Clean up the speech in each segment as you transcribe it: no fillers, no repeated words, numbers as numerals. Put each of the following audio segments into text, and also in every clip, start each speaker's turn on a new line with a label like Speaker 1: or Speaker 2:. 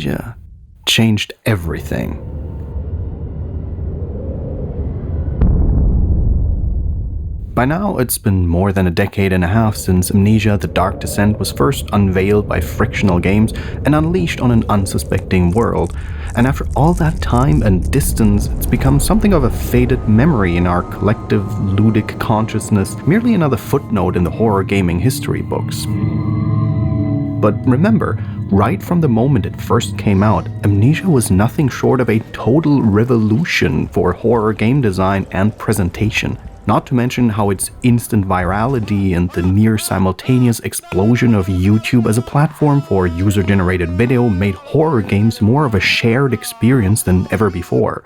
Speaker 1: Amnesia changed everything. By now, it's been more than a decade and a half since Amnesia: The Dark Descent was first unveiled by Frictional Games and unleashed on an unsuspecting world, and after all that time and distance, it's become something of a faded memory in our collective ludic consciousness, merely another footnote in the horror gaming history books. But remember, right from the moment it first came out, Amnesia was nothing short of a total revolution for horror game design and presentation. Not to mention how its instant virality and the near simultaneous explosion of YouTube as a platform for user-generated video made horror games more of a shared experience than ever before,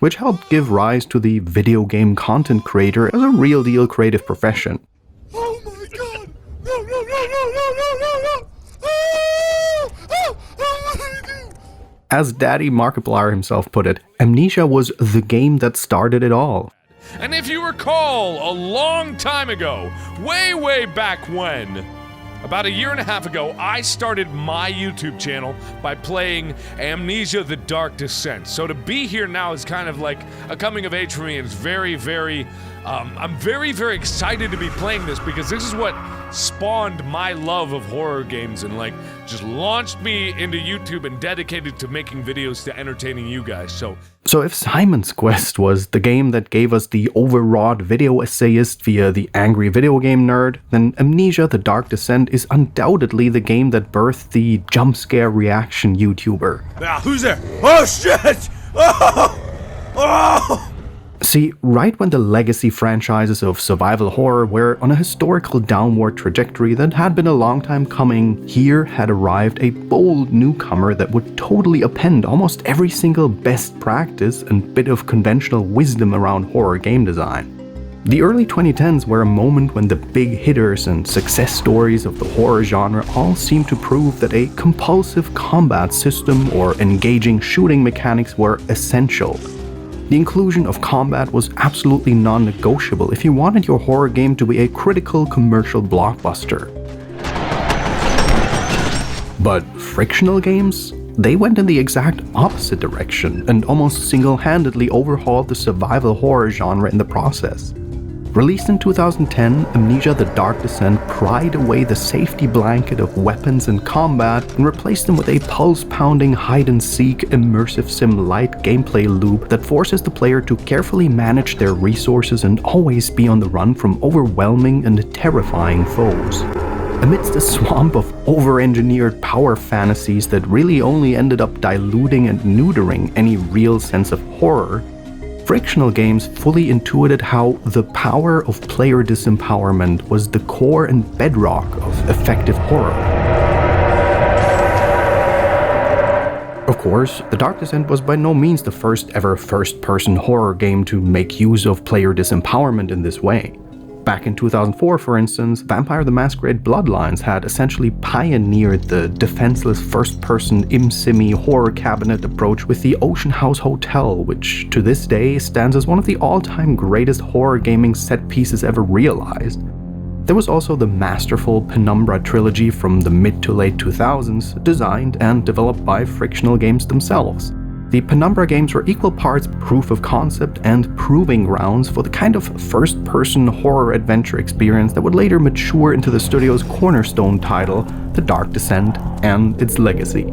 Speaker 1: which helped give rise to the video game content creator as a real deal creative profession.
Speaker 2: Oh my god! No, no, no, no, no, no, no, no!
Speaker 1: As Daddy Markiplier himself put it, Amnesia was the game that started it all.
Speaker 3: And if you recall, a long time ago, way back when, about a year and a half ago, I started my YouTube channel by playing Amnesia: The Dark Descent. So to be here now is kind of like a coming of age for me, and it's I'm very excited to be playing this because this is what spawned my love of horror games and just launched me into YouTube and dedicated to making videos to entertaining you guys. So
Speaker 1: if Simon's Quest was the game that gave us the overwrought video essayist via the angry video game nerd, then Amnesia: The Dark Descent is undoubtedly the game that birthed the jump scare reaction YouTuber.
Speaker 2: Ah, who's there? Oh shit! Oh! Oh!
Speaker 1: See, right when the legacy franchises of survival horror were on a historical downward trajectory that had been a long time coming, here had arrived a bold newcomer that would totally upend almost every single best practice and bit of conventional wisdom around horror game design. The early 2010s were a moment when the big hitters and success stories of the horror genre all seemed to prove that a compulsive combat system or engaging shooting mechanics were essential. The inclusion of combat was absolutely non-negotiable if you wanted your horror game to be a critical commercial blockbuster. But Frictional Games? They went in the exact opposite direction and almost single-handedly overhauled the survival horror genre in the process. Released in 2010, Amnesia: The Dark Descent pried away the safety blanket of weapons and combat and replaced them with a pulse-pounding hide-and-seek immersive sim-light gameplay loop that forces the player to carefully manage their resources and always be on the run from overwhelming and terrifying foes. Amidst a swamp of over-engineered power fantasies that really only ended up diluting and neutering any real sense of horror, Frictional Games fully intuited how the power of player disempowerment was the core and bedrock of effective horror. Of course, The Dark Descent was by no means the first ever first-person horror game to make use of player disempowerment in this way. Back in 2004, for instance, Vampire the Masquerade Bloodlines had essentially pioneered the defenseless first-person im-simi horror cabinet approach with the Ocean House Hotel, which to this day stands as one of the all-time greatest horror gaming set pieces ever realized. There was also the masterful Penumbra trilogy from the mid to late 2000s, designed and developed by Frictional Games themselves. The Penumbra games were equal parts proof of concept and proving grounds for the kind of first-person horror adventure experience that would later mature into the studio's cornerstone title, The Dark Descent, and its legacy.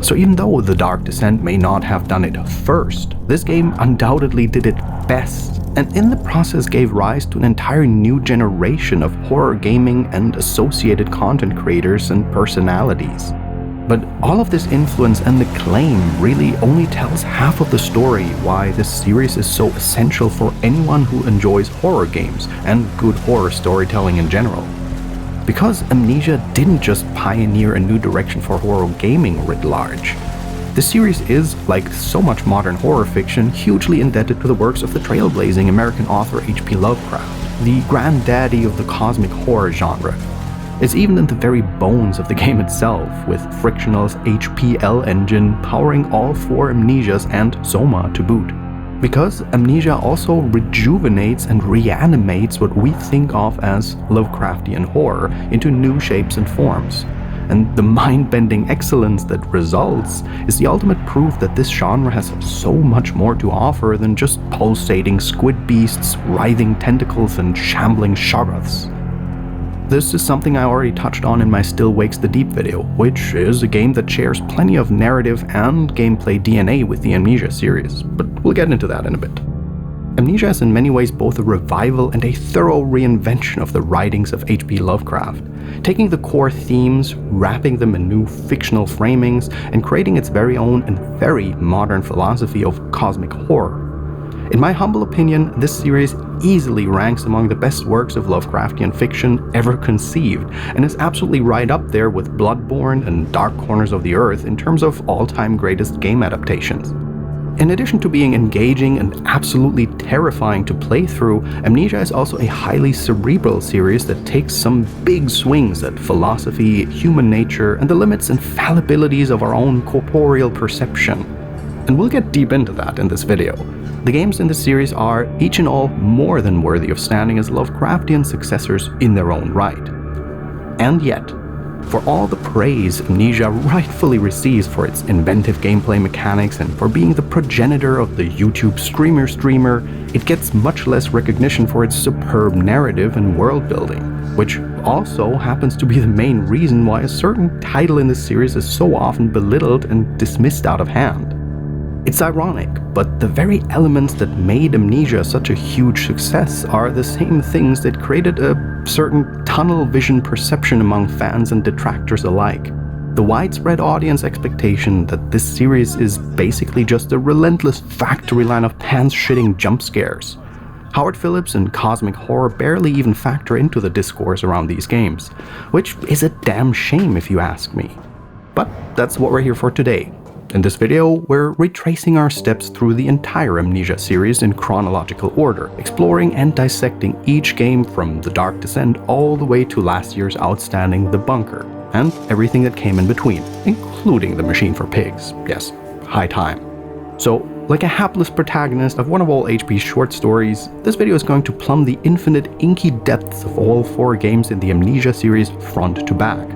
Speaker 1: So even though The Dark Descent may not have done it first, this game undoubtedly did it best, and in the process gave rise to an entire new generation of horror gaming and associated content creators and personalities. But all of this influence and acclaim really only tells half of the story why this series is so essential for anyone who enjoys horror games and good horror storytelling in general. Because Amnesia didn't just pioneer a new direction for horror gaming writ large. The series is, like so much modern horror fiction, hugely indebted to the works of the trailblazing American author H.P. Lovecraft, the granddaddy of the cosmic horror genre. It's even in the very bones of the game itself, with Frictional's HPL engine powering all 4 Amnesias and Soma to boot. Because Amnesia also rejuvenates and reanimates what we think of as Lovecraftian horror into new shapes and forms. and the mind-bending excellence that results is the ultimate proof that this genre has so much more to offer than just pulsating squid beasts, writhing tentacles, and shambling shoggoths. This is something I already touched on in my Still Wakes the Deep video, which is a game that shares plenty of narrative and gameplay DNA with the Amnesia series, but we'll get into that in a bit. Amnesia is in many ways both a revival and a thorough reinvention of the writings of H.P. Lovecraft, taking the core themes, wrapping them in new fictional framings, and creating its very own and very modern philosophy of cosmic horror. In my humble opinion, this series easily ranks among the best works of Lovecraftian fiction ever conceived, and is absolutely right up there with Bloodborne and Dark Corners of the Earth in terms of all-time greatest game adaptations. In addition to being engaging and absolutely terrifying to play through, Amnesia is also a highly cerebral series that takes some big swings at philosophy, human nature, and the limits and fallibilities of our own corporeal perception. And we'll get deep into that in this video. The games in this series are, each and all, more than worthy of standing as Lovecraftian successors in their own right. And yet, for all the praise Amnesia rightfully receives for its inventive gameplay mechanics and for being the progenitor of the YouTube streamer, it gets much less recognition for its superb narrative and world building, which also happens to be the main reason why a certain title in this series is so often belittled and dismissed out of hand. It's ironic, but the very elements that made Amnesia such a huge success are the same things that created a certain tunnel vision perception among fans and detractors alike. The widespread audience expectation that this series is basically just a relentless factory line of pants-shitting jump scares. Howard Phillips and cosmic horror barely even factor into the discourse around these games, which is a damn shame if you ask me. But that's what we're here for today. In this video, we're retracing our steps through the entire Amnesia series in chronological order, exploring and dissecting each game from The Dark Descent all the way to last year's outstanding The Bunker, and everything that came in between, including The Machine for Pigs. Yes, high time. So, like a hapless protagonist of one of all HP's short stories, this video is going to plumb the infinite inky depths of all 4 games in the Amnesia series front to back.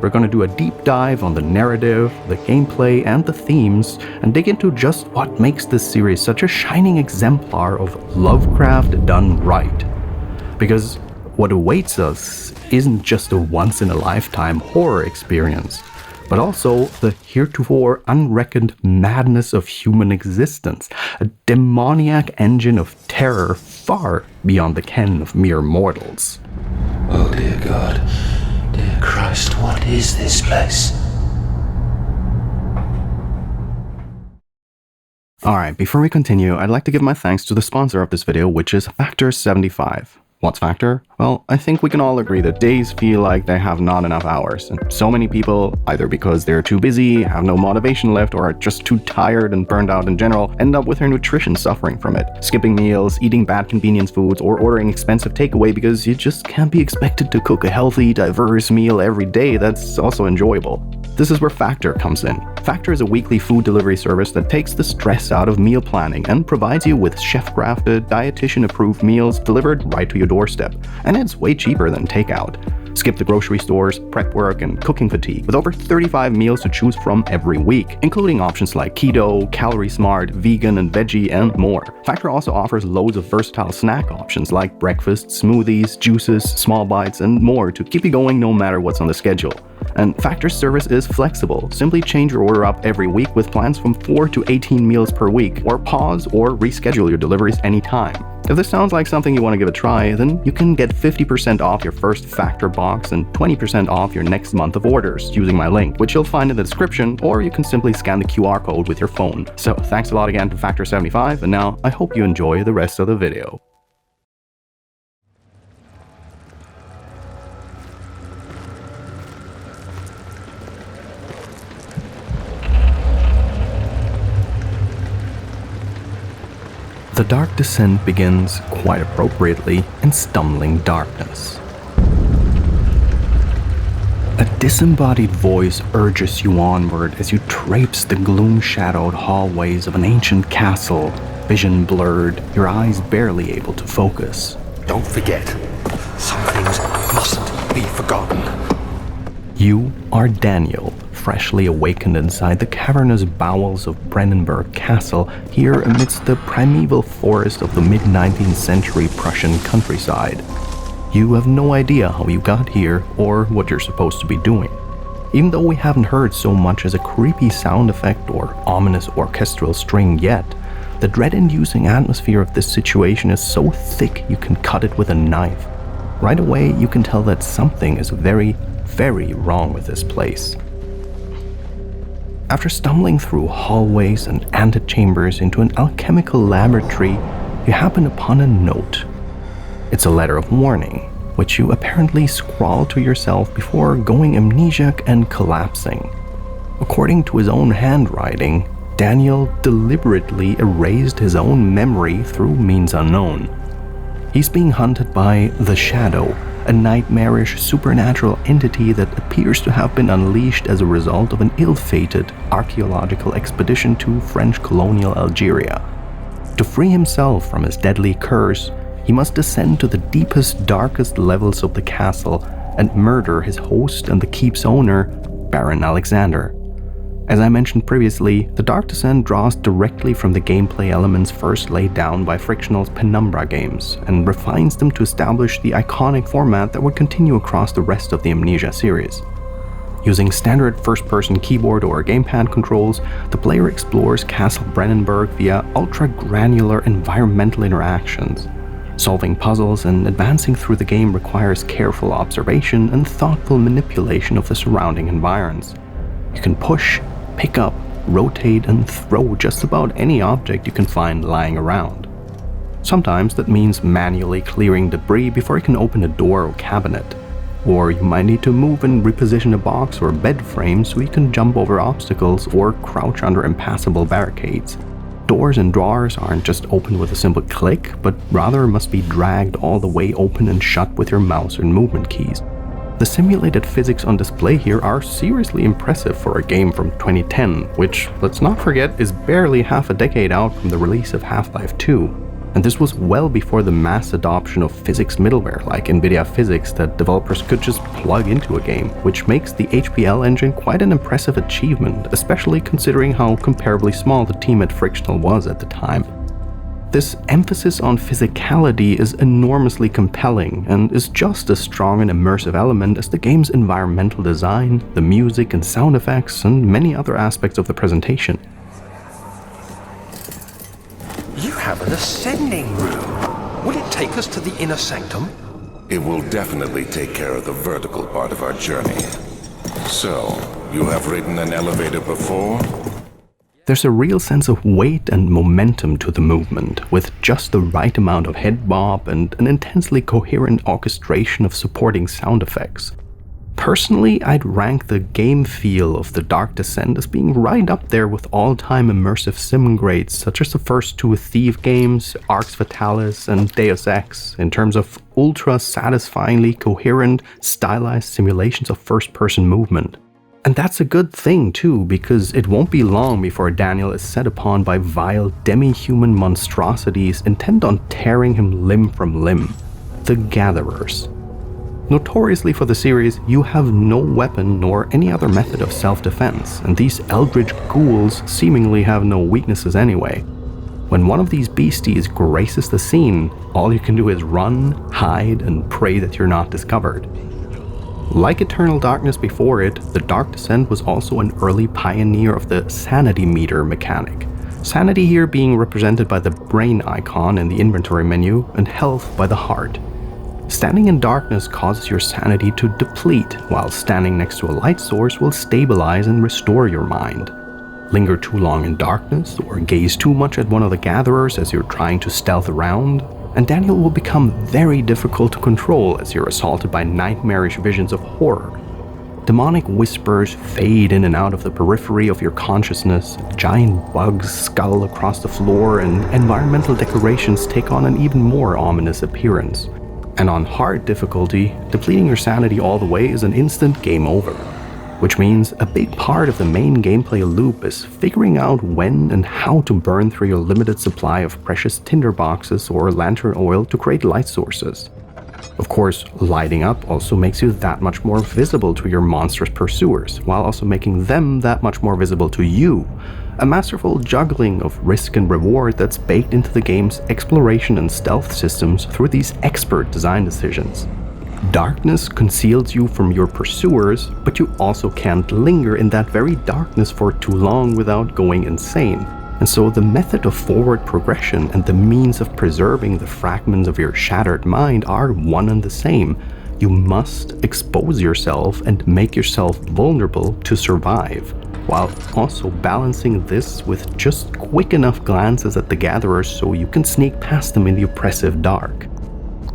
Speaker 1: We're going to do a deep dive on the narrative, the gameplay, and the themes, and dig into just what makes this series such a shining exemplar of Lovecraft done right. Because what awaits us isn't just a once-in-a-lifetime horror experience, but also the heretofore unreckoned madness of human existence, a demoniac engine of terror far beyond the ken of mere mortals.
Speaker 4: Oh dear God. Dear Christ, what is this place?
Speaker 1: Alright, before we continue, I'd like to give my thanks to the sponsor of this video, which is Factor 75. What's Factor? Well, I think we can all agree that days feel like they have not enough hours, and so many people, either because they're too busy, have no motivation left, or are just too tired and burned out in general, end up with their nutrition suffering from it. Skipping meals, eating bad convenience foods, or ordering expensive takeaway because you just can't be expected to cook a healthy, diverse meal every day that's also enjoyable. This is where Factor comes in. Factor is a weekly food delivery service that takes the stress out of meal planning and provides you with chef-crafted, dietitian-approved meals delivered right to your doorstep. And it's way cheaper than takeout. Skip the grocery stores, prep work, and cooking fatigue with over 35 meals to choose from every week, including options like keto, calorie smart, vegan, and veggie, and more. Factor also offers loads of versatile snack options like breakfast, smoothies, juices, small bites, and more to keep you going no matter what's on the schedule. And Factor's service is flexible. Simply change your order up every week with plans from 4 to 18 meals per week, or pause or reschedule your deliveries anytime. If this sounds like something you want to give a try, then you can get 50% off your first Factor box and 20% off your next month of orders using my link, which you'll find in the description, or you can simply scan the QR code with your phone. So thanks a lot again to Factor 75, and now I hope you enjoy the rest of the video. The Dark Descent begins, quite appropriately, in stumbling darkness. A disembodied voice urges you onward as you traipse the gloom-shadowed hallways of an ancient castle, vision blurred, your eyes barely able to focus.
Speaker 2: Don't forget, some things mustn't be forgotten.
Speaker 1: You are Daniel, freshly awakened inside the cavernous bowels of Brennenburg Castle, here amidst the primeval forest of the mid-19th century Prussian countryside. You have no idea how you got here or what you're supposed to be doing. Even though we haven't heard so much as a creepy sound effect or ominous orchestral string yet, the dread-inducing atmosphere of this situation is so thick you can cut it with a knife. Right away, you can tell that something is very, very wrong with this place. After stumbling through hallways and antechambers into an alchemical laboratory, you happen upon a note. It's a letter of warning, which you apparently scrawl to yourself before going amnesiac and collapsing. According to his own handwriting, Daniel deliberately erased his own memory through means unknown. He's being hunted by the Shadow, a nightmarish supernatural entity that appears to have been unleashed as a result of an ill-fated archaeological expedition to French colonial Algeria. To free himself from his deadly curse, he must descend to the deepest, darkest levels of the castle and murder his host and the keep's owner, Baron Alexander. As I mentioned previously, the Dark Descent draws directly from the gameplay elements first laid down by Frictional's Penumbra games and refines them to establish the iconic format that would continue across the rest of the Amnesia series. Using standard first-person keyboard or gamepad controls, the player explores Castle Brennenburg via ultra-granular environmental interactions. Solving puzzles and advancing through the game requires careful observation and thoughtful manipulation of the surrounding environs. You can push, pick up, rotate, and throw just about any object you can find lying around. Sometimes that means manually clearing debris before you can open a door or cabinet. Or you might need to move and reposition a box or bed frame so you can jump over obstacles or crouch under impassable barricades. Doors and drawers aren't just opened with a simple click, but rather must be dragged all the way open and shut with your mouse and movement keys. The simulated physics on display here are seriously impressive for a game from 2010, which, let's not forget, is barely half a decade out from the release of Half-Life 2. And this was well before the mass adoption of physics middleware like NVIDIA Physics that developers could just plug into a game, which makes the HPL engine quite an impressive achievement, especially considering how comparably small the team at Frictional was at the time. This emphasis on physicality is enormously compelling and is just as strong an immersive element as the game's environmental design, the music and sound effects, and many other aspects of the presentation.
Speaker 5: You have an ascending room. Will it take us to the inner sanctum?
Speaker 6: It will definitely take care of the vertical part of our journey. So, you have ridden an elevator before?
Speaker 1: There's a real sense of weight and momentum to the movement, with just the right amount of head bob and an intensely coherent orchestration of supporting sound effects. Personally, I'd rank the game feel of The Dark Descent as being right up there with all-time immersive sim greats such as the first two Thief games, Arx Fatalis and Deus Ex, in terms of ultra-satisfyingly coherent, stylized simulations of first-person movement. And that's a good thing too, because it won't be long before Daniel is set upon by vile demi-human monstrosities intent on tearing him limb from limb. The Gatherers. Notoriously for the series, you have no weapon nor any other method of self-defense, and these eldritch ghouls seemingly have no weaknesses anyway. When one of these beasties graces the scene, all you can do is run, hide, and pray that you're not discovered. Like Eternal Darkness before it, The Dark Descent was also an early pioneer of the sanity meter mechanic. Sanity here being represented by the brain icon in the inventory menu, and health by the heart. Standing in darkness causes your sanity to deplete, while standing next to a light source will stabilize and restore your mind. Linger too long in darkness, or gaze too much at one of the gatherers as you're trying to stealth around, and Daniel will become very difficult to control as you're assaulted by nightmarish visions of horror. Demonic whispers fade in and out of the periphery of your consciousness, giant bugs scull across the floor, and environmental decorations take on an even more ominous appearance. And on hard difficulty, depleting your sanity all the way is an instant game over. Which means a big part of the main gameplay loop is figuring out when and how to burn through your limited supply of precious tinder boxes or lantern oil to create light sources. Of course, lighting up also makes you that much more visible to your monstrous pursuers, while also making them that much more visible to you. A masterful juggling of risk and reward that's baked into the game's exploration and stealth systems through these expert design decisions. Darkness conceals you from your pursuers, but you also can't linger in that very darkness for too long without going insane. And so the method of forward progression and the means of preserving the fragments of your shattered mind are one and the same. You must expose yourself and make yourself vulnerable to survive, while also balancing this with just quick enough glances at the gatherers so you can sneak past them in the oppressive dark.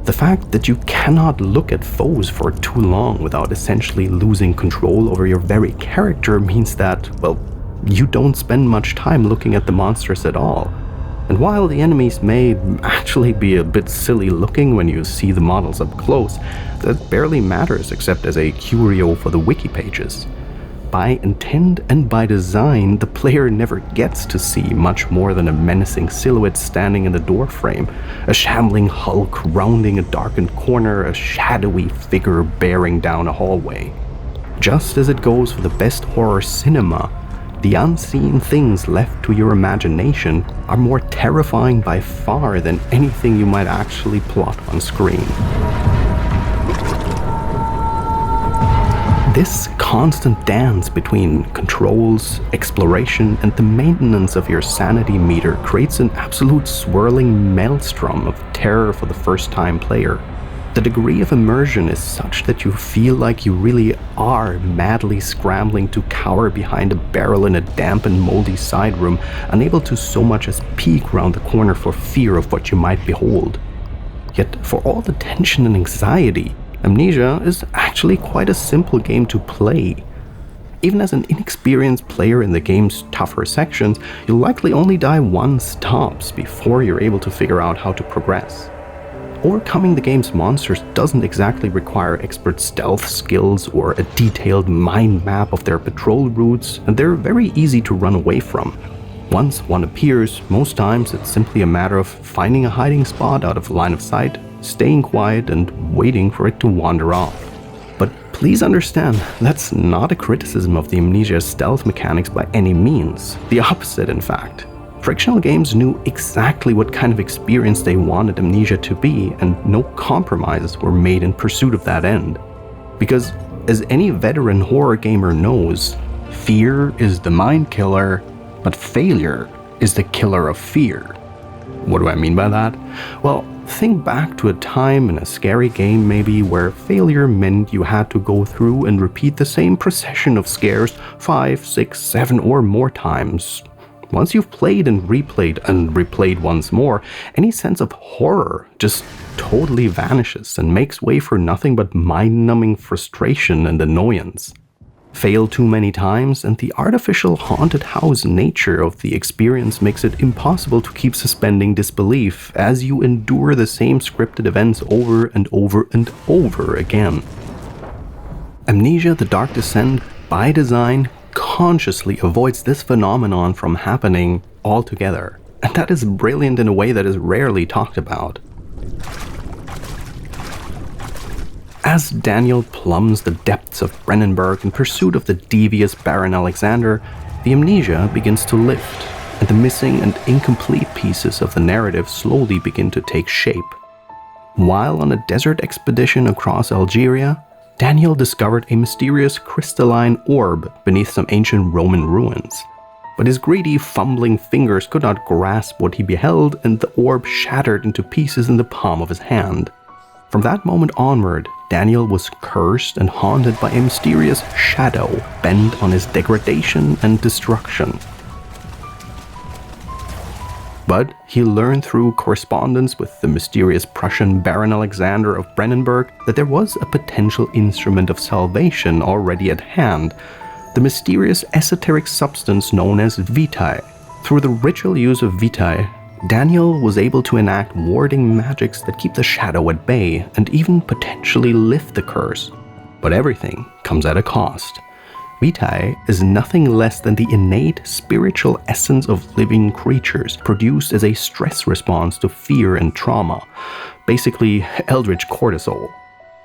Speaker 1: The fact that you cannot look at foes for too long without essentially losing control over your very character means that, well, you don't spend much time looking at the monsters at all. And while the enemies may actually be a bit silly looking when you see the models up close, that barely matters except as a curio for the wiki pages. By intent and by design, the player never gets to see much more than a menacing silhouette standing in the doorframe, a shambling hulk rounding a darkened corner, a shadowy figure bearing down a hallway. Just as it goes for the best horror cinema, the unseen things left to your imagination are more terrifying by far than anything you might actually plot on screen. This constant dance between controls, exploration, and the maintenance of your sanity meter creates an absolute swirling maelstrom of terror for the first-time player. The degree of immersion is such that you feel like you really are madly scrambling to cower behind a barrel in a damp and moldy side room, unable to so much as peek round the corner for fear of what you might behold. Yet for all the tension and anxiety, Amnesia is actually quite a simple game to play. Even as an inexperienced player in the game's tougher sections, you'll likely only die once tops before you're able to figure out how to progress. Overcoming the game's monsters doesn't exactly require expert stealth skills or a detailed mind map of their patrol routes, and they're very easy to run away from. Once one appears, most times it's simply a matter of finding a hiding spot out of line of sight, staying quiet, and waiting for it to wander off. But please understand, that's not a criticism of the Amnesia stealth mechanics by any means. The opposite, in fact. Frictional games knew exactly what kind of experience they wanted Amnesia to be, and no compromises were made in pursuit of that end. Because, as any veteran horror gamer knows, fear is the mind killer, but failure is the killer of fear. What do I mean by that? Well, think back to a time in a scary game maybe where failure meant you had to go through and repeat the same procession of scares 5, 6, 7 or more times. Once you've played and replayed once more, any sense of horror just totally vanishes and makes way for nothing but mind-numbing frustration and annoyance. Fail too many times, and the artificial haunted house nature of the experience makes it impossible to keep suspending disbelief as you endure the same scripted events over and over and over again. Amnesia: The Dark Descent, by design, consciously avoids this phenomenon from happening altogether, and that is brilliant in a way that is rarely talked about. As Daniel plumbs the depths of Brennenburg in pursuit of the devious Baron Alexander, the amnesia begins to lift, and the missing and incomplete pieces of the narrative slowly begin to take shape. While on a desert expedition across Algeria, Daniel discovered a mysterious crystalline orb beneath some ancient Roman ruins. But his greedy, fumbling fingers could not grasp what he beheld, and the orb shattered into pieces in the palm of his hand. From that moment onward, Daniel was cursed and haunted by a mysterious shadow bent on his degradation and destruction. But he learned through correspondence with the mysterious Prussian Baron Alexander of Brennenburg that there was a potential instrument of salvation already at hand, the mysterious esoteric substance known as vitae. Through the ritual use of vitae, Daniel was able to enact warding magics that keep the shadow at bay and even potentially lift the curse. But everything comes at a cost. Vitae is nothing less than the innate spiritual essence of living creatures, produced as a stress response to fear and trauma. basically eldritch cortisol.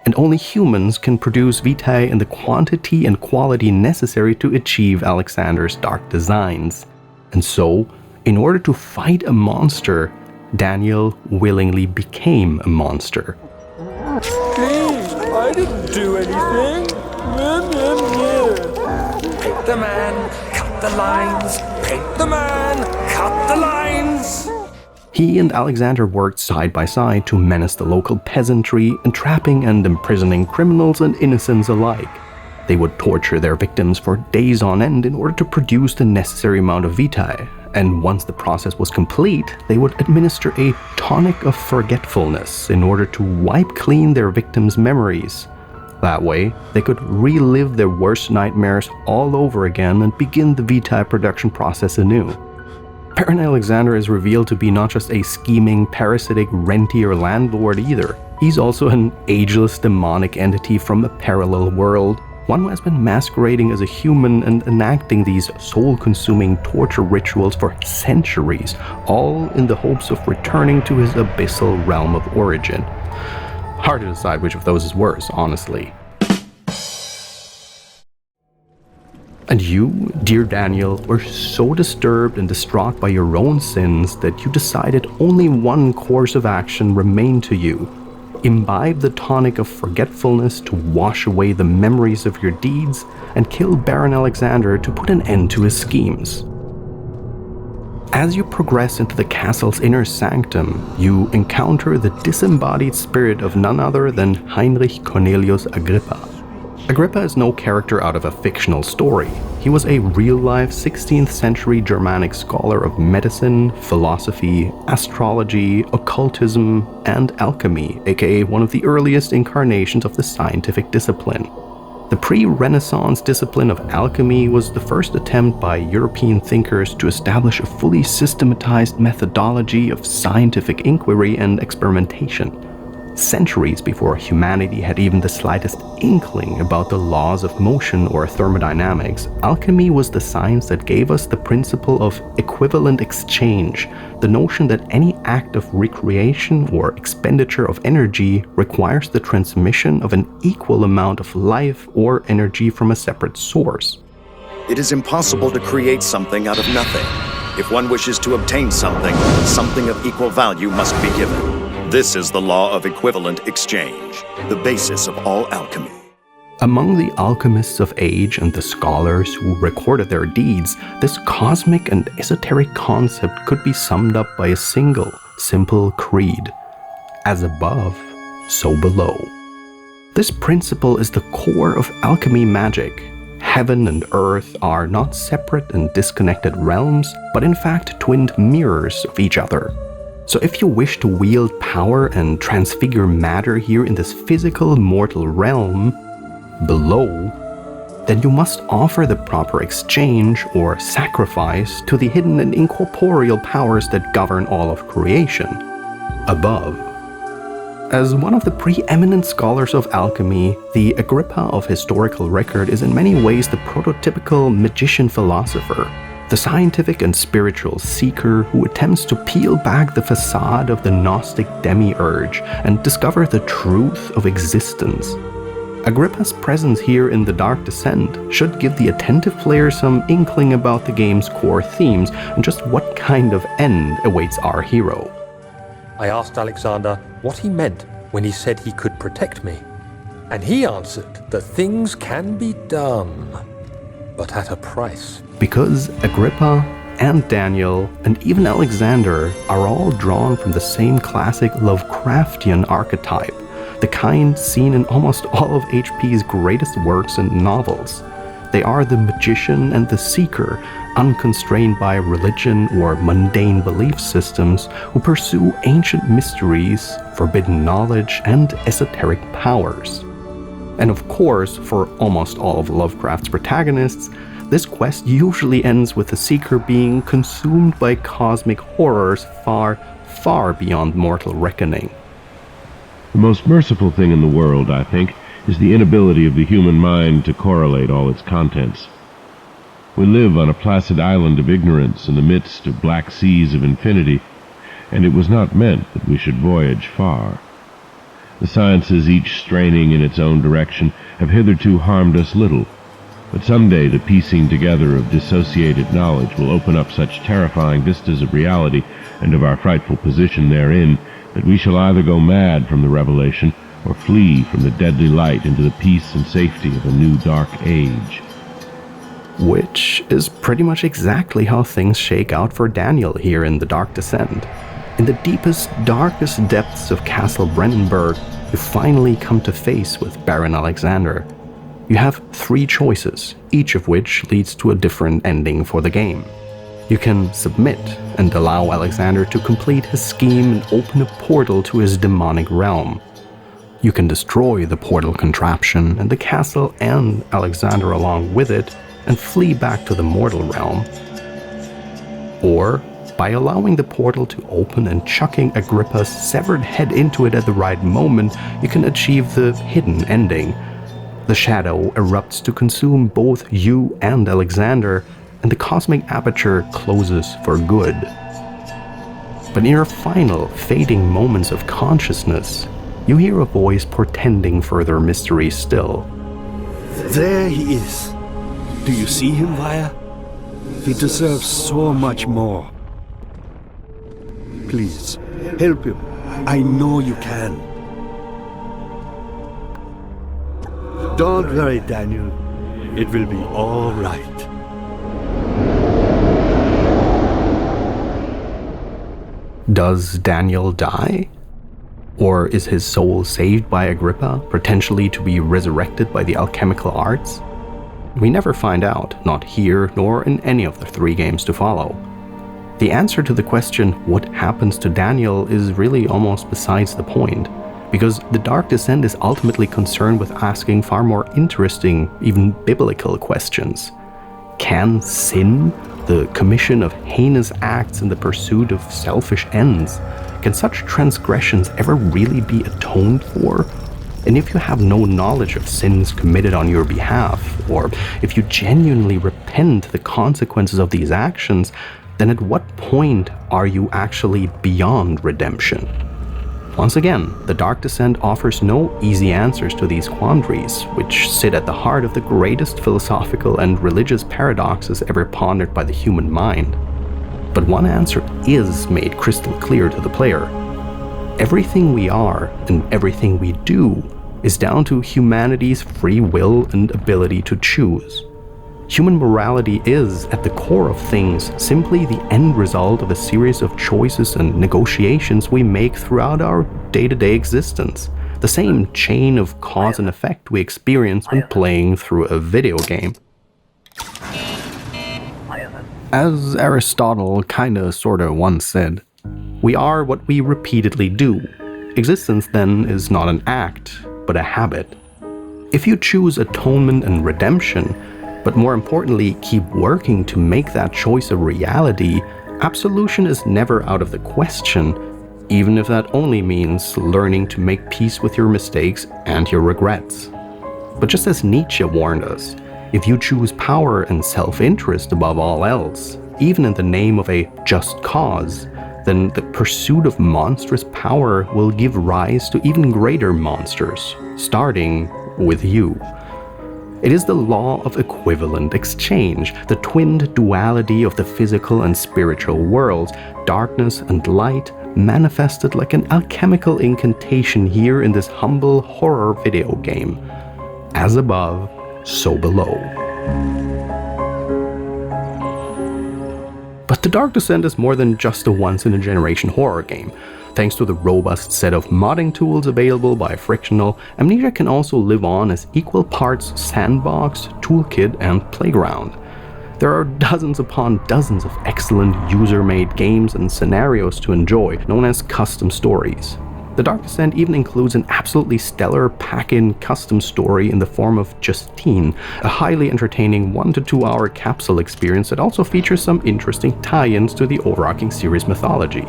Speaker 1: And only humans can produce vitae in the quantity and quality necessary to achieve Alexander's dark designs. And so, in order to fight a monster, Daniel willingly became a monster.
Speaker 2: Please, I didn't do anything. Paint the man, cut the lines. Paint the man, cut the lines.
Speaker 1: He and Alexander worked side by side to menace the local peasantry, entrapping and imprisoning criminals and innocents alike. They would torture their victims for days on end in order to produce the necessary amount of vitae, and once the process was complete, they would administer a tonic of forgetfulness in order to wipe clean their victims' memories. That way, they could relive their worst nightmares all over again and begin the vitae production process anew. Baron Alexander is revealed to be not just a scheming, parasitic rentier landlord either. He's also an ageless demonic entity from a parallel world, one who has been masquerading as a human and enacting these soul-consuming torture rituals for centuries, all in the hopes of returning to his abyssal realm of origin. Hard to decide which of those is worse, honestly. And you, dear Daniel, were so disturbed and distraught by your own sins that you decided only one course of action remained to you. Imbibe the tonic of forgetfulness to wash away the memories of your deeds, and kill Baron Alexander to put an end to his schemes. As you progress into the castle's inner sanctum, you encounter the disembodied spirit of none other than Heinrich Cornelius Agrippa. Agrippa is no character out of a fictional story. He was a real-life 16th century Germanic scholar of medicine, philosophy, astrology, occultism, and alchemy, aka one of the earliest incarnations of the scientific discipline. The pre-Renaissance discipline of alchemy was the first attempt by European thinkers to establish a fully systematized methodology of scientific inquiry and experimentation. Centuries before humanity had even the slightest inkling about the laws of motion or thermodynamics, alchemy was the science that gave us the principle of equivalent exchange, the notion that any act of recreation or expenditure of energy requires the transmission of an equal amount of life or energy from a separate source.
Speaker 7: It is impossible to create something out of nothing. If one wishes to obtain something, something of equal value must be given. This is the law of equivalent exchange, the basis of all alchemy.
Speaker 1: Among the alchemists of age and the scholars who recorded their deeds, this cosmic and esoteric concept could be summed up by a single, simple creed. As above, so below. This principle is the core of alchemy magic. Heaven and earth are not separate and disconnected realms, but in fact twinned mirrors of each other. So if you wish to wield power and transfigure matter here in this physical mortal realm, below, then you must offer the proper exchange or sacrifice to the hidden and incorporeal powers that govern all of creation, above. As one of the preeminent scholars of alchemy, the Agrippa of historical record is in many ways the prototypical magician philosopher, the scientific and spiritual seeker who attempts to peel back the facade of the Gnostic demiurge and discover the truth of existence. Agrippa's presence here in the Dark Descent should give the attentive player some inkling about the game's core themes and just what kind of end awaits our hero.
Speaker 8: I asked Alexander what he meant when he said he could protect me, and he answered that things can be done, but at a price.
Speaker 1: Because Agrippa and Daniel and even Alexander are all drawn from the same classic Lovecraftian archetype, the kind seen in almost all of HP's greatest works and novels. They are the magician and the seeker, unconstrained by religion or mundane belief systems, who pursue ancient mysteries, forbidden knowledge, and esoteric powers. And of course, for almost all of Lovecraft's protagonists, this quest usually ends with the seeker being consumed by cosmic horrors far, far beyond mortal reckoning.
Speaker 9: The most merciful thing in the world, I think, is the inability of the human mind to correlate all its contents. We live on a placid island of ignorance in the midst of black seas of infinity, and it was not meant that we should voyage far. The sciences, each straining in its own direction, have hitherto harmed us little. But someday the piecing together of dissociated knowledge will open up such terrifying vistas of reality and of our frightful position therein that we shall either go mad from the revelation or flee from the deadly light into the peace and safety of a new dark age.
Speaker 1: Which is pretty much exactly how things shake out for Daniel here in The Dark Descent. In the deepest, darkest depths of Castle Brennenburg, you finally come to face with Baron Alexander. You have 3 choices, each of which leads to a different ending for the game. You can submit and allow Alexander to complete his scheme and open a portal to his demonic realm. You can destroy the portal contraption and the castle and Alexander along with it and flee back to the mortal realm. Or, by allowing the portal to open and chucking Agrippa's severed head into it at the right moment, you can achieve the hidden ending. The shadow erupts to consume both you and Alexander, and the cosmic aperture closes for good. But in your final, fading moments of consciousness, you hear a voice portending further mystery still.
Speaker 10: There he is. Do you see him, Vaya? He deserves so much more. Please, help him. I know you can. Don't worry, Daniel. It will be all right.
Speaker 1: Does Daniel die? Or is his soul saved by Agrippa, potentially to be resurrected by the alchemical arts? We never find out, not here nor in any of the 3 games to follow. The answer to the question, what happens to Daniel, is really almost besides the point, because The Dark Descent is ultimately concerned with asking far more interesting, even biblical questions. Can sin, the commission of heinous acts in the pursuit of selfish ends, can such transgressions ever really be atoned for? And if you have no knowledge of sins committed on your behalf, or if you genuinely repent the consequences of these actions, then at what point are you actually beyond redemption? Once again, The Dark Descent offers no easy answers to these quandaries, which sit at the heart of the greatest philosophical and religious paradoxes ever pondered by the human mind. But one answer is made crystal clear to the player. Everything we are and everything we do is down to humanity's free will and ability to choose. Human morality is, at the core of things, simply the end result of a series of choices and negotiations we make throughout our day-to-day existence. The same chain of cause and effect we experience when playing through a video game. As Aristotle kinda sorta once said, we are what we repeatedly do. Existence, then, is not an act, but a habit. If you choose atonement and redemption, but more importantly, keep working to make that choice a reality, absolution is never out of the question, even if that only means learning to make peace with your mistakes and your regrets. But just as Nietzsche warned us, if you choose power and self-interest above all else, even in the name of a just cause, then the pursuit of monstrous power will give rise to even greater monsters, starting with you. It is the law of equivalent exchange, the twinned duality of the physical and spiritual worlds, darkness and light, manifested like an alchemical incantation here in this humble horror video game. As above, so below. But The Dark Descent is more than just a once-in-a-generation horror game. Thanks to the robust set of modding tools available by Frictional, Amnesia can also live on as equal parts sandbox, toolkit, and playground. There are dozens upon dozens of excellent user-made games and scenarios to enjoy, known as custom stories. The Dark Descent even includes an absolutely stellar pack-in custom story in the form of Justine, a highly entertaining 1 to 2 hour capsule experience that also features some interesting tie-ins to the overarching series mythology.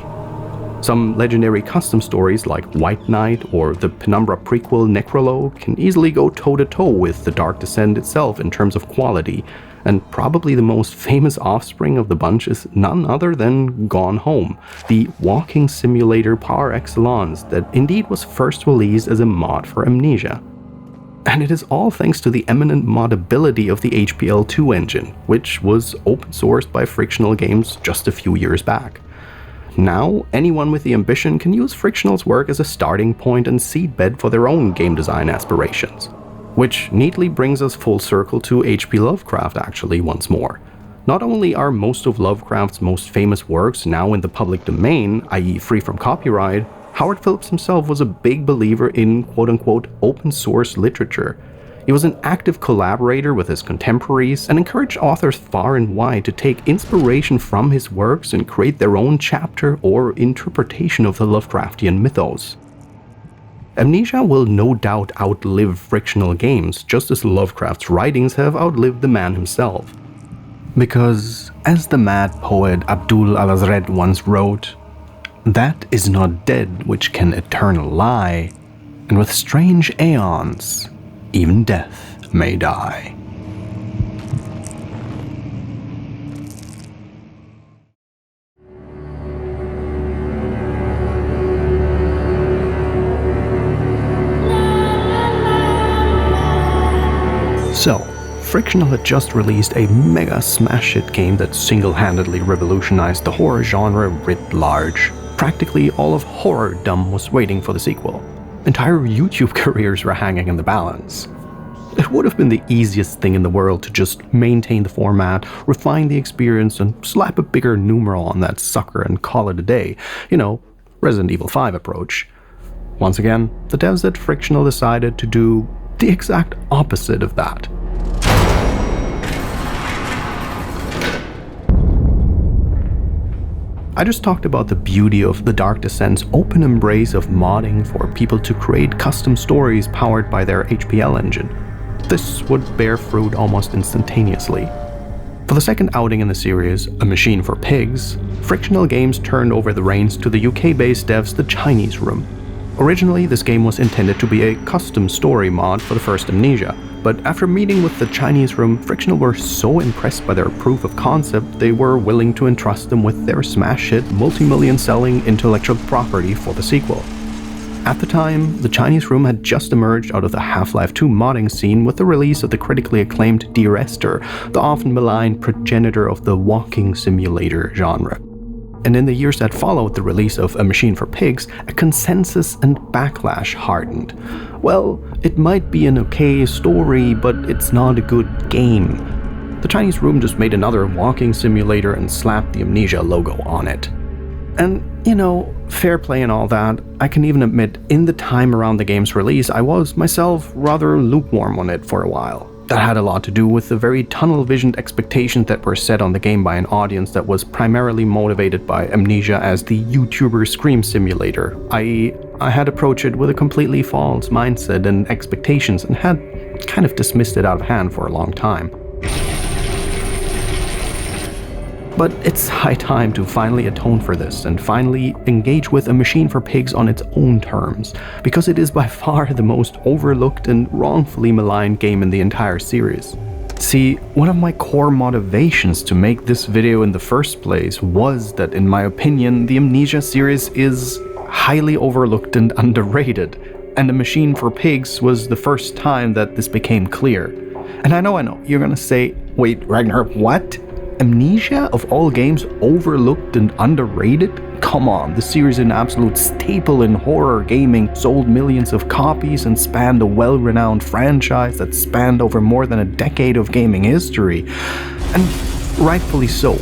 Speaker 1: Some legendary custom stories like White Knight or the Penumbra prequel Necrologue can easily go toe-to-toe with The Dark Descent itself in terms of quality, and probably the most famous offspring of the bunch is none other than Gone Home, the walking simulator par excellence that indeed was first released as a mod for Amnesia. And it is all thanks to the eminent modability of the HPL2 engine, which was open sourced by Frictional Games just a few years back. Now, anyone with the ambition can use Frictional's work as a starting point and seedbed for their own game design aspirations. Which neatly brings us full circle to H.P. Lovecraft actually once more. Not only are most of Lovecraft's most famous works now in the public domain, i.e. free from copyright, Howard Phillips himself was a big believer in quote-unquote open source literature. He was an active collaborator with his contemporaries and encouraged authors far and wide to take inspiration from his works and create their own chapter or interpretation of the Lovecraftian mythos. Amnesia will no doubt outlive Frictional Games, just as Lovecraft's writings have outlived the man himself. Because, as the mad poet Abdul al-Azred once wrote, "That is not dead which can eternal lie, and with strange aeons, even death may die." So, Frictional had just released a mega smash hit game that single-handedly revolutionized the horror genre writ large. Practically all of horror-dom was waiting for the sequel. Entire YouTube careers were hanging in the balance. It would have been the easiest thing in the world to just maintain the format, refine the experience, and slap a bigger numeral on that sucker and call it a day. You know, Resident Evil 5 approach. Once again, the devs at Frictional decided to do the exact opposite of that. I just talked about the beauty of The Dark Descent's open embrace of modding for people to create custom stories powered by their HPL engine. This would bear fruit almost instantaneously. For the second outing in the series, A Machine for Pigs, Frictional Games turned over the reins to the UK-based devs The Chinese Room. Originally, this game was intended to be a custom story mod for the first Amnesia, but after meeting with the Chinese Room, Frictional were so impressed by their proof of concept they were willing to entrust them with their smash hit, multi-million selling intellectual property for the sequel. At the time, the Chinese Room had just emerged out of the Half-Life 2 modding scene with the release of the critically acclaimed Dear Esther, the often maligned progenitor of the walking simulator genre. And in the years that followed the release of A Machine for Pigs, a consensus and backlash hardened. Well, it might be an okay story, but it's not a good game. The Chinese Room just made another walking simulator and slapped the Amnesia logo on it. And, you know, fair play and all that, I can even admit in the time around the game's release, I was myself rather lukewarm on it for a while. That had a lot to do with the very tunnel-visioned expectations that were set on the game by an audience that was primarily motivated by Amnesia as the YouTuber Scream simulator, i.e., I had approached it with a completely false mindset and expectations and had kind of dismissed it out of hand for a long time. But it's high time to finally atone for this and finally engage with A Machine for Pigs on its own terms, because it is by far the most overlooked and wrongfully maligned game in the entire series. See, one of my core motivations to make this video in the first place was that, in my opinion, the Amnesia series is highly overlooked and underrated, and A Machine for Pigs was the first time that this became clear. And I know, you're gonna say, wait, Ragnar, what? Amnesia, of all games, overlooked and underrated? Come on, the series is an absolute staple in horror gaming, sold millions of copies and spanned a well-renowned franchise that spanned over more than a decade of gaming history. And rightfully so.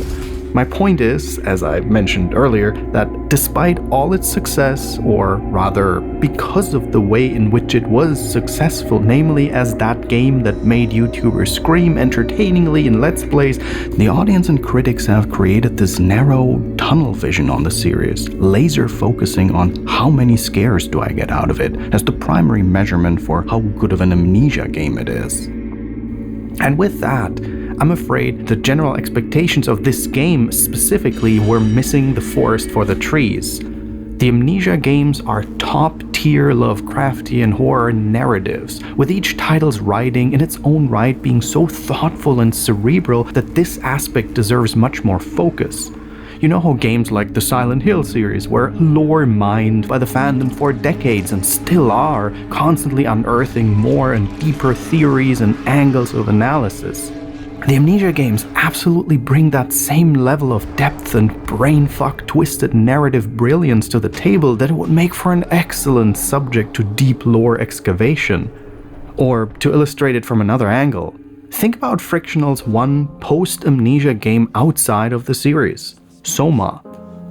Speaker 1: My point is, as I mentioned earlier, that despite all its success, or rather, because of the way in which it was successful, namely as that game that made YouTubers scream entertainingly in Let's Plays, the audience and critics have created this narrow tunnel vision on the series, laser focusing on how many scares do I get out of it as the primary measurement for how good of an Amnesia game it is. And with that, I'm afraid the general expectations of this game specifically were missing the forest for the trees. The Amnesia games are top-tier Lovecraftian horror narratives, with each title's writing in its own right being so thoughtful and cerebral that this aspect deserves much more focus. You know how games like the Silent Hill series were lore mined by the fandom for decades and still are, constantly unearthing more and deeper theories and angles of analysis. The Amnesia games absolutely bring that same level of depth and brainfuck twisted narrative brilliance to the table that it would make for an excellent subject to deep lore excavation. Or, to illustrate it from another angle, think about Frictional's one post-Amnesia game outside of the series, Soma.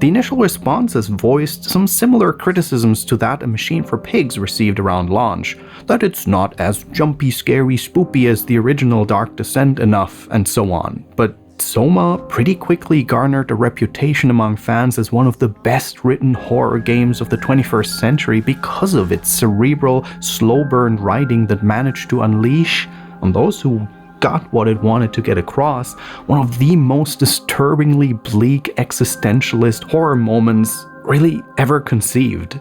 Speaker 1: The initial responses voiced some similar criticisms to that A Machine for Pigs received around launch, that it's not as jumpy, scary, spoopy as the original Dark Descent enough, and so on. But Soma pretty quickly garnered a reputation among fans as one of the best-written horror games of the 21st century because of its cerebral, slow-burn writing that managed to unleash, on those who got what it wanted to get across, one of the most disturbingly bleak existentialist horror moments really ever conceived.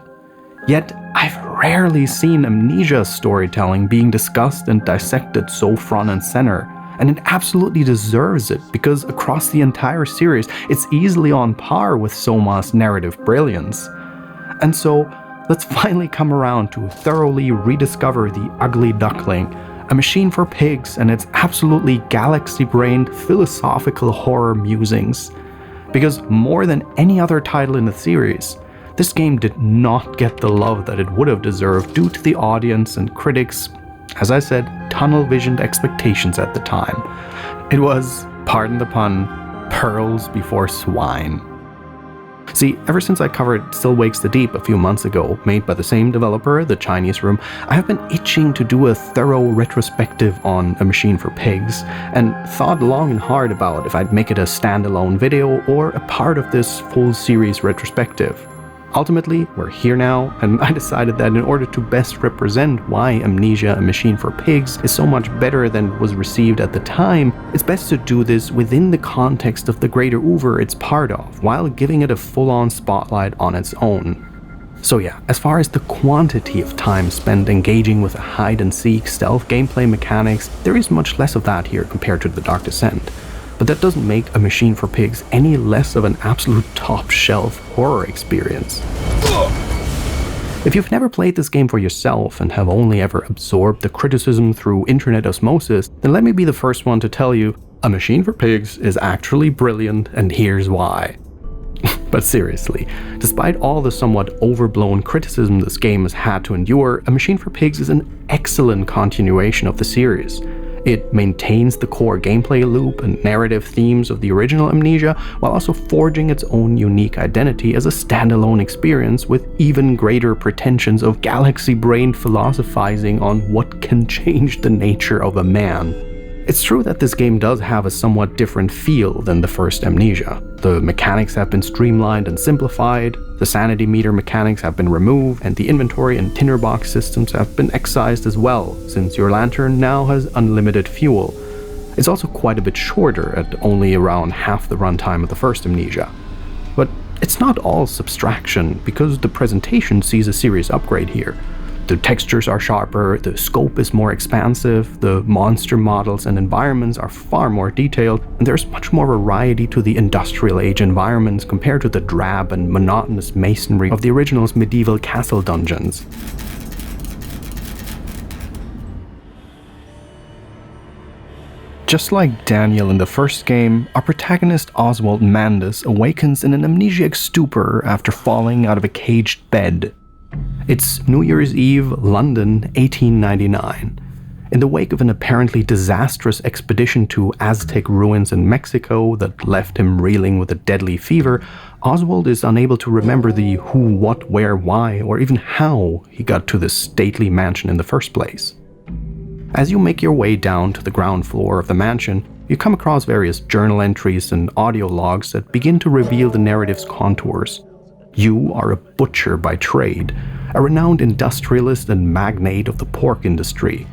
Speaker 1: Yet, I've rarely seen Amnesia storytelling being discussed and dissected so front and center, and it absolutely deserves it because across the entire series, it's easily on par with Soma's narrative brilliance. And so, let's finally come around to thoroughly rediscover The Ugly Duckling, A Machine for Pigs, and its absolutely galaxy-brained philosophical horror musings. Because more than any other title in the series, this game did not get the love that it would have deserved due to the audience and critics', as I said, tunnel-visioned expectations at the time. It was, pardon the pun, pearls before swine. See, ever since I covered Still Wakes the Deep a few months ago, made by the same developer, The Chinese Room, I have been itching to do a thorough retrospective on A Machine for Pigs, and thought long and hard about if I'd make it a standalone video or a part of this full series retrospective. Ultimately, we're here now, and I decided that in order to best represent why Amnesia: A Machine for Pigs is so much better than was received at the time, it's best to do this within the context of the greater oeuvre it's part of, while giving it a full-on spotlight on its own. So yeah, as far as the quantity of time spent engaging with a hide-and-seek stealth gameplay mechanics, there is much less of that here compared to The Dark Descent. But that doesn't make A Machine for Pigs any less of an absolute top-shelf horror experience. If you've never played this game for yourself and have only ever absorbed the criticism through internet osmosis, then let me be the first one to tell you, A Machine for Pigs is actually brilliant, and here's why. But seriously, despite all the somewhat overblown criticism this game has had to endure, A Machine for Pigs is an excellent continuation of the series. It maintains the core gameplay loop and narrative themes of the original Amnesia, while also forging its own unique identity as a standalone experience with even greater pretensions of galaxy-brained philosophizing on what can change the nature of a man. It's true that this game does have a somewhat different feel than the first Amnesia. The mechanics have been streamlined and simplified, the sanity meter mechanics have been removed, and the inventory and tinderbox systems have been excised as well, since your lantern now has unlimited fuel. It's also quite a bit shorter, at only around half the runtime of the first Amnesia. But it's not all subtraction, because the presentation sees a serious upgrade here. The textures are sharper, the scope is more expansive, the monster models and environments are far more detailed, and there's much more variety to the industrial age environments compared to the drab and monotonous masonry of the original's medieval castle dungeons. Just like Daniel in the first game, our protagonist Oswald Mandus awakens in an amnesiac stupor after falling out of a caged bed. It's New Year's Eve, London, 1899. In the wake of an apparently disastrous expedition to Aztec ruins in Mexico that left him reeling with a deadly fever, Oswald is unable to remember the who, what, where, why, or even how he got to this stately mansion in the first place. As you make your way down to the ground floor of the mansion, you come across various journal entries and audio logs that begin to reveal the narrative's contours. You are a butcher by trade, a renowned industrialist and magnate of the pork industry.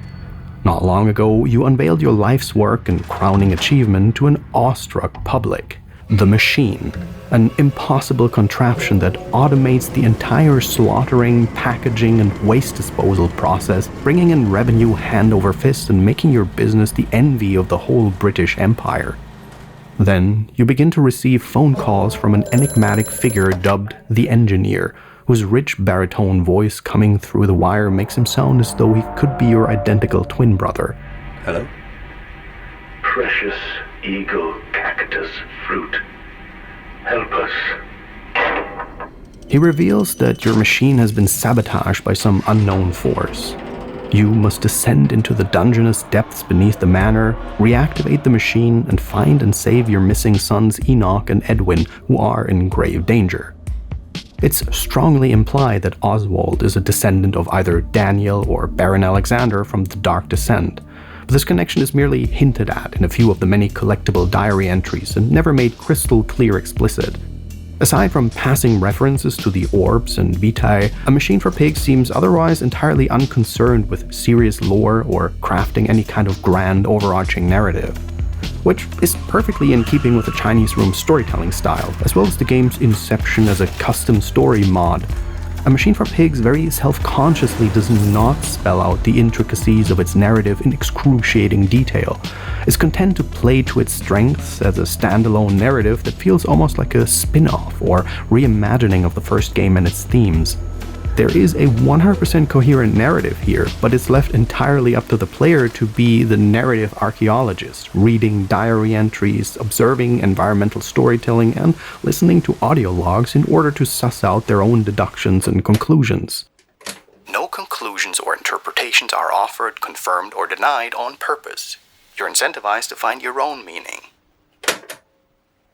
Speaker 1: Not long ago, you unveiled your life's work and crowning achievement to an awestruck public, the machine, an impossible contraption that automates the entire slaughtering, packaging, and waste disposal process, bringing in revenue hand over fist and making your business the envy of the whole British Empire. Then, you begin to receive phone calls from an enigmatic figure dubbed the Engineer, whose rich baritone voice coming through the wire makes him sound as though he could be your identical twin brother.
Speaker 10: Hello?
Speaker 11: Precious eagle cactus fruit. Help us.
Speaker 1: He reveals that your machine has been sabotaged by some unknown force. You must descend into the dungeonous depths beneath the manor, reactivate the machine, and find and save your missing sons Enoch and Edwin, who are in grave danger. It's strongly implied that Oswald is a descendant of either Daniel or Baron Alexander from the Dark Descent, but this connection is merely hinted at in a few of the many collectible diary entries and never made crystal clear explicit. Aside from passing references to the orbs and vitae, A Machine for Pigs seems otherwise entirely unconcerned with serious lore or crafting any kind of grand overarching narrative, which is perfectly in keeping with the Chinese Room storytelling style, as well as the game's inception as a custom story mod. A Machine for Pigs very self-consciously does not spell out the intricacies of its narrative in excruciating detail. It's content to play to its strengths as a standalone narrative that feels almost like a spin-off or reimagining of the first game and its themes. There is a 100% coherent narrative here, but it's left entirely up to the player to be the narrative archaeologist, reading diary entries, observing environmental storytelling, and listening to audio logs in order to suss out their own deductions and conclusions. No conclusions or interpretations are offered, confirmed, or denied on purpose. You're incentivized to find your own meaning.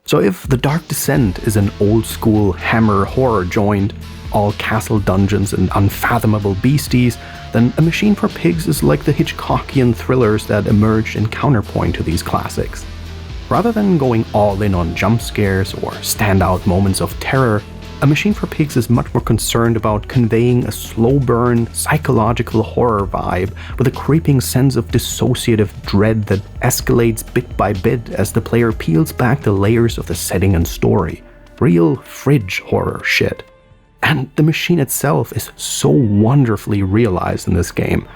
Speaker 1: So if The Dark Descent is an old-school Hammer horror joint, all castle dungeons and unfathomable beasties, then A Machine for Pigs is like the Hitchcockian thrillers that emerged in counterpoint to these classics. Rather than going all in on jump scares or standout moments of terror, A Machine for Pigs is much more concerned about conveying a slow burn, psychological horror vibe with a creeping sense of dissociative dread that escalates bit by bit as the player peels back the layers of the setting and story. Real fridge horror shit. And the machine itself is so wonderfully realized in this game.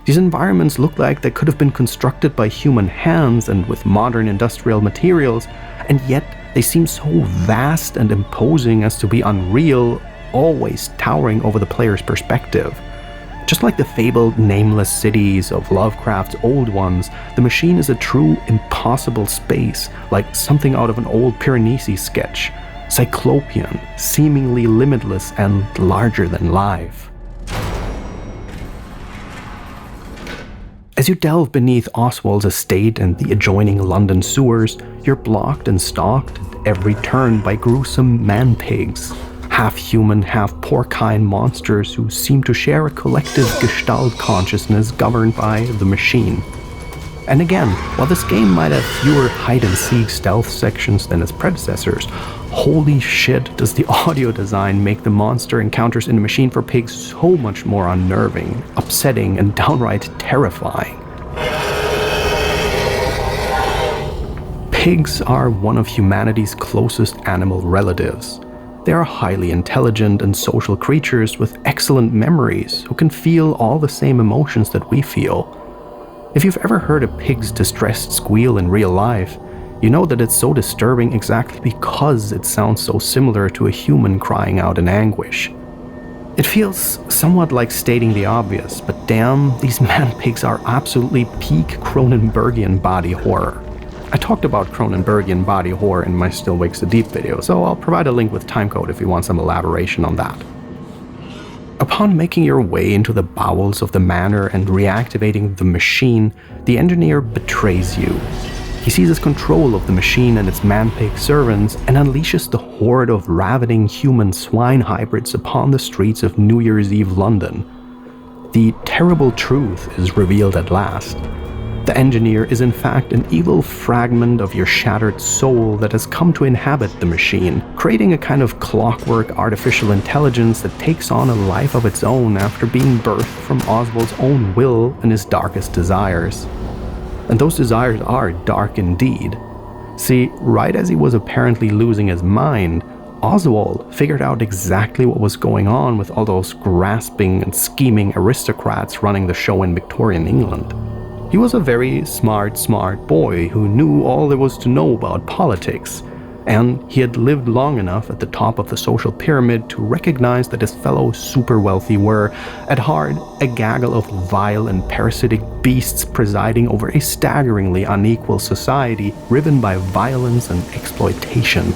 Speaker 1: These environments look like they could have been constructed by human hands and with modern industrial materials, and yet they seem so vast and imposing as to be unreal, always towering over the player's perspective. Just like the fabled nameless cities of Lovecraft's old ones, the machine is a true impossible space, like something out of an old Piranesi sketch. Cyclopean, seemingly limitless, and larger than life. As you delve beneath Oswald's estate and the adjoining London sewers, you're blocked and stalked at every turn by gruesome man-pigs, half-human, half-porcine monsters who seem to share a collective Gestalt consciousness governed by the machine. And again, while this game might have fewer hide-and-seek stealth sections than its predecessors, holy shit does the audio design make the monster encounters in A Machine for Pigs so much more unnerving, upsetting, and downright terrifying. Pigs are one of humanity's closest animal relatives. They are highly intelligent and social creatures with excellent memories who can feel all the same emotions that we feel. If you've ever heard a pig's distressed squeal in real life, you know that it's so disturbing exactly because it sounds so similar to a human crying out in anguish. It feels somewhat like stating the obvious, but damn, these man-pigs are absolutely peak Cronenbergian body horror. I talked about Cronenbergian body horror in my Still Wakes the Deep video, so I'll provide a link with timecode if you want some elaboration on that. Upon making your way into the bowels of the manor and reactivating the machine, the engineer betrays you. He seizes control of the machine and its man-pig servants and unleashes the horde of ravening human swine hybrids upon the streets of New Year's Eve London. The terrible truth is revealed at last. The engineer is in fact an evil fragment of your shattered soul that has come to inhabit the machine, creating a kind of clockwork artificial intelligence that takes on a life of its own after being birthed from Oswald's own will and his darkest desires. And those desires are dark indeed. See, right as he was apparently losing his mind, Oswald figured out exactly what was going on with all those grasping and scheming aristocrats running the show in Victorian England. He was a very smart boy who knew all there was to know about politics, and he had lived long enough at the top of the social pyramid to recognize that his fellow super-wealthy were, at heart, a gaggle of vile and parasitic beasts presiding over a staggeringly unequal society riven by violence and exploitation.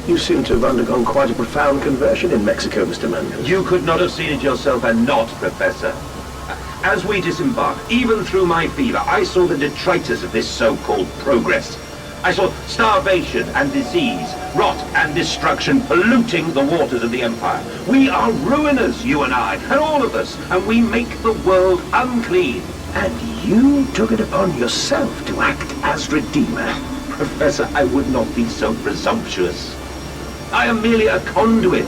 Speaker 11: You seem to have undergone quite a profound conversion in Mexico, Mr. Mandus.
Speaker 12: You could not have seen it yourself and not, Professor. As we disembarked, even through my fever, I saw the detritus of this so-called progress. I saw starvation and disease, rot and destruction polluting the waters of the Empire. We are ruiners, you and I, and all of us, and we make the world unclean.
Speaker 11: And you took it upon yourself to act as Redeemer.
Speaker 12: Professor, I would not be so presumptuous. I am merely a conduit.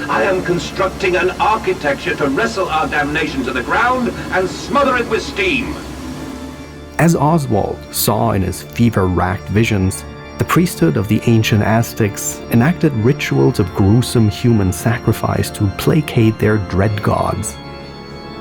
Speaker 12: I am constructing an architecture to wrestle our damnation to the ground and smother it with steam.
Speaker 1: As Oswald saw in his fever-racked visions, the priesthood of the ancient Aztecs enacted rituals of gruesome human sacrifice to placate their dread gods.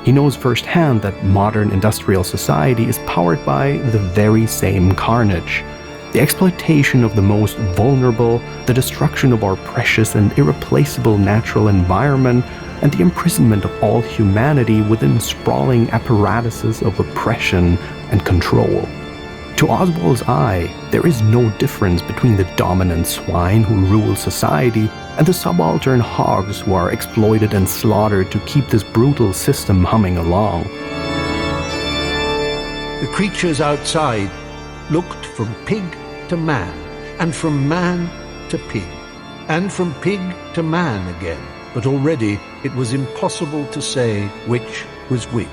Speaker 1: He knows firsthand that modern industrial society is powered by the very same carnage. The exploitation of the most vulnerable, the destruction of our precious and irreplaceable natural environment, and the imprisonment of all humanity within sprawling apparatuses of oppression and control. To Oswald's eye, there is no difference between the dominant swine who rule society and the subaltern hogs who are exploited and slaughtered to keep this brutal system humming along.
Speaker 10: The creatures outside looked from pig to man, and from man to pig, and from pig to man again. But already it was impossible to say which was which.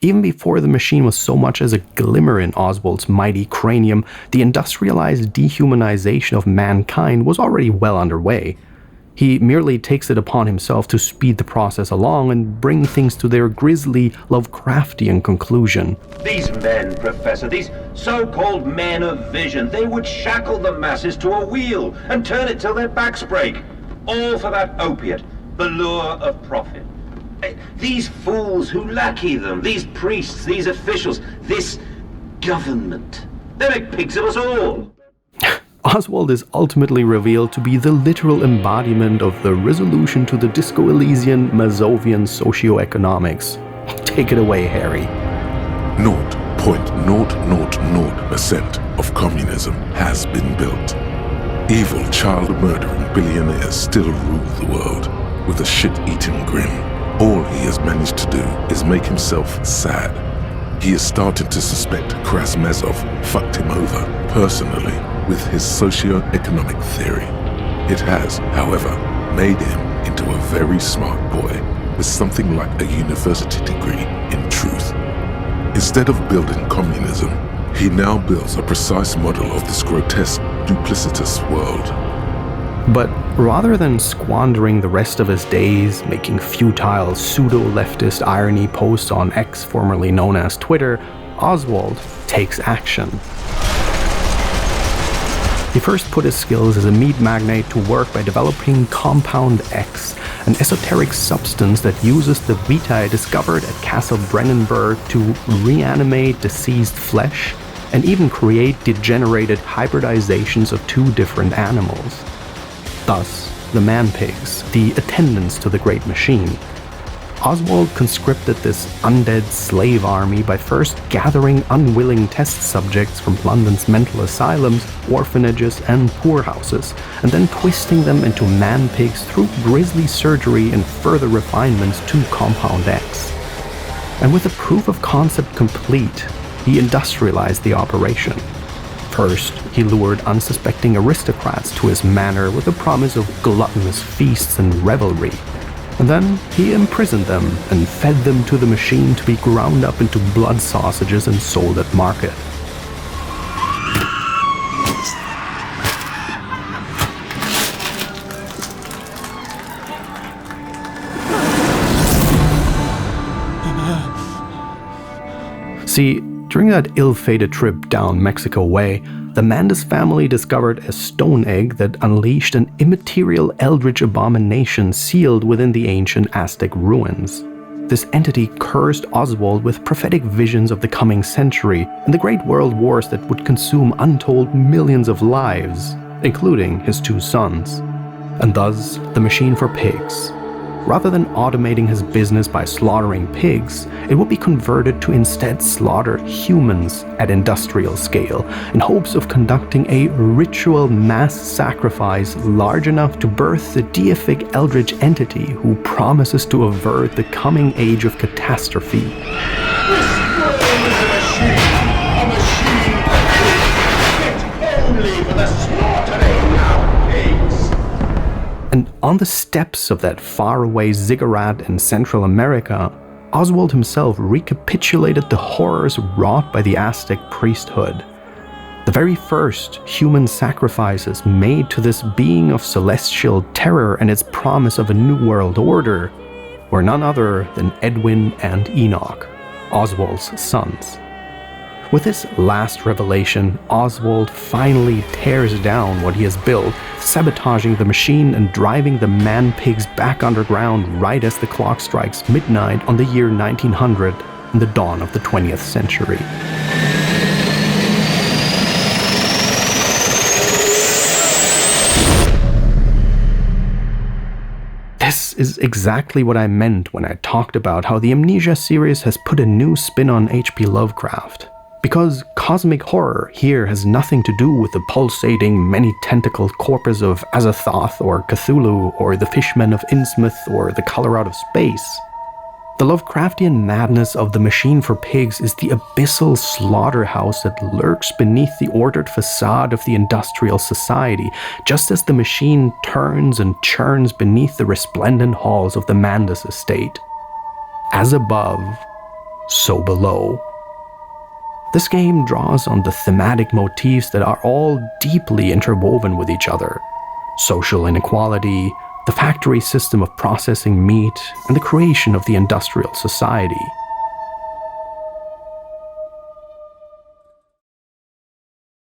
Speaker 1: Even before the machine was so much as a glimmer in Oswald's mighty cranium, the industrialized dehumanization of mankind was already well underway. He merely takes it upon himself to speed the process along and bring things to their grisly, Lovecraftian conclusion.
Speaker 12: These men, Professor, these so-called men of vision, they would shackle the masses to a wheel and turn it till their backs break. All for that opiate, the lure of profit. These fools who lackey them, these priests, these officials, this government, they make pigs of us all.
Speaker 1: Oswald is ultimately revealed to be the literal embodiment of the resolution to the Disco Elysian Mazovian socioeconomics. Take it away, Harry.
Speaker 13: 0.000% of communism has been built. Evil, child-murdering billionaires still rule the world with a shit-eating grin. All he has managed to do is make himself sad. He is starting to suspect Krasmezov fucked him over personally with his socio-economic theory. It has, however, made him into a very smart boy with something like a university degree in truth. Instead of building communism, he now builds a precise model of this grotesque, duplicitous world.
Speaker 1: But rather than squandering the rest of his days making futile pseudo-leftist irony posts on X, formerly known as Twitter, Oswald takes action. He first put his skills as a meat magnate to work by developing Compound X, an esoteric substance that uses the vitae discovered at Castle Brennenburg to reanimate deceased flesh and even create degenerated hybridizations of two different animals. Thus, the man-pigs, the attendants to the great machine. Oswald conscripted this undead slave army by first gathering unwilling test subjects from London's mental asylums, orphanages, and poorhouses, and then twisting them into man-pigs through grisly surgery and further refinements to Compound X. And with the proof of concept complete, he industrialized the operation. First, he lured unsuspecting aristocrats to his manor with the promise of gluttonous feasts and revelry. And then he imprisoned them and fed them to the machine to be ground up into blood sausages and sold at market. See, During that ill-fated trip down Mexico way, the Mandus family discovered a stone egg that unleashed an immaterial eldritch abomination sealed within the ancient Aztec ruins. This entity cursed Oswald with prophetic visions of the coming century and the great world wars that would consume untold millions of lives, including his 2 sons. And thus, the machine for pigs. Rather than automating his business by slaughtering pigs, it would be converted to instead slaughter humans at industrial scale in hopes of conducting a ritual mass sacrifice large enough to birth the deific eldritch entity who promises to avert the coming age of catastrophe. And on the steps of that faraway ziggurat in Central America, Oswald himself recapitulated the horrors wrought by the Aztec priesthood. The very first human sacrifices made to this being of celestial terror and its promise of a new world order were none other than Edwin and Enoch, Oswald's sons. With this last revelation, Oswald finally tears down what he has built, sabotaging the machine and driving the man-pigs back underground right as the clock strikes midnight on the year 1900 in the dawn of the 20th century. This is exactly what I meant when I talked about how the Amnesia series has put a new spin on H.P. Lovecraft. Because cosmic horror here has nothing to do with the pulsating, many-tentacled corpus of Azathoth or Cthulhu or the Fishmen of Innsmouth or the Color Out of Space. The Lovecraftian madness of the machine for pigs is the abyssal slaughterhouse that lurks beneath the ordered facade of the industrial society, just as the machine turns and churns beneath the resplendent halls of the Mandus estate. As above, so below. This game draws on the thematic motifs that are all deeply interwoven with each other. Social inequality, the factory system of processing meat, and the creation of the industrial society.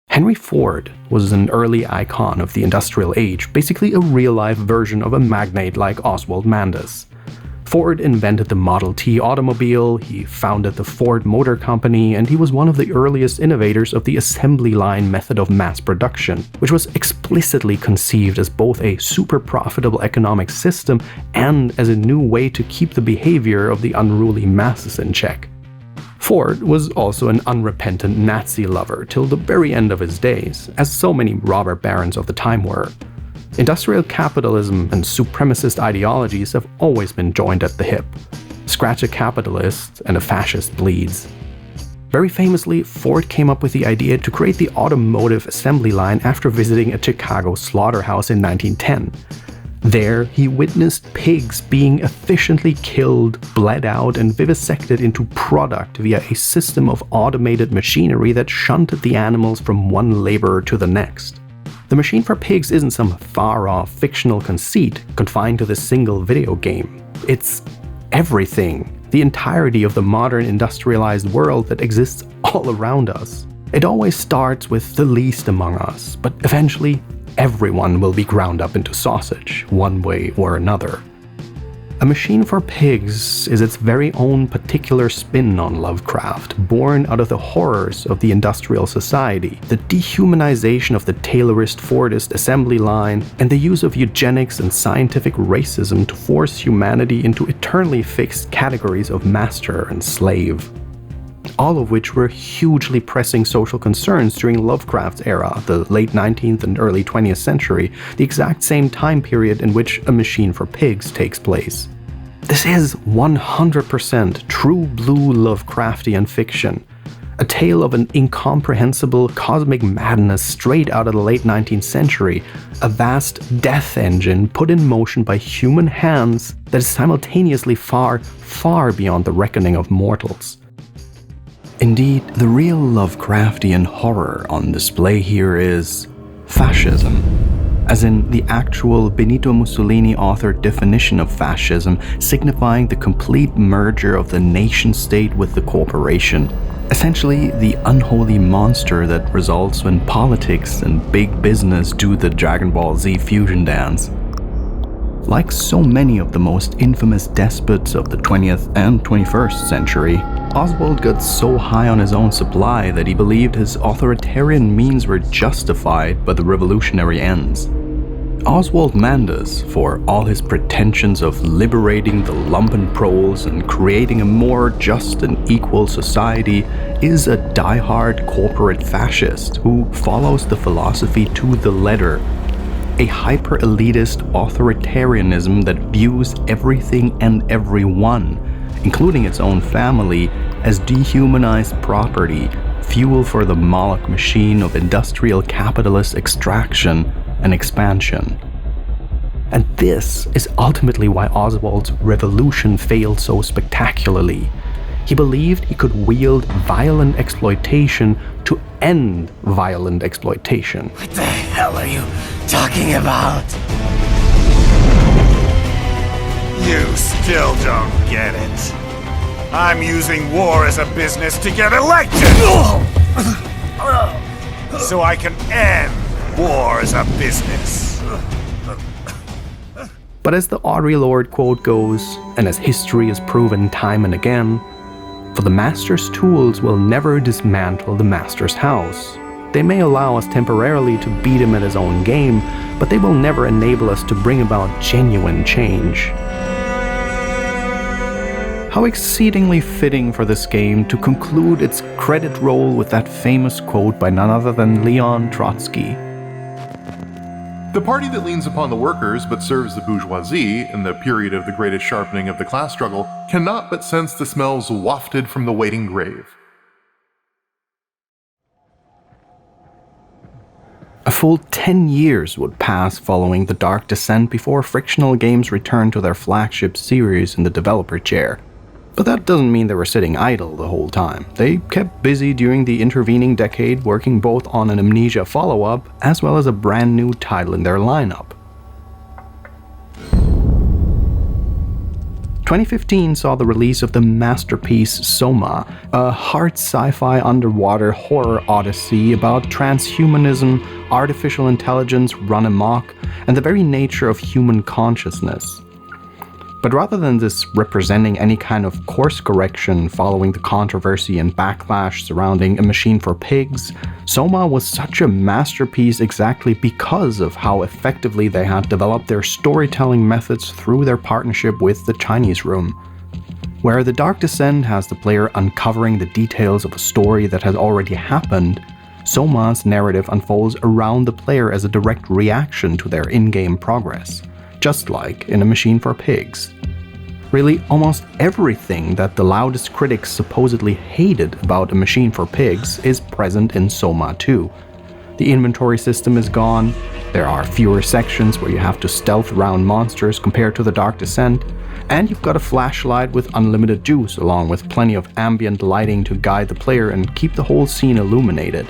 Speaker 1: Henry Ford was an early icon of the industrial age, basically a real-life version of a magnate like Oswald Mandus. Ford invented the Model T automobile, he founded the Ford Motor Company, and he was one of the earliest innovators of the assembly-line method of mass production, which was explicitly conceived as both a super profitable economic system and as a new way to keep the behavior of the unruly masses in check. Ford was also an unrepentant Nazi lover till the very end of his days, as so many robber barons of the time were. Industrial capitalism and supremacist ideologies have always been joined at the hip. Scratch a capitalist and a fascist bleeds. Very famously, Ford came up with the idea to create the automotive assembly line after visiting a Chicago slaughterhouse in 1910. There, he witnessed pigs being efficiently killed, bled out, and vivisected into product via a system of automated machinery that shunted the animals from one laborer to the next. The machine for pigs isn't some far-off fictional conceit confined to the single video game. It's everything, the entirety of the modern industrialized world that exists all around us. It always starts with the least among us, but eventually everyone will be ground up into sausage, one way or another. A Machine for Pigs is its very own particular spin on Lovecraft, born out of the horrors of the industrial society, the dehumanization of the Taylorist Fordist assembly line, and the use of eugenics and scientific racism to force humanity into eternally fixed categories of master and slave. All of which were hugely pressing social concerns during Lovecraft's era, the late 19th and early 20th century, the exact same time period in which A Machine for Pigs takes place. This is 100% true blue Lovecraftian fiction, a tale of an incomprehensible cosmic madness straight out of the late 19th century, a vast death engine put in motion by human hands that is simultaneously far, far beyond the reckoning of mortals. Indeed, the real Lovecraftian horror on display here is fascism, as in the actual Benito Mussolini authored definition of fascism, signifying the complete merger of the nation-state with the corporation. Essentially, the unholy monster that results when politics and big business do the Dragon Ball Z fusion dance. Like so many of the most infamous despots of the 20th and 21st century, Oswald got so high on his own supply that he believed his authoritarian means were justified by the revolutionary ends. Oswald Mandus, for all his pretensions of liberating the lumpenproles and creating a more just and equal society, is a die-hard corporate fascist who follows the philosophy to the letter. A hyper-elitist authoritarianism that views everything and everyone, including its own family, as dehumanized property, fuel for the Moloch machine of industrial capitalist extraction and expansion. And this is ultimately why Oswald's revolution failed so spectacularly. He believed he could wield violent exploitation to end violent exploitation.
Speaker 2: What the hell are you talking about?
Speaker 14: You still don't get it. I'm using war as a business to get elected! So I can end war as a business.
Speaker 1: But as the Audrey Lorde quote goes, and as history has proven time and again, for the Master's tools will never dismantle the Master's house. They may allow us temporarily to beat him at his own game, but they will never enable us to bring about genuine change. How exceedingly fitting for this game to conclude its credit roll with that famous quote by none other than Leon Trotsky.
Speaker 15: The party that leans upon the workers but serves the bourgeoisie in the period of the greatest sharpening of the class struggle cannot but sense the smells wafted from the waiting grave.
Speaker 1: A full 10 years would pass following The Dark Descent before Frictional Games returned to their flagship series in the developer chair. But that doesn't mean they were sitting idle the whole time. They kept busy during the intervening decade working both on an Amnesia follow-up as well as a brand new title in their lineup. 2015 saw the release of the masterpiece Soma, a hard sci-fi underwater horror odyssey about transhumanism, artificial intelligence run amok, and the very nature of human consciousness. But rather than this representing any kind of course correction following the controversy and backlash surrounding A Machine for Pigs, Soma was such a masterpiece exactly because of how effectively they had developed their storytelling methods through their partnership with the Chinese Room. Where The Dark Descent has the player uncovering the details of a story that has already happened, Soma's narrative unfolds around the player as a direct reaction to their in-game progress, just like in A Machine for Pigs. Really, almost everything that the loudest critics supposedly hated about A Machine for Pigs is present in Soma too. The inventory system is gone, there are fewer sections where you have to stealth around monsters compared to The Dark Descent, and you've got a flashlight with unlimited juice along with plenty of ambient lighting to guide the player and keep the whole scene illuminated.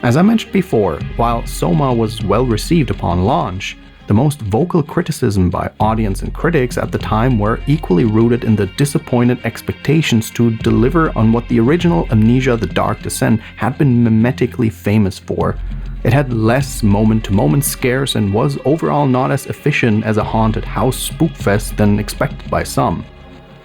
Speaker 1: As I mentioned before, while Soma was well received upon launch, the most vocal criticism by audience and critics at the time were equally rooted in the disappointed expectations to deliver on what the original Amnesia: The Dark Descent had been mimetically famous for. It had less moment-to-moment scares and was overall not as efficient as a haunted house spookfest than expected by some.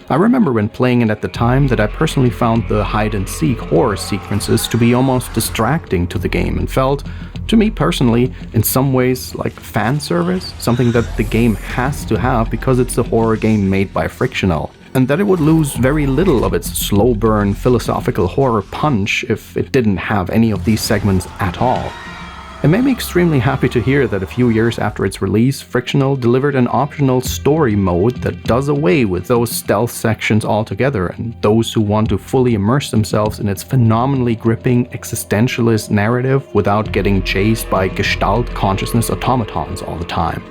Speaker 1: I remember when playing it at the time that I personally found the hide-and-seek horror sequences to be almost distracting to the game and felt, to me personally, in some ways like fan service, something that the game has to have because it's a horror game made by Frictional, and that it would lose very little of its slow burn philosophical horror punch if it didn't have any of these segments at all. It made me extremely happy to hear that a few years after its release, Frictional delivered an optional story mode that does away with those stealth sections altogether, and those who want to fully immerse themselves in its phenomenally gripping existentialist narrative without getting chased by Gestalt consciousness automatons all the time.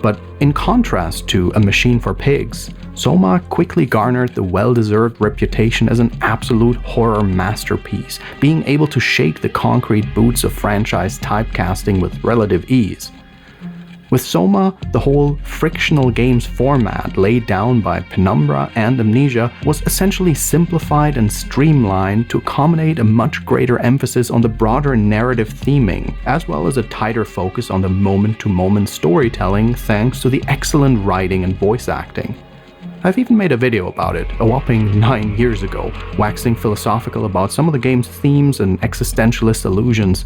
Speaker 1: But in contrast to A Machine for Pigs, Soma quickly garnered the well-deserved reputation as an absolute horror masterpiece, being able to shake the concrete boots of franchise typecasting with relative ease. With Soma, the whole Frictional games format laid down by Penumbra and Amnesia was essentially simplified and streamlined to accommodate a much greater emphasis on the broader narrative theming, as well as a tighter focus on the moment-to-moment storytelling thanks to the excellent writing and voice acting. I've even made a video about it, a whopping 9 years ago, waxing philosophical about some of the game's themes and existentialist allusions.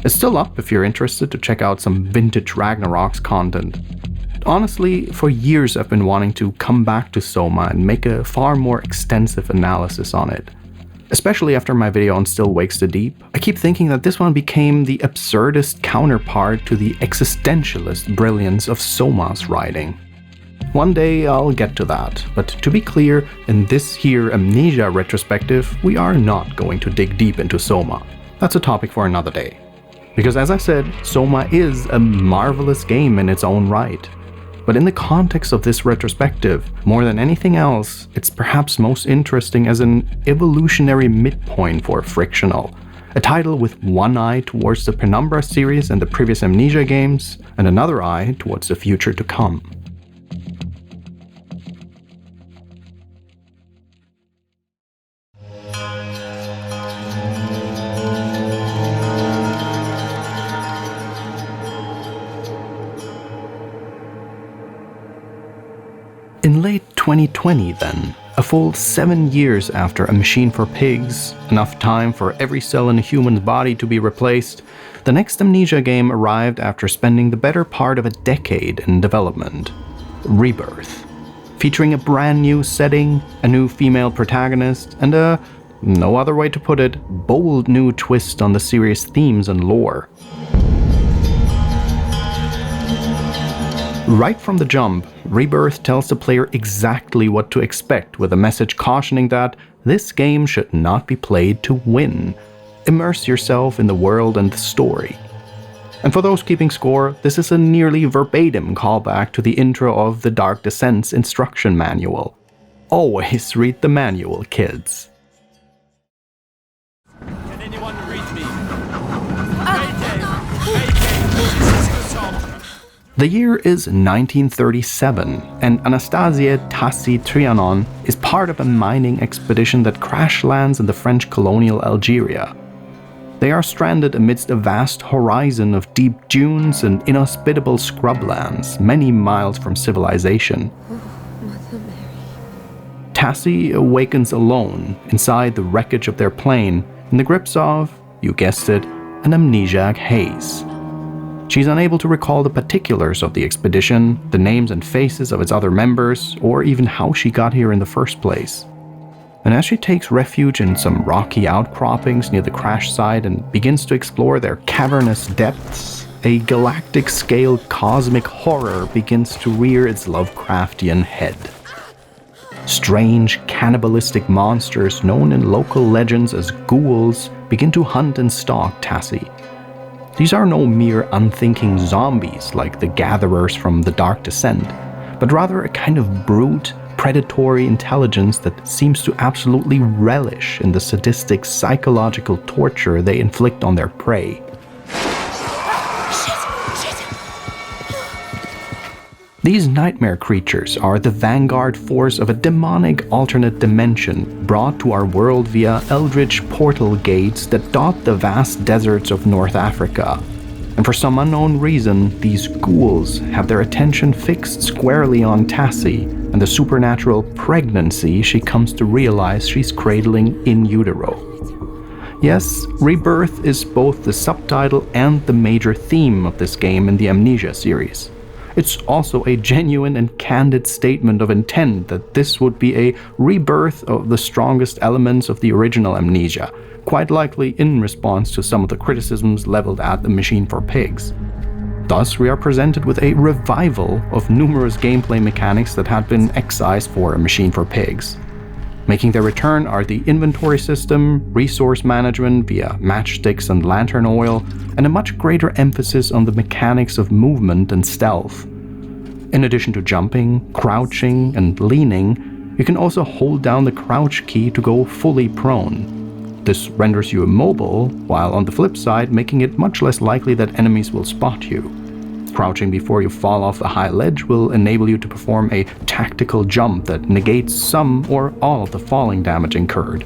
Speaker 1: It's still up if you're interested to check out some vintage ragnarrox content. Honestly, for years I've been wanting to come back to Soma and make a far more extensive analysis on it. Especially after my video on Still Wakes the Deep, I keep thinking that this one became the absurdist counterpart to the existentialist brilliance of Soma's writing. One day I'll get to that, but to be clear, in this here Amnesia retrospective, we are not going to dig deep into Soma. That's a topic for another day. Because as I said, Soma is a marvelous game in its own right. But in the context of this retrospective, more than anything else, it's perhaps most interesting as an evolutionary midpoint for Frictional, a title with one eye towards the Penumbra series and the previous Amnesia games, and another eye towards the future to come. In late 2020 then, a full 7 years after A Machine for Pigs, enough time for every cell in a human's body to be replaced, the next Amnesia game arrived after spending the better part of a decade in development. Rebirth. Featuring a brand new setting, a new female protagonist, and a, no other way to put it, bold new twist on the series' themes and lore. Right from the jump, Rebirth tells the player exactly what to expect, with a message cautioning that this game should not be played to win. Immerse yourself in the world and the story. And for those keeping score, this is a nearly verbatim callback to the intro of the Dark Descent's instruction manual. Always read the manual, kids.
Speaker 2: Can anyone read me?
Speaker 1: The year is 1937, and Anastasia Tassi Trianon is part of a mining expedition that crash lands in the French colonial Algeria. They are stranded amidst a vast horizon of deep dunes and inhospitable scrublands, many miles from civilization. Tassi awakens alone inside the wreckage of their plane, in the grips of, you guessed it, an amnesiac haze. She's unable to recall the particulars of the expedition, the names and faces of its other members, or even how she got here in the first place. And as she takes refuge in some rocky outcroppings near the crash site and begins to explore their cavernous depths, a galactic-scale cosmic horror begins to rear its Lovecraftian head. Strange, cannibalistic monsters known in local legends as ghouls begin to hunt and stalk Tassi. These are no mere unthinking zombies like the gatherers from the Dark Descent, but rather a kind of brute, predatory intelligence that seems to absolutely relish in the sadistic psychological torture they inflict on their prey. These nightmare creatures are the vanguard force of a demonic alternate dimension brought to our world via eldritch portal gates that dot the vast deserts of North Africa. And for some unknown reason, these ghouls have their attention fixed squarely on Tassi and the supernatural pregnancy she comes to realize she's cradling in utero. Yes, Rebirth is both the subtitle and the major theme of this game in the Amnesia series. It's also a genuine and candid statement of intent that this would be a rebirth of the strongest elements of the original Amnesia, quite likely in response to some of the criticisms leveled at The Machine for Pigs. Thus, we are presented with a revival of numerous gameplay mechanics that had been excised for A Machine for Pigs. Making their return are the inventory system, resource management via matchsticks and lantern oil, and a much greater emphasis on the mechanics of movement and stealth. In addition to jumping, crouching, and leaning, you can also hold down the crouch key to go fully prone. This renders you immobile, while on the flip side making it much less likely that enemies will spot you. crouching before you fall off the high ledge will enable you to perform a tactical jump that negates some or all of the falling damage incurred.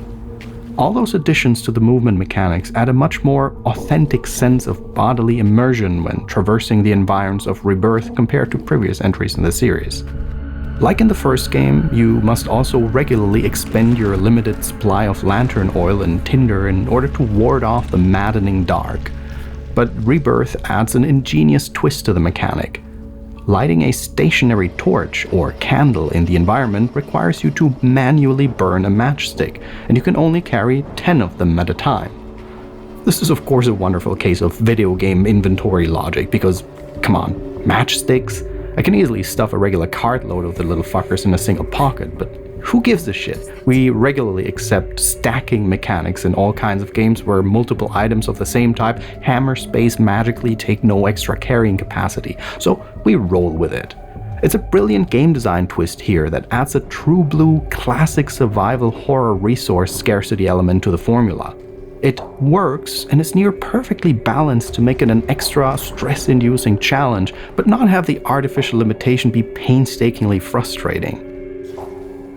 Speaker 1: All those additions to the movement mechanics add a much more authentic sense of bodily immersion when traversing the environs of Rebirth compared to previous entries in the series. Like in the first game, you must also regularly expend your limited supply of lantern oil and tinder in order to ward off the maddening dark. But Rebirth adds an ingenious twist to the mechanic. Lighting a stationary torch or candle in the environment requires you to manually burn a matchstick, and you can only carry 10 of them at a time. This is of course a wonderful case of video game inventory logic, because, come on, matchsticks? I can easily stuff a regular cartload of the little fuckers in a single pocket, but who gives a shit? We regularly accept stacking mechanics in all kinds of games where multiple items of the same type hammer space magically take no extra carrying capacity, so we roll with it. It's a brilliant game design twist here that adds a true blue classic survival horror resource scarcity element to the formula. It works and is near perfectly balanced to make it an extra stress-inducing challenge, but not have the artificial limitation be painstakingly frustrating.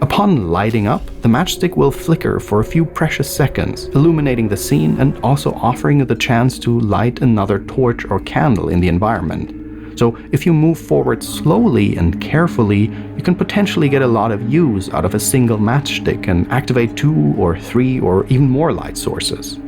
Speaker 1: Upon lighting up, the matchstick will flicker for a few precious seconds, illuminating the scene and also offering you the chance to light another torch or candle in the environment. So if you move forward slowly and carefully, you can potentially get a lot of use out of a single matchstick and activate 2 or 3 or even more light sources.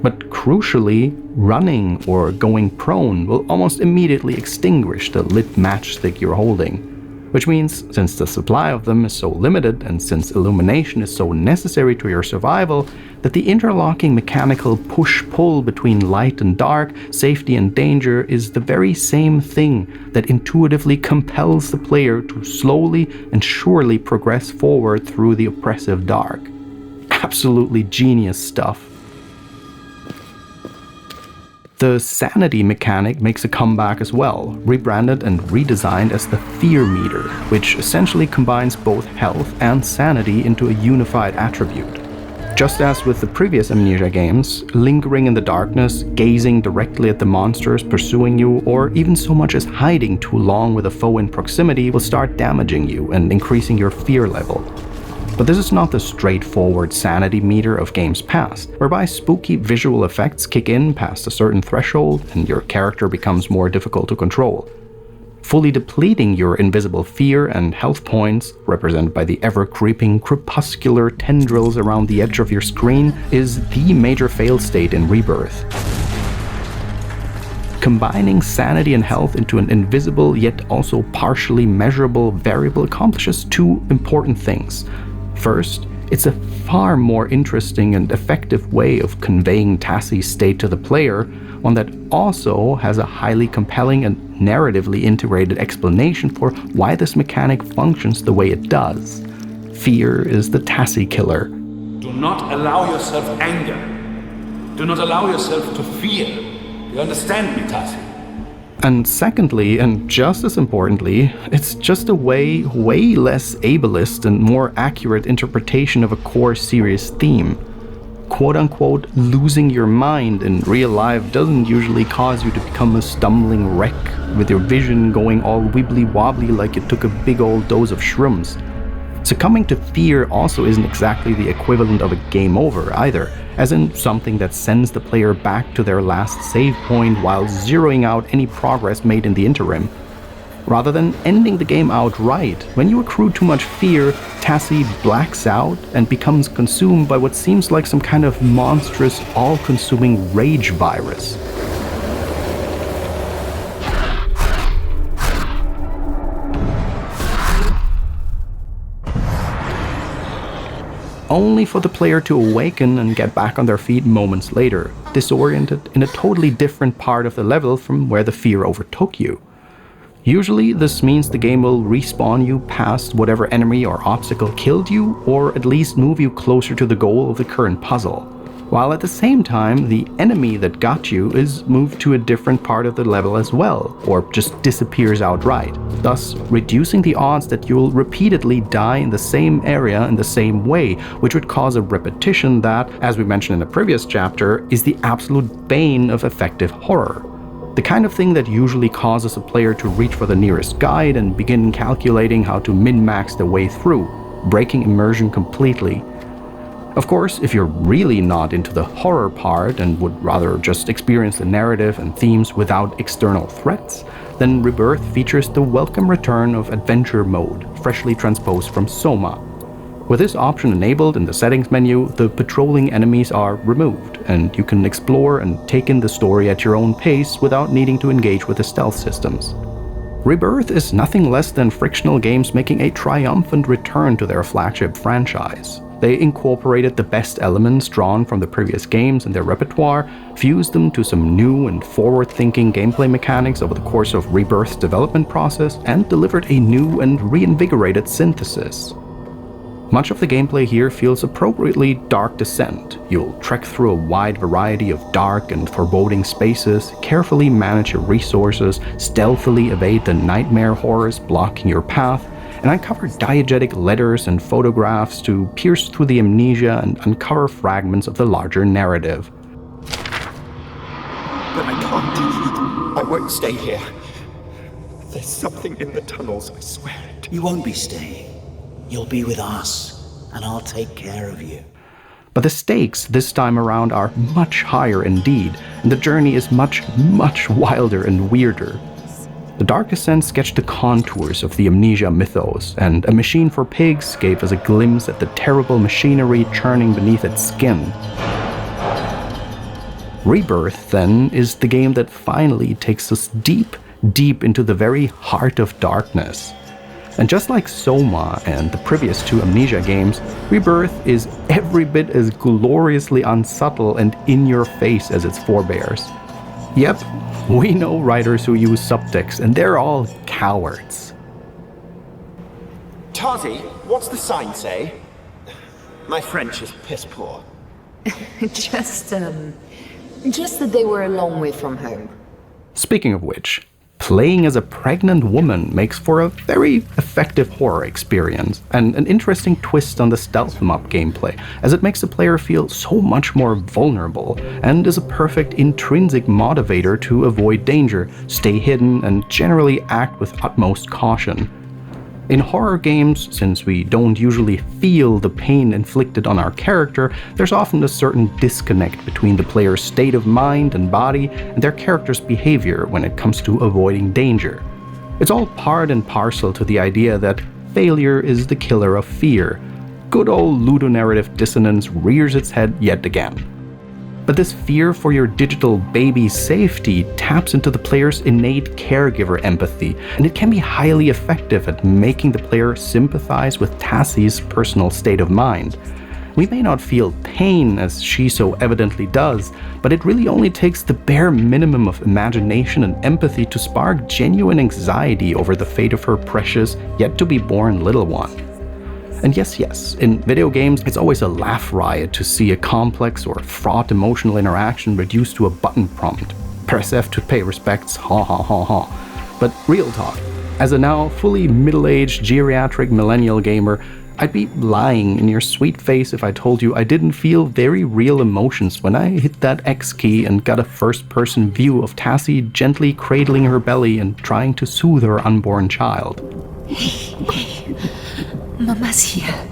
Speaker 1: But crucially, running or going prone will almost immediately extinguish the lit matchstick you're holding. Which means, since the supply of them is so limited and since illumination is so necessary to your survival, that the interlocking mechanical push-pull between light and dark, safety and danger is the very same thing that intuitively compels the player to slowly and surely progress forward through the oppressive dark. Absolutely genius stuff. The sanity mechanic makes a comeback as well, rebranded and redesigned as the fear meter, which essentially combines both health and sanity into a unified attribute. Just as with the previous Amnesia games, lingering in the darkness, gazing directly at the monsters pursuing you, or even so much as hiding too long with a foe in proximity will start damaging you and increasing your fear level. But this is not the straightforward sanity meter of games past, whereby spooky visual effects kick in past a certain threshold and your character becomes more difficult to control. Fully depleting your invisible fear and health points, represented by the ever-creeping crepuscular tendrils around the edge of your screen, is the major fail state in Rebirth. Combining sanity and health into an invisible yet also partially measurable variable accomplishes two important things. First, it's a far more interesting and effective way of conveying Tassie's state to the player, one that also has a highly compelling and narratively integrated explanation for why this mechanic functions the way it does. Fear is the Tassie killer.
Speaker 16: Do not allow yourself anger. Do not allow yourself to fear. You understand me, Tassie?
Speaker 1: And secondly, and just as importantly, it's just a way less ableist and more accurate interpretation of a core series theme. Quote-unquote, losing your mind in real life doesn't usually cause you to become a stumbling wreck with your vision going all wibbly-wobbly like you took a big old dose of shrooms. Succumbing to fear also isn't exactly the equivalent of a game over either, as in something that sends the player back to their last save point while zeroing out any progress made in the interim. Rather than ending the game outright, when you accrue too much fear, Tassie blacks out and becomes consumed by what seems like some kind of monstrous, all-consuming rage virus. Only for the player to awaken and get back on their feet moments later, disoriented in a totally different part of the level from where the fear overtook you. Usually this means the game will respawn you past whatever enemy or obstacle killed you, or at least move you closer to the goal of the current puzzle, while at the same time the enemy that got you is moved to a different part of the level as well, or just disappears outright, thus reducing the odds that you'll repeatedly die in the same area in the same way, which would cause a repetition that, as we mentioned in the previous chapter, is the absolute bane of effective horror. The kind of thing that usually causes a player to reach for the nearest guide and begin calculating how to min-max their way through, breaking immersion completely. Of course, if you're really not into the horror part and would rather just experience the narrative and themes without external threats, then Rebirth features the welcome return of Adventure Mode, freshly transposed from Soma. With this option enabled in the settings menu, the patrolling enemies are removed, and you can explore and take in the story at your own pace without needing to engage with the stealth systems. Rebirth is nothing less than Frictional Games making a triumphant return to their flagship franchise. They incorporated the best elements drawn from the previous games in their repertoire, fused them to some new and forward-thinking gameplay mechanics over the course of Rebirth's development process, and delivered a new and reinvigorated synthesis. Much of the gameplay here feels appropriately Dark Descent. You'll trek through a wide variety of dark and foreboding spaces, carefully manage your resources, stealthily evade the nightmare horrors blocking your path, and uncover diegetic letters and photographs to pierce through the amnesia and uncover fragments of the larger narrative.
Speaker 17: But I can't. I won't stay here. There's something in the tunnels, I swear it.
Speaker 18: You won't be staying. You'll be with us, and I'll take care of you.
Speaker 1: But the stakes this time around are much higher indeed, and the journey is much, much wilder and weirder. The Dark Descent sketched the contours of the Amnesia mythos, and A Machine for Pigs gave us a glimpse at the terrible machinery churning beneath its skin. Rebirth, then, is the game that finally takes us deep, deep into the very heart of darkness. And just like Soma and the previous two Amnesia games, Rebirth is every bit as gloriously unsubtle and in-your-face as its forebears. Yep, we know writers who use subtext, and they're all cowards.
Speaker 17: Tazi, what's the sign say? My French is piss poor.
Speaker 19: Just that they were a long way from home.
Speaker 1: Speaking of which, playing as a pregnant woman makes for a very effective horror experience, and an interesting twist on the stealth mob gameplay, as it makes the player feel so much more vulnerable, and is a perfect intrinsic motivator to avoid danger, stay hidden, and generally act with utmost caution. In horror games, since we don't usually feel the pain inflicted on our character, there's often a certain disconnect between the player's state of mind and body and their character's behavior when it comes to avoiding danger. It's all part and parcel to the idea that failure is the killer of fear. Good old ludonarrative dissonance rears its head yet again. But this fear for your digital baby's safety taps into the player's innate caregiver empathy, and it can be highly effective at making the player sympathize with Tassie's personal state of mind. We may not feel pain as she so evidently does, but it really only takes the bare minimum of imagination and empathy to spark genuine anxiety over the fate of her precious, yet-to-be-born little one. And yes, in video games, it's always a laugh riot to see a complex or fraught emotional interaction reduced to a button prompt. Press F to pay respects, ha ha ha ha. But real talk, as a now fully middle-aged geriatric millennial gamer, I'd be lying in your sweet face if I told you I didn't feel very real emotions when I hit that X key and got a first-person view of Tassie gently cradling her belly and trying to soothe her unborn child.
Speaker 19: Hey. Mama's here.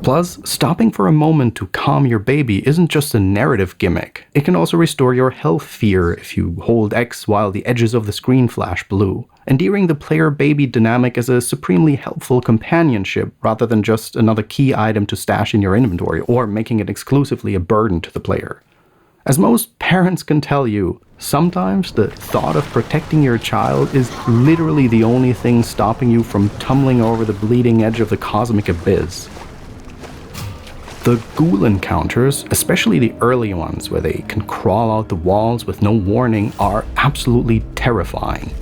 Speaker 1: Plus, stopping for a moment to calm your baby isn't just a narrative gimmick. It can also restore your health fear if you hold X while the edges of the screen flash blue, endearing the player-baby dynamic as a supremely helpful companionship rather than just another key item to stash in your inventory or making it exclusively a burden to the player. As most parents can tell you, sometimes the thought of protecting your child is literally the only thing stopping you from tumbling over the bleeding edge of the cosmic abyss. The ghoul encounters, especially the early ones where they can crawl out the walls with no warning, are absolutely terrifying.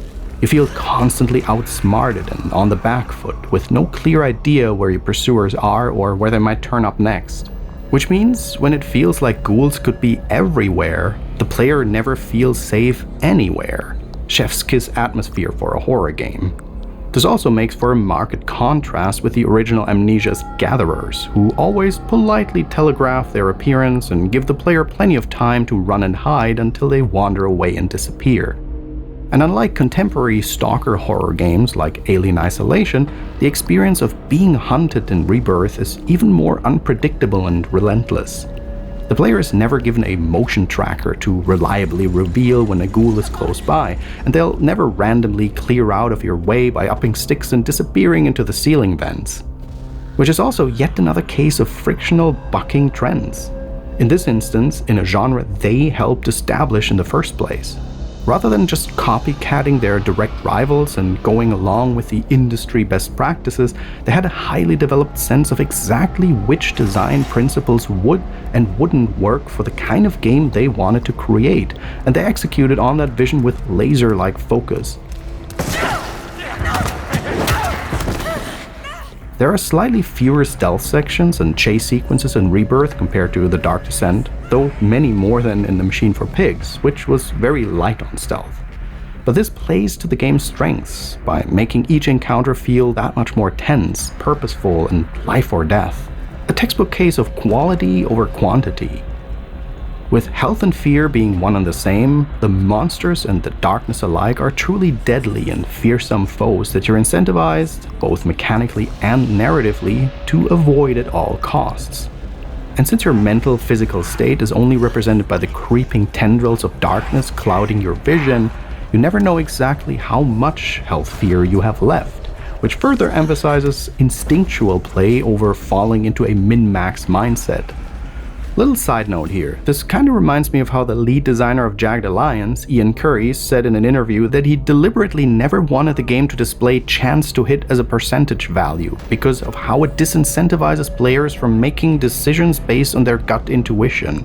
Speaker 1: You feel constantly outsmarted and on the back foot, with no clear idea where your pursuers are or where they might turn up next. Which means, when it feels like ghouls could be everywhere, the player never feels safe anywhere. Chef's kiss atmosphere for a horror game. This also makes for a marked contrast with the original Amnesia's gatherers, who always politely telegraph their appearance and give the player plenty of time to run and hide until they wander away and disappear. And unlike contemporary stalker horror games like Alien Isolation, the experience of being hunted in Rebirth is even more unpredictable and relentless. The player is never given a motion tracker to reliably reveal when a ghoul is close by, and they'll never randomly clear out of your way by upping sticks and disappearing into the ceiling vents. Which is also yet another case of frictional bucking trends. In this instance, in a genre they helped establish in the first place. Rather than just copycatting their direct rivals and going along with the industry best practices, they had a highly developed sense of exactly which design principles would and wouldn't work for the kind of game they wanted to create, and they executed on that vision with laser-like focus. There are slightly fewer stealth sections and chase sequences in Rebirth compared to The Dark Descent, though many more than in The Machine for Pigs, which was very light on stealth. But this plays to the game's strengths by making each encounter feel that much more tense, purposeful, and life or death. A textbook case of quality over quantity. With health and fear being one and the same, the monsters and the darkness alike are truly deadly and fearsome foes that you're incentivized, both mechanically and narratively, to avoid at all costs. And since your mental physical state is only represented by the creeping tendrils of darkness clouding your vision, you never know exactly how much health fear you have left, which further emphasizes instinctual play over falling into a min-max mindset. Little side note here, this kind of reminds me of how the lead designer of Jagged Alliance, Ian Curry, said in an interview that he deliberately never wanted the game to display chance to hit as a percentage value because of how it disincentivizes players from making decisions based on their gut intuition.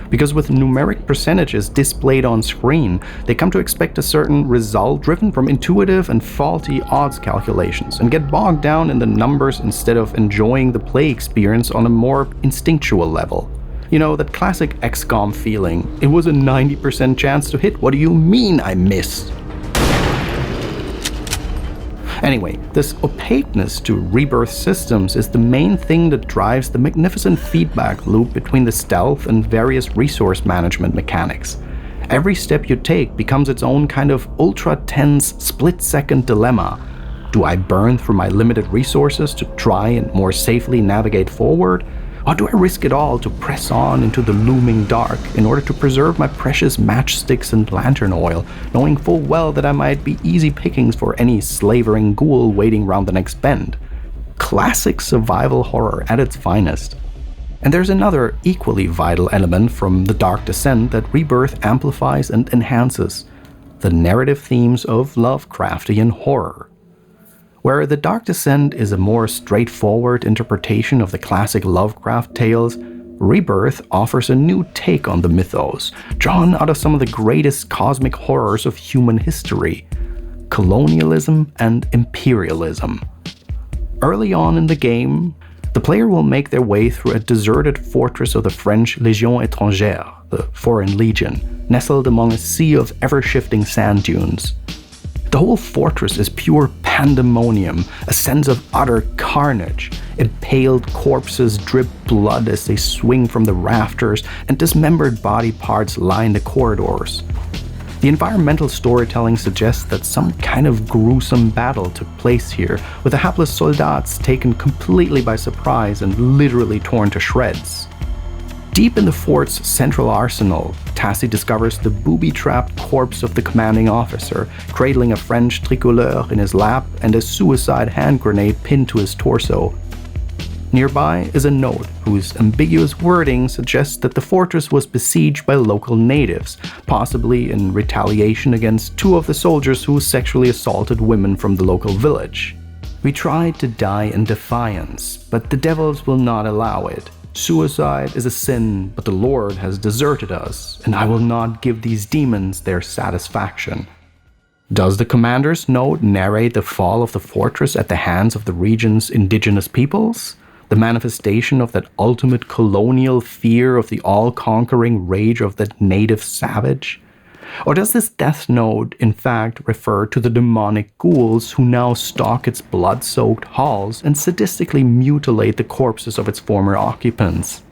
Speaker 1: Because with numeric percentages displayed on screen, they come to expect a certain result driven from intuitive and faulty odds calculations and get bogged down in the numbers instead of enjoying the play experience on a more instinctual level. You know, that classic XCOM feeling. It was a 90% chance to hit. What do you mean I missed? Anyway, this opaqueness to Rebirth systems is the main thing that drives the magnificent feedback loop between the stealth and various resource management mechanics. Every step you take becomes its own kind of ultra-tense, split-second dilemma. Do I burn through my limited resources to try and more safely navigate forward? Or do I risk it all to press on into the looming dark in order to preserve my precious matchsticks and lantern oil, knowing full well that I might be easy pickings for any slavering ghoul waiting round the next bend? Classic survival horror at its finest. And there's another equally vital element from The Dark Descent that Rebirth amplifies and enhances: the narrative themes of Lovecraftian horror. Where The Dark Descent is a more straightforward interpretation of the classic Lovecraft tales, Rebirth offers a new take on the mythos, drawn out of some of the greatest cosmic horrors of human history: colonialism and imperialism. Early on in the game, the player will make their way through a deserted fortress of the French Légion étrangère, the Foreign Legion, nestled among a sea of ever-shifting sand dunes. The whole fortress is pure pandemonium, a sense of utter carnage. Impaled corpses drip blood as they swing from the rafters, and dismembered body parts line the corridors. The environmental storytelling suggests that some kind of gruesome battle took place here, with the hapless soldats taken completely by surprise and literally torn to shreds. Deep in the fort's central arsenal, Tassi discovers the booby-trapped corpse of the commanding officer, cradling a French tricolore in his lap and a suicide hand grenade pinned to his torso. Nearby is a note whose ambiguous wording suggests that the fortress was besieged by local natives, possibly in retaliation against two of the soldiers who sexually assaulted women from the local village. We tried to die in defiance, but the devils will not allow it. Suicide is a sin, but the Lord has deserted us, and I will not give these demons their satisfaction. Does the commander's note narrate the fall of the fortress at the hands of the region's indigenous peoples? The manifestation of that ultimate colonial fear of the all-conquering rage of the native savage? Or does this death note in fact refer to the demonic ghouls who now stalk its blood-soaked halls and sadistically mutilate the corpses of its former occupants?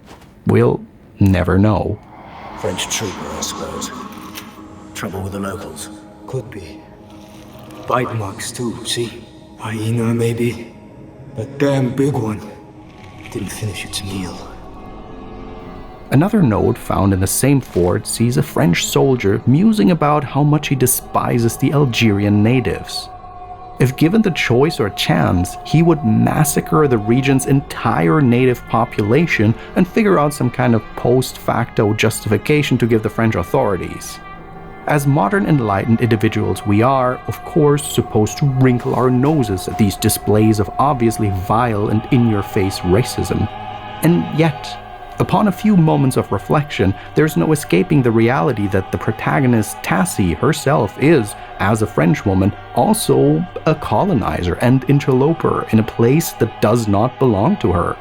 Speaker 1: We'll never know.
Speaker 18: French trooper, I suppose. Trouble with the locals.
Speaker 20: Could be. Bite marks too, see? Hyena maybe. A damn big one. Didn't finish its meal.
Speaker 1: Another note found in the same fort sees a French soldier musing about how much he despises the Algerian natives. If given the choice or chance, he would massacre the region's entire native population and figure out some kind of post-facto justification to give the French authorities. As modern enlightened individuals we are, of course, supposed to wrinkle our noses at these displays of obviously vile and in-your-face racism. And yet, upon a few moments of reflection, there's no escaping the reality that the protagonist Tassie herself is, as a Frenchwoman, also a colonizer and interloper in a place that does not belong to her.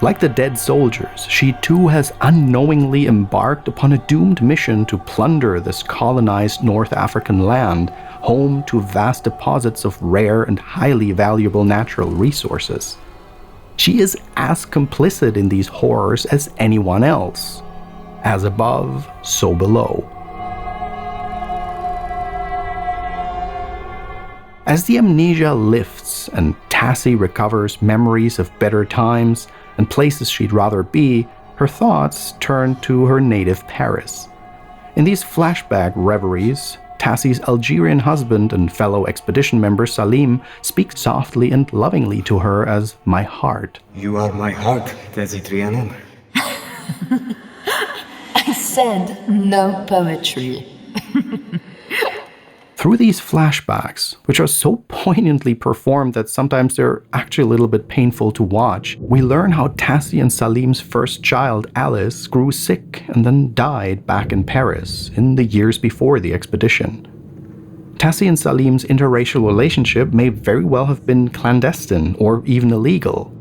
Speaker 1: Like the dead soldiers, she too has unknowingly embarked upon a doomed mission to plunder this colonized North African land, home to vast deposits of rare and highly valuable natural resources. She is as complicit in these horrors as anyone else. As above, so below. As the amnesia lifts and Tassie recovers memories of better times and places she'd rather be, her thoughts turn to her native Paris. In these flashback reveries, Tassie's Algerian husband and fellow expedition member Salim speaks softly and lovingly to her as my heart.
Speaker 20: You are my heart, Tassie Trianon.
Speaker 19: I said no poetry.
Speaker 1: Through these flashbacks, which are so poignantly performed that sometimes they're actually a little bit painful to watch, we learn how Tassie and Salim's first child, Alice, grew sick and then died back in Paris in the years before the expedition. Tassie and Salim's interracial relationship may very well have been clandestine or even illegal.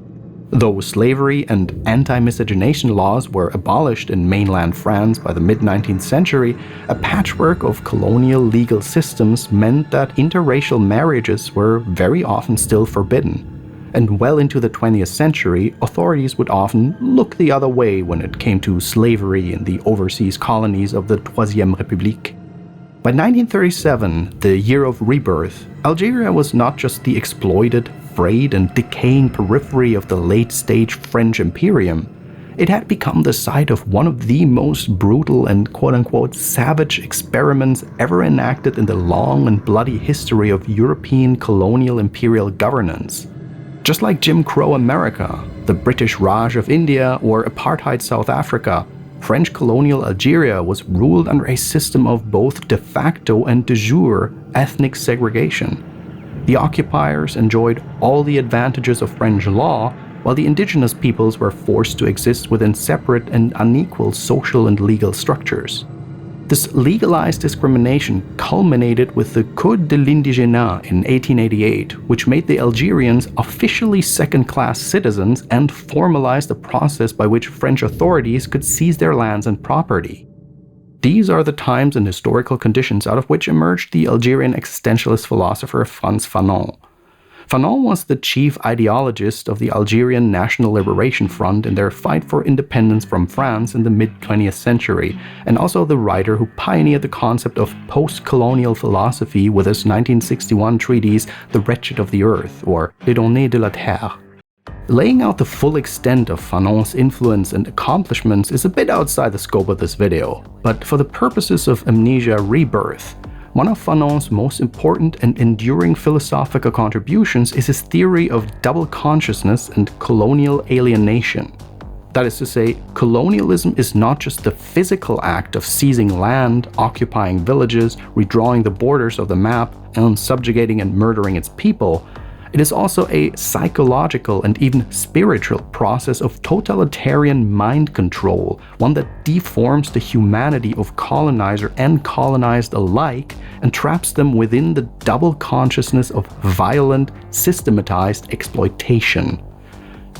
Speaker 1: Though slavery and anti-miscegenation laws were abolished in mainland France by the mid-19th century, a patchwork of colonial legal systems meant that interracial marriages were very often still forbidden. And well into the 20th century, authorities would often look the other way when it came to slavery in the overseas colonies of the Troisième République. By 1937, the year of rebirth, Algeria was not just the exploited, frayed and decaying periphery of the late-stage French Imperium. It had become the site of one of the most brutal and quote-unquote savage experiments ever enacted in the long and bloody history of European colonial imperial governance. Just like Jim Crow America, the British Raj of India, or apartheid South Africa, French colonial Algeria was ruled under a system of both de facto and de jure ethnic segregation. The occupiers enjoyed all the advantages of French law, while the indigenous peoples were forced to exist within separate and unequal social and legal structures. This legalized discrimination culminated with the Code de l'Indigénat in 1888, which made the Algerians officially second-class citizens and formalized a process by which French authorities could seize their lands and property. These are the times and historical conditions out of which emerged the Algerian existentialist philosopher Frantz Fanon. Fanon was the chief ideologist of the Algerian National Liberation Front in their fight for independence from France in the mid-20th century, and also the writer who pioneered the concept of post-colonial philosophy with his 1961 treatise The Wretched of the Earth, or Les Données de la Terre. Laying out the full extent of Fanon's influence and accomplishments is a bit outside the scope of this video, but for the purposes of Amnesia Rebirth, one of Fanon's most important and enduring philosophical contributions is his theory of double consciousness and colonial alienation. That is to say, colonialism is not just the physical act of seizing land, occupying villages, redrawing the borders of the map, and subjugating and murdering its people. It is also a psychological and even spiritual process of totalitarian mind control, one that deforms the humanity of colonizer and colonized alike and traps them within the double consciousness of violent, systematized exploitation.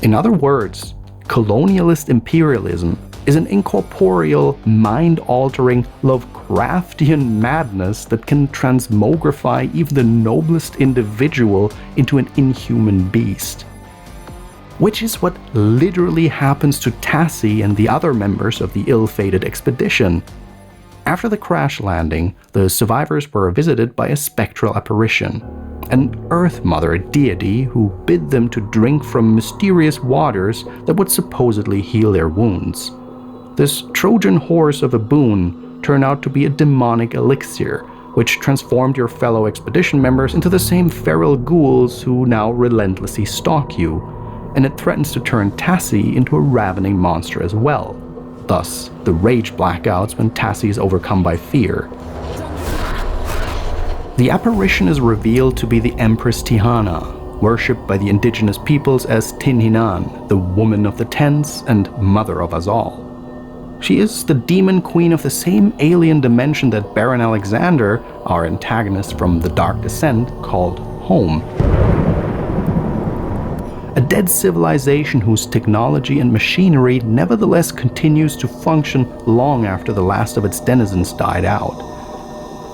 Speaker 1: In other words, colonialist imperialism, is an incorporeal, mind-altering, Lovecraftian madness that can transmogrify even the noblest individual into an inhuman beast. Which is what literally happens to Tassi and the other members of the ill-fated expedition. After the crash landing, the survivors were visited by a spectral apparition, an Earth Mother deity who bid them to drink from mysterious waters that would supposedly heal their wounds. This Trojan horse of a boon turned out to be a demonic elixir, which transformed your fellow expedition members into the same feral ghouls who now relentlessly stalk you, and it threatens to turn Tassi into a ravening monster as well. Thus, the rage blackouts when Tassi is overcome by fear. The apparition is revealed to be the Empress Tihana, worshipped by the indigenous peoples as Tinhinan, the woman of the tents and mother of us all. She is the demon queen of the same alien dimension that Baron Alexander, our antagonist from The Dark Descent, called home. A dead civilization whose technology and machinery nevertheless continues to function long after the last of its denizens died out.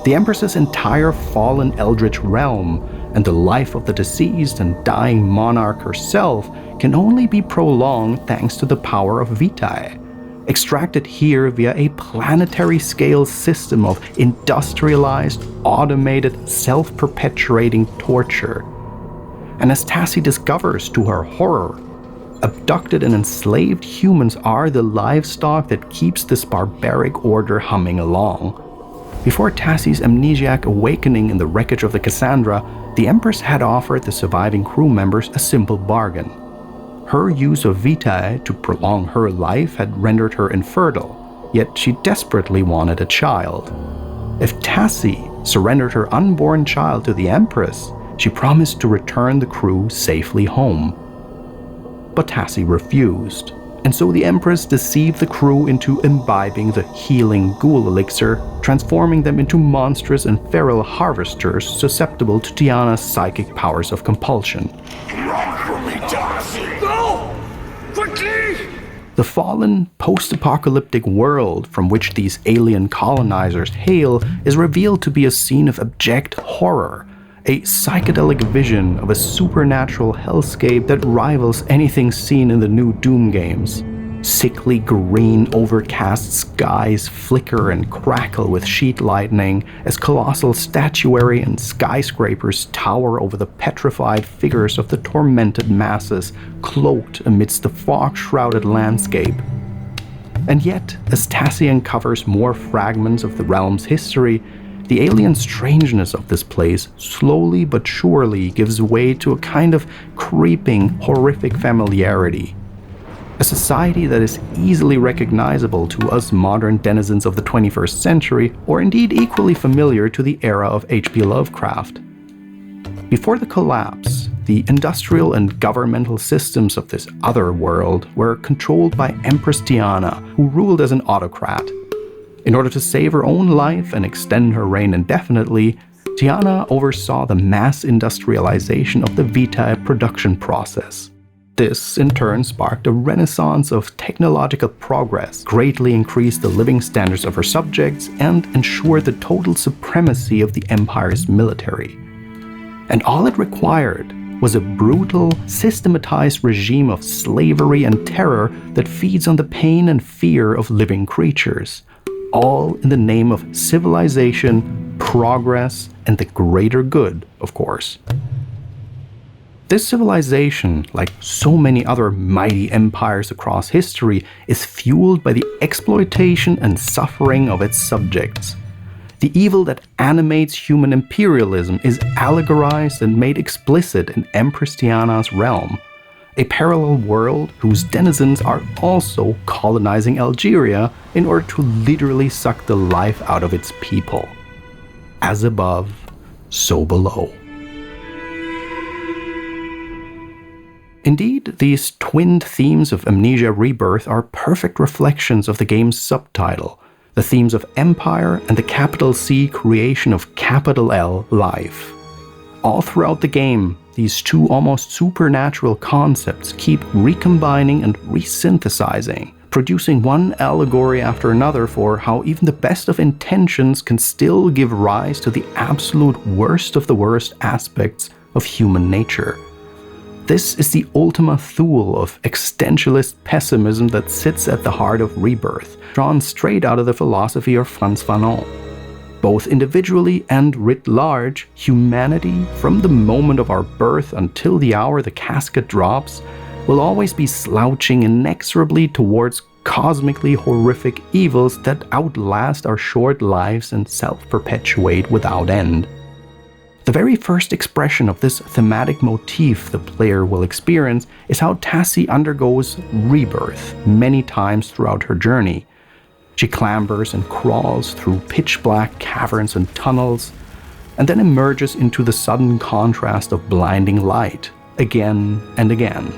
Speaker 1: The Empress's entire fallen eldritch realm and the life of the deceased and dying monarch herself can only be prolonged thanks to the power of Vitae, extracted here via a planetary-scale system of industrialized, automated, self-perpetuating torture. And as Tassi discovers to her horror, abducted and enslaved humans are the livestock that keeps this barbaric order humming along. Before Tassi's amnesiac awakening in the wreckage of the Cassandra, the Empress had offered the surviving crew members a simple bargain. Her use of Vitae to prolong her life had rendered her infertile, yet she desperately wanted a child. If Tassi surrendered her unborn child to the Empress, she promised to return the crew safely home. But Tassi refused, and so the Empress deceived the crew into imbibing the healing ghoul elixir, transforming them into monstrous and feral harvesters susceptible to Tiana's psychic powers of compulsion.
Speaker 2: Run from me, Tassi! No! Quickly!
Speaker 1: The fallen, post-apocalyptic world from which these alien colonizers hail is revealed to be a scene of abject horror, a psychedelic vision of a supernatural hellscape that rivals anything seen in the new Doom games. Sickly green, overcast skies flicker and crackle with sheet lightning as colossal statuary and skyscrapers tower over the petrified figures of the tormented masses cloaked amidst the fog-shrouded landscape. And yet, as Tassi uncovers more fragments of the realm's history, the alien strangeness of this place slowly but surely gives way to a kind of creeping, horrific familiarity. A society that is easily recognizable to us modern denizens of the 21st century, or indeed equally familiar to the era of H.P. Lovecraft. Before the collapse, the industrial and governmental systems of this other world were controlled by Empress Tiana, who ruled as an autocrat. In order to save her own life and extend her reign indefinitely, Tiana oversaw the mass industrialization of the Vitae production process. This, in turn, sparked a renaissance of technological progress, greatly increased the living standards of her subjects, and ensured the total supremacy of the Empire's military. And all it required was a brutal, systematized regime of slavery and terror that feeds on the pain and fear of living creatures, all in the name of civilization, progress, and the greater good, of course. This civilization, like so many other mighty empires across history, is fueled by the exploitation and suffering of its subjects. The evil that animates human imperialism is allegorized and made explicit in Empress Tiana's realm, a parallel world whose denizens are also colonizing Algeria in order to literally suck the life out of its people. As above, so below. Indeed, these twinned themes of Amnesia Rebirth are perfect reflections of the game's subtitle, the themes of empire and the capital C creation of capital L life. All throughout the game, these two almost supernatural concepts keep recombining and resynthesizing, producing one allegory after another for how even the best of intentions can still give rise to the absolute worst of the worst aspects of human nature. This is the Ultima Thule of existentialist pessimism that sits at the heart of Rebirth, drawn straight out of the philosophy of Frantz Fanon. Both individually and writ large, humanity, from the moment of our birth until the hour the casket drops, will always be slouching inexorably towards cosmically horrific evils that outlast our short lives and self-perpetuate without end. The very first expression of this thematic motif the player will experience is how Tassie undergoes rebirth many times throughout her journey. She clambers and crawls through pitch-black caverns and tunnels, and then emerges into the sudden contrast of blinding light, again and again.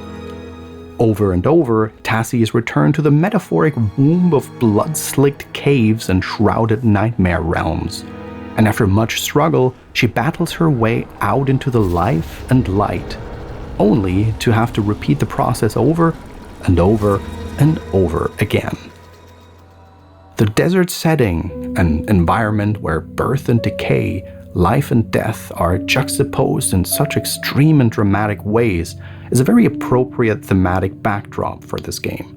Speaker 1: Over and over, Tassie is returned to the metaphoric womb of blood-slicked caves and shrouded nightmare realms. And after much struggle, she battles her way out into the life and light, only to have to repeat the process over and over and over again. The desert setting, an environment where birth and decay, life and death are juxtaposed in such extreme and dramatic ways, is a very appropriate thematic backdrop for this game.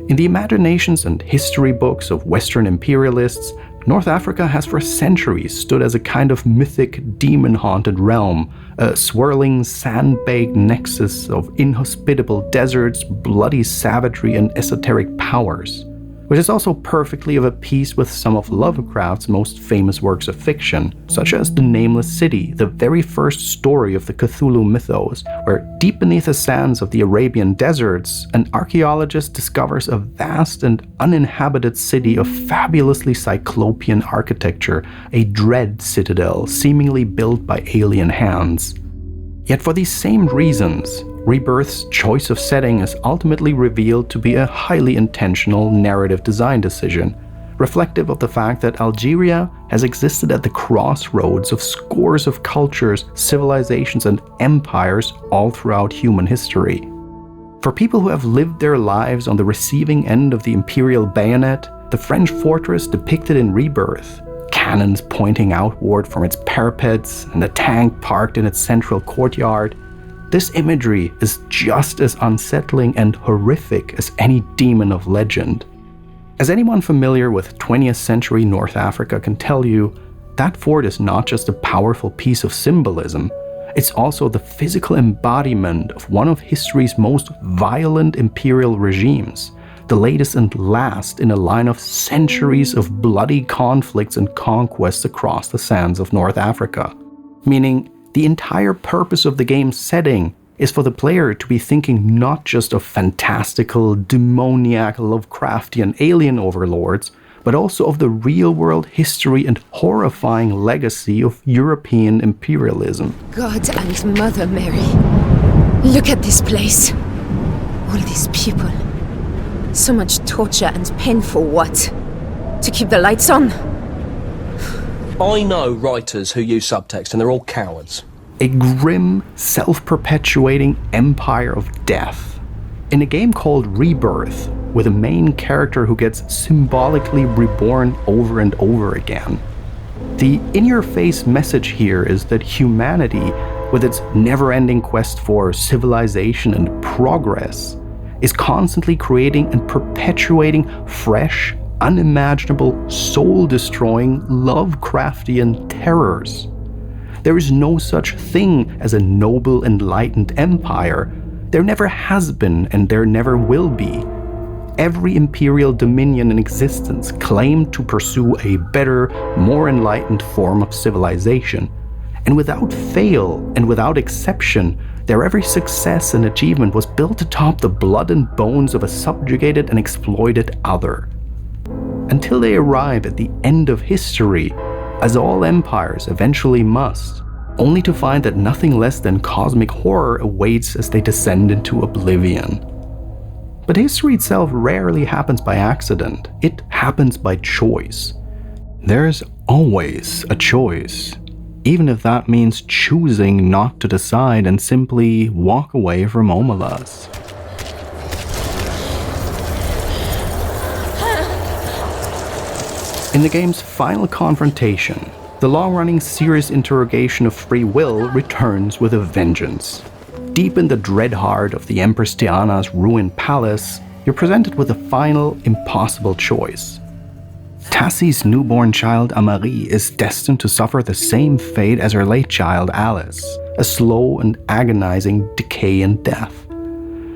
Speaker 1: In the imaginations and history books of Western imperialists, North Africa has for centuries stood as a kind of mythic, demon-haunted realm, a swirling, sand-baked nexus of inhospitable deserts, bloody savagery, and esoteric powers, which is also perfectly of a piece with some of Lovecraft's most famous works of fiction, such as The Nameless City, the very first story of the Cthulhu mythos, where deep beneath the sands of the Arabian deserts, an archaeologist discovers a vast and uninhabited city of fabulously cyclopean architecture, a dread citadel seemingly built by alien hands. Yet for these same reasons, Rebirth's choice of setting is ultimately revealed to be a highly intentional narrative design decision, reflective of the fact that Algeria has existed at the crossroads of scores of cultures, civilizations, and empires all throughout human history. For people who have lived their lives on the receiving end of the imperial bayonet, the French fortress depicted in Rebirth, cannons pointing outward from its parapets, and a tank parked in its central courtyard, this imagery is just as unsettling and horrific as any demon of legend. As anyone familiar with 20th century North Africa can tell you, that fort is not just a powerful piece of symbolism, it's also the physical embodiment of one of history's most violent imperial regimes, the latest and last in a line of centuries of bloody conflicts and conquests across the sands of North Africa. Meaning, the entire purpose of the game's setting is for the player to be thinking not just of fantastical, demoniac, Lovecraftian alien overlords, but also of the real-world history and horrifying legacy of European imperialism.
Speaker 19: God and Mother Mary, look at this place. All these people. So much torture and pain for what? To keep the lights on?
Speaker 21: I know writers who use subtext, and they're all cowards.
Speaker 1: A grim, self-perpetuating empire of death. In a game called Rebirth, with a main character who gets symbolically reborn over and over again. The in-your-face message here is that humanity, with its never-ending quest for civilization and progress, is constantly creating and perpetuating fresh, unimaginable, soul-destroying, Lovecraftian terrors. There is no such thing as a noble, enlightened empire. There never has been, and there never will be. Every imperial dominion in existence claimed to pursue a better, more enlightened form of civilization. And without fail and without exception, their every success and achievement was built atop the blood and bones of a subjugated and exploited other. Until they arrive at the end of history, as all empires eventually must, only to find that nothing less than cosmic horror awaits as they descend into oblivion. But history itself rarely happens by accident, it happens by choice. There's always a choice, even if that means choosing not to decide and simply walk away from Omelas. In the game's final confrontation, the long-running serious interrogation of free will returns with a vengeance. Deep in the dread heart of the Empress Tiana's ruined palace, you're presented with a final, impossible choice. Tassie's newborn child Amarie is destined to suffer the same fate as her late child Alice, a slow and agonizing decay and death.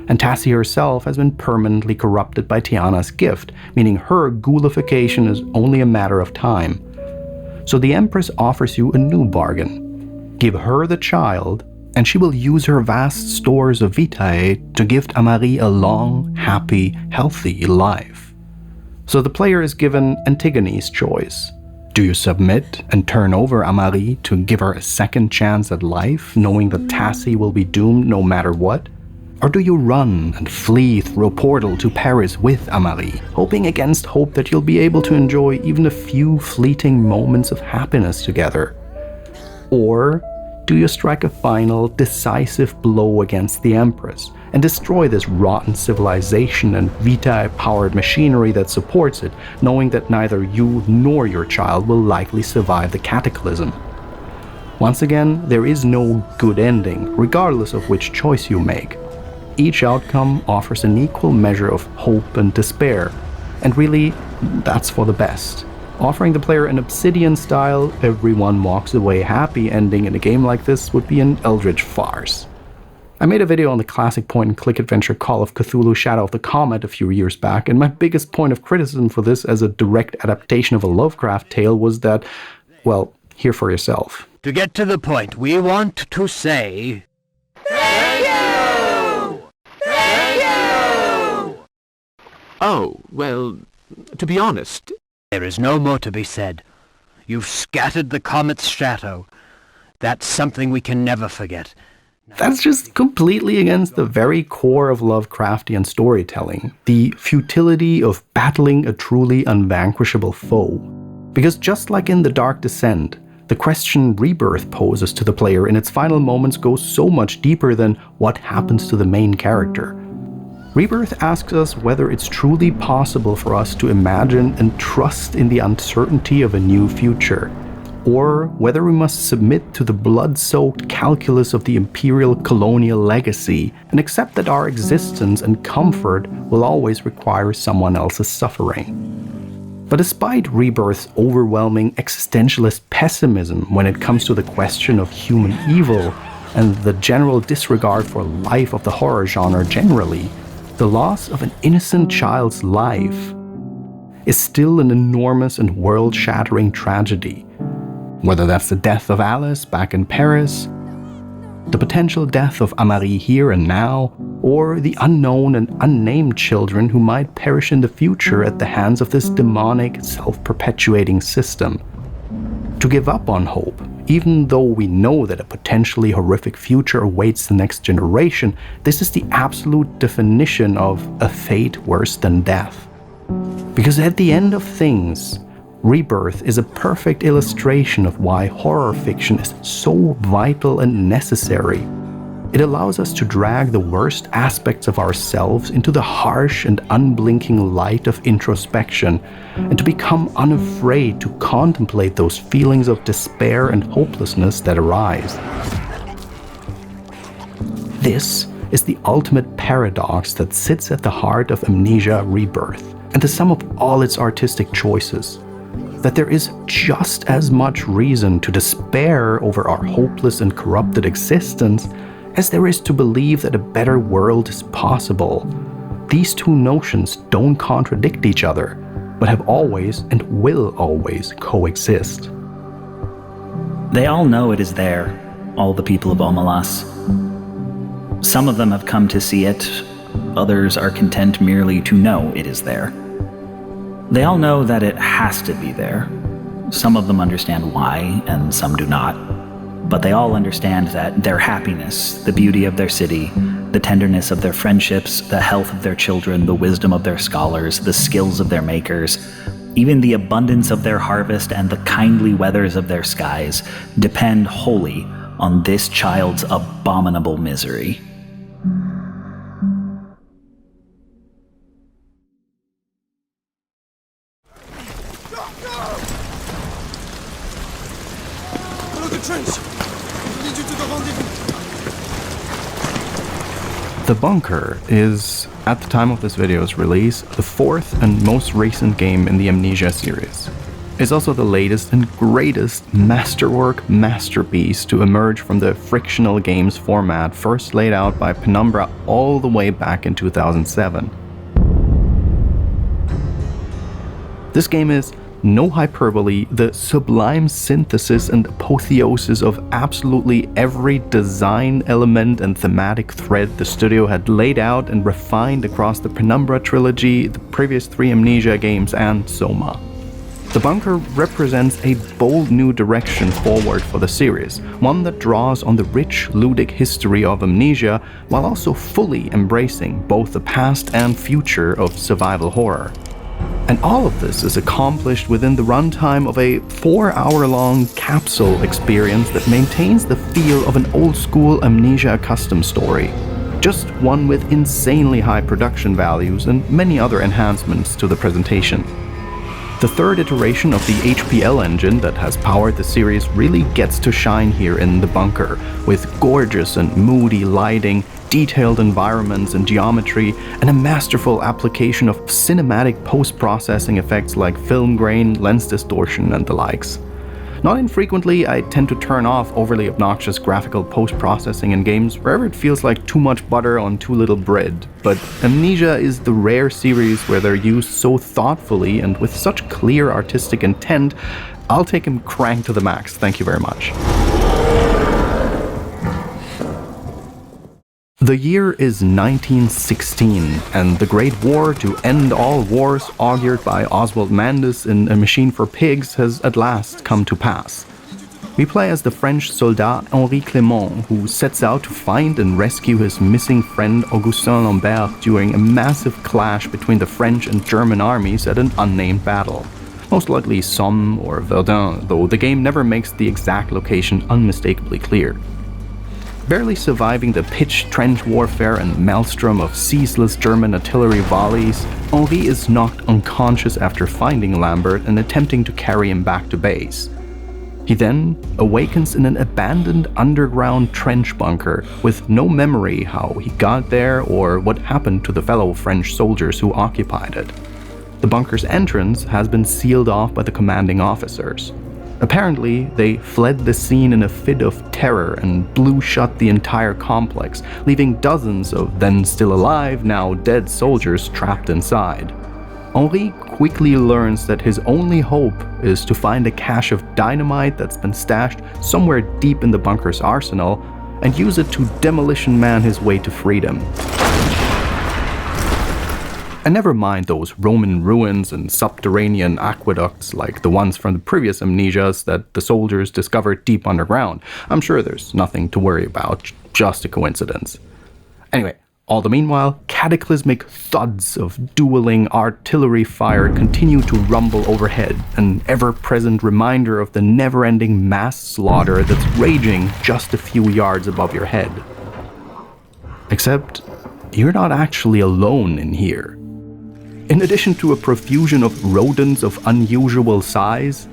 Speaker 1: And Tassie herself has been permanently corrupted by Tiana's gift, meaning her ghoulification is only a matter of time. So the Empress offers you a new bargain. Give her the child, and she will use her vast stores of vitae to gift Amarie a long, happy, healthy life. So the player is given Antigone's choice. Do you submit and turn over Amarie to give her a second chance at life, knowing that Tassie will be doomed no matter what? Or do you run and flee through a portal to Paris with Amarie, hoping against hope that you'll be able to enjoy even a few fleeting moments of happiness together? Or do you strike a final, decisive blow against the Empress and destroy this rotten civilization and vitae-powered machinery that supports it, knowing that neither you nor your child will likely survive the cataclysm? Once again, there is no good ending, regardless of which choice you make. Each outcome offers an equal measure of hope and despair, and really, that's for the best. Offering the player an Obsidian-style, everyone walks away happy ending in a game like this would be an eldritch farce. I made a video on the classic point-and-click adventure Call of Cthulhu Shadow of the Comet a few years back, and my biggest point of criticism for this as a direct adaptation of a Lovecraft tale was that, well, hear for yourself.
Speaker 3: To get to the point, we want to say...
Speaker 22: Oh, well, to be honest...
Speaker 3: There is no more to be said. You've scattered the comet's shadow. That's something we can never forget.
Speaker 1: That's just completely against the very core of Lovecraftian storytelling, the futility of battling a truly unvanquishable foe. Because just like in The Dark Descent, the question Rebirth poses to the player in its final moments goes so much deeper than what happens to the main character. Rebirth asks us whether it's truly possible for us to imagine and trust in the uncertainty of a new future, or whether we must submit to the blood-soaked calculus of the imperial colonial legacy and accept that our existence and comfort will always require someone else's suffering. But despite Rebirth's overwhelming existentialist pessimism when it comes to the question of human evil and the general disregard for life of the horror genre generally, the loss of an innocent child's life is still an enormous and world-shattering tragedy. Whether that's the death of Alice back in Paris, the potential death of Amarie here and now, or the unknown and unnamed children who might perish in the future at the hands of this demonic, self-perpetuating system. To give up on hope, even though we know that a potentially horrific future awaits the next generation, this is the absolute definition of a fate worse than death. Because at the end of things, Rebirth is a perfect illustration of why horror fiction is so vital and necessary. It allows us to drag the worst aspects of ourselves into the harsh and unblinking light of introspection, and to become unafraid to contemplate those feelings of despair and hopelessness that arise. This is the ultimate paradox that sits at the heart of Amnesia Rebirth, and the sum of all its artistic choices. That there is just as much reason to despair over our hopeless and corrupted existence as there is to believe that a better world is possible. These two notions don't contradict each other, but have always and will always coexist.
Speaker 23: They all know it is there, all the people of Omelas. Some of them have come to see it, others are content merely to know it is there. They all know that it has to be there. Some of them understand why, and some do not. But they all understand that their happiness, the beauty of their city, the tenderness of their friendships, the health of their children, the wisdom of their scholars, the skills of their makers, even the abundance of their harvest and the kindly weathers of their skies depend wholly on this child's abominable misery.
Speaker 4: trench. I'll lead you to the rendezvous.
Speaker 1: The Bunker is, at the time of this video's release, the fourth and most recent game in the Amnesia series. It's also the latest and greatest masterpiece to emerge from the Frictional games format first laid out by Penumbra all the way back in 2007. This game is, no hyperbole, the sublime synthesis and apotheosis of absolutely every design element and thematic thread the studio had laid out and refined across the Penumbra trilogy, the previous 3 Amnesia games, and Soma. The Bunker represents a bold new direction forward for the series, one that draws on the rich ludic history of Amnesia while also fully embracing both the past and future of survival horror. And all of this is accomplished within the runtime of a 4-hour-long capsule experience that maintains the feel of an old-school Amnesia custom story. Just one with insanely high production values and many other enhancements to the presentation. The third iteration of the HPL engine that has powered the series really gets to shine here in The Bunker, with gorgeous and moody lighting, detailed environments and geometry, and a masterful application of cinematic post-processing effects like film grain, lens distortion, and the likes. Not infrequently, I tend to turn off overly obnoxious graphical post-processing in games wherever it feels like too much butter on too little bread, but Amnesia is the rare series where they're used so thoughtfully and with such clear artistic intent. I'll take him cranked to the max, thank you very much. The year is 1916, and the Great War to end all wars augured by Oswald Mandus in A Machine for Pigs has at last come to pass. We play as the French soldat Henri Clément, who sets out to find and rescue his missing friend Augustin Lambert during a massive clash between the French and German armies at an unnamed battle. Most likely Somme or Verdun, though the game never makes the exact location unmistakably clear. Barely surviving the pitched trench warfare and maelstrom of ceaseless German artillery volleys, Henri is knocked unconscious after finding Lambert and attempting to carry him back to base. He then awakens in an abandoned underground trench bunker with no memory how he got there or what happened to the fellow French soldiers who occupied it. The bunker's entrance has been sealed off by the commanding officers. Apparently, they fled the scene in a fit of terror and blew shut the entire complex, leaving dozens of then still alive, now dead soldiers trapped inside. Henri quickly learns that his only hope is to find a cache of dynamite that's been stashed somewhere deep in the bunker's arsenal and use it to demolition man his way to freedom. And never mind those Roman ruins and subterranean aqueducts like the ones from the previous Amnesias that the soldiers discovered deep underground. I'm sure there's nothing to worry about, just a coincidence. Anyway, all the meanwhile, cataclysmic thuds of dueling artillery fire continue to rumble overhead, an ever-present reminder of the never-ending mass slaughter that's raging just a few yards above your head. Except, you're not actually alone in here. In addition to a profusion of rodents of unusual size,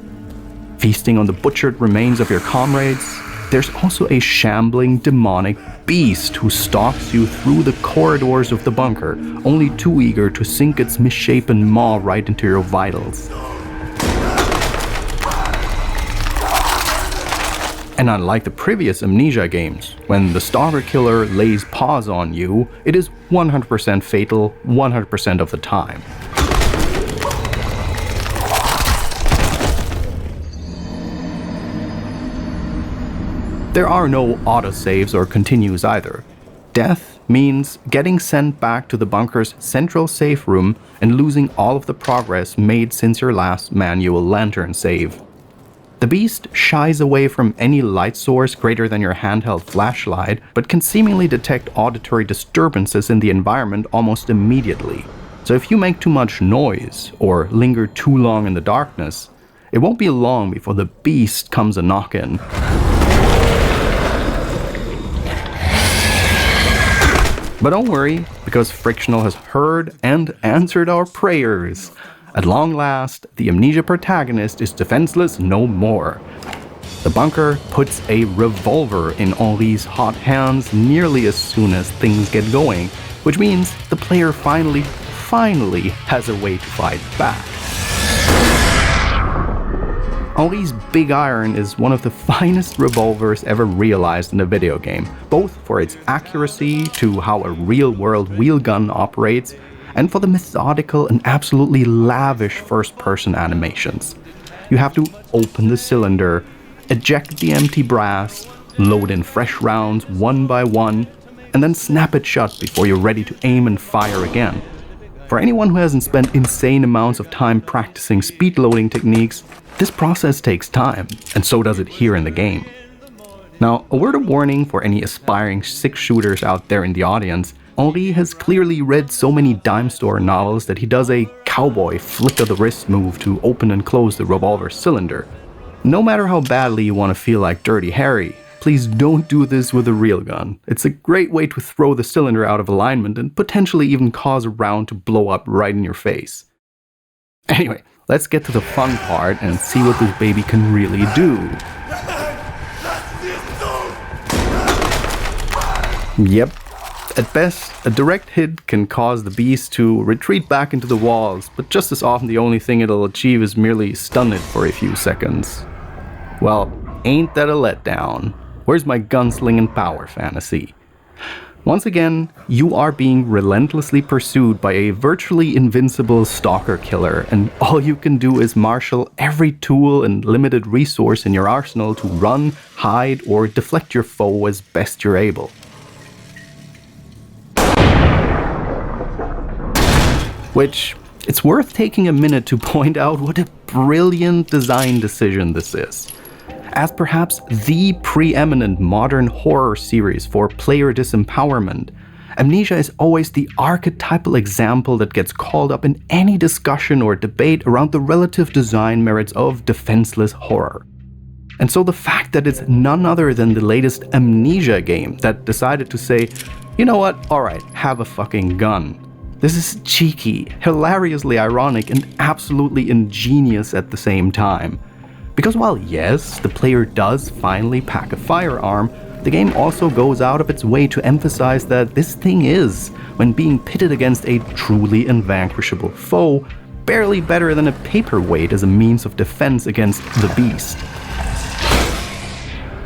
Speaker 1: feasting on the butchered remains of your comrades, there's also a shambling demonic beast who stalks you through the corridors of the bunker, only too eager to sink its misshapen maw right into your vitals. And unlike the previous Amnesia games, when the stalker killer lays paws on you, it is 100% fatal 100% of the time. There are no autosaves or continues either. Death means getting sent back to the bunker's central safe room and losing all of the progress made since your last manual lantern save. The beast shies away from any light source greater than your handheld flashlight, but can seemingly detect auditory disturbances in the environment almost immediately. So if you make too much noise, or linger too long in the darkness, it won't be long before the beast comes a knock-in. But don't worry, because Frictional has heard and answered our prayers. At long last, the Amnesia protagonist is defenseless no more. The bunker puts a revolver in Henri's hot hands nearly as soon as things get going, which means the player finally has a way to fight back. Henri's Big Iron is one of the finest revolvers ever realized in a video game, both for its accuracy to how a real-world wheel gun operates, and for the methodical and absolutely lavish first-person animations. You have to open the cylinder, eject the empty brass, load in fresh rounds one by one, and then snap it shut before you're ready to aim and fire again. For anyone who hasn't spent insane amounts of time practicing speed loading techniques, this process takes time, and so does it here in the game. Now, a word of warning for any aspiring six-shooters out there in the audience, Henri has clearly read so many dime store novels that he does a cowboy flick-of-the-wrist move to open and close the revolver cylinder. No matter how badly you want to feel like Dirty Harry, please don't do this with a real gun. It's a great way to throw the cylinder out of alignment and potentially even cause a round to blow up right in your face. Anyway, let's get to the fun part and see what this baby can really do. Yep. At best, a direct hit can cause the beast to retreat back into the walls, but just as often the only thing it'll achieve is merely stun it for a few seconds. Well, ain't that a letdown? Where's my gunslinging power fantasy? Once again, you are being relentlessly pursued by a virtually invincible stalker killer, and all you can do is marshal every tool and limited resource in your arsenal to run, hide, or deflect your foe as best you're able. Which, it's worth taking a minute to point out what a brilliant design decision this is. As perhaps the preeminent modern horror series for player disempowerment, Amnesia is always the archetypal example that gets called up in any discussion or debate around the relative design merits of defenseless horror. And so the fact that it's none other than the latest Amnesia game that decided to say, you know what, alright, have a fucking gun. This is cheeky, hilariously ironic, and absolutely ingenious at the same time. Because while yes, the player does finally pack a firearm, the game also goes out of its way to emphasize that this thing is, when being pitted against a truly invanquishable foe, barely better than a paperweight as a means of defense against the beast.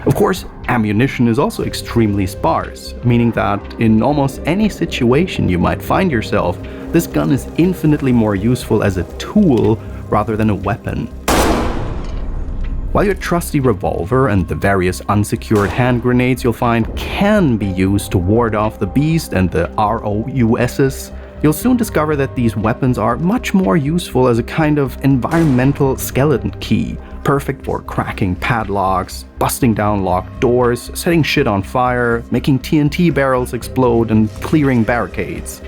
Speaker 1: Of course, ammunition is also extremely sparse, meaning that in almost any situation you might find yourself, this gun is infinitely more useful as a tool rather than a weapon. While your trusty revolver and the various unsecured hand grenades you'll find can be used to ward off the beast and the ROUSs, you'll soon discover that these weapons are much more useful as a kind of environmental skeleton key, perfect for cracking padlocks, busting down locked doors, setting shit on fire, making TNT barrels explode, and clearing barricades.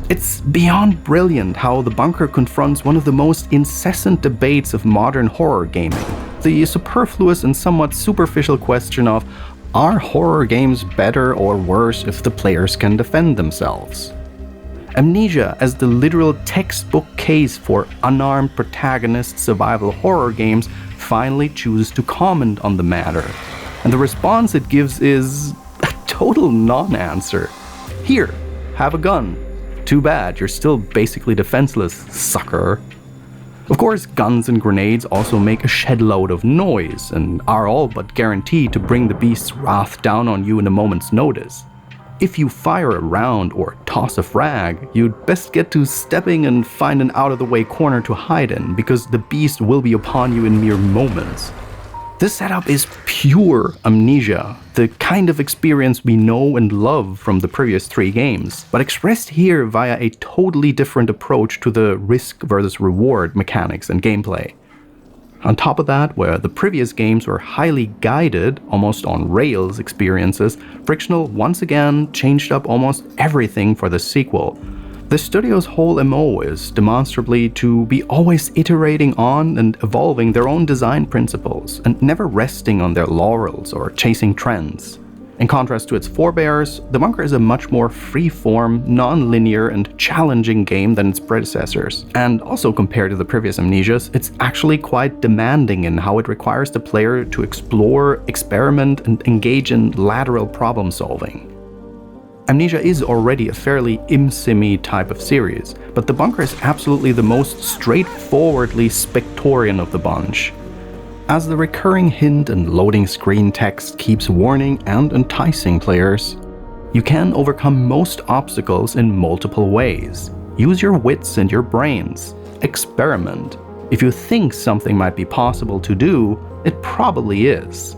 Speaker 1: It's beyond brilliant how the bunker confronts one of the most incessant debates of modern horror gaming, the superfluous and somewhat superficial question of, are horror games better or worse if the players can defend themselves? Amnesia, as the literal textbook case for unarmed protagonist survival horror games, finally chooses to comment on the matter. And the response it gives is a total non-answer. Here, have a gun. Too bad, you're still basically defenseless, sucker. Of course, guns and grenades also make a shed load of noise, and are all but guaranteed to bring the beast's wrath down on you in a moment's notice. If you fire a round or toss a frag, you'd best get to stepping and find an out-of-the-way corner to hide in, because the beast will be upon you in mere moments. This setup is pure Amnesia, the kind of experience we know and love from the previous 3 games, but expressed here via a totally different approach to the risk versus reward mechanics and gameplay. On top of that, where the previous games were highly guided, almost on rails experiences, Frictional once again changed up almost everything for the sequel. The studio's whole MO is demonstrably to be always iterating on and evolving their own design principles, and never resting on their laurels or chasing trends. In contrast to its forebears, the bunker is a much more free-form, non-linear, and challenging game than its predecessors. And also compared to the previous Amnesias, it's actually quite demanding in how it requires the player to explore, experiment, and engage in lateral problem solving. Amnesia is already a fairly im-simmy type of series, but the bunker is absolutely the most straightforwardly Spectorian of the bunch. As the recurring hint and loading screen text keeps warning and enticing players, you can overcome most obstacles in multiple ways. Use your wits and your brains. Experiment. If you think something might be possible to do, it probably is.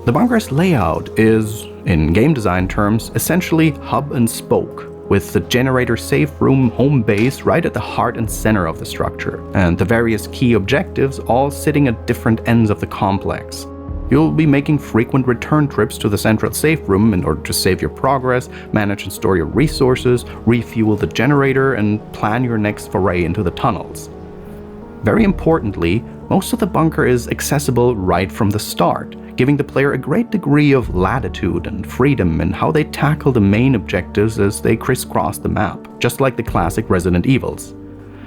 Speaker 1: The bunker's layout is, in game design terms, essentially hub and spoke, with the generator safe room home base right at the heart and center of the structure, and the various key objectives all sitting at different ends of the complex. You'll be making frequent return trips to the central safe room in order to save your progress, manage and store your resources, refuel the generator, and plan your next foray into the tunnels. Very importantly, most of the bunker is accessible right from the start, giving the player a great degree of latitude and freedom in how they tackle the main objectives as they crisscross the map, just like the classic Resident Evils.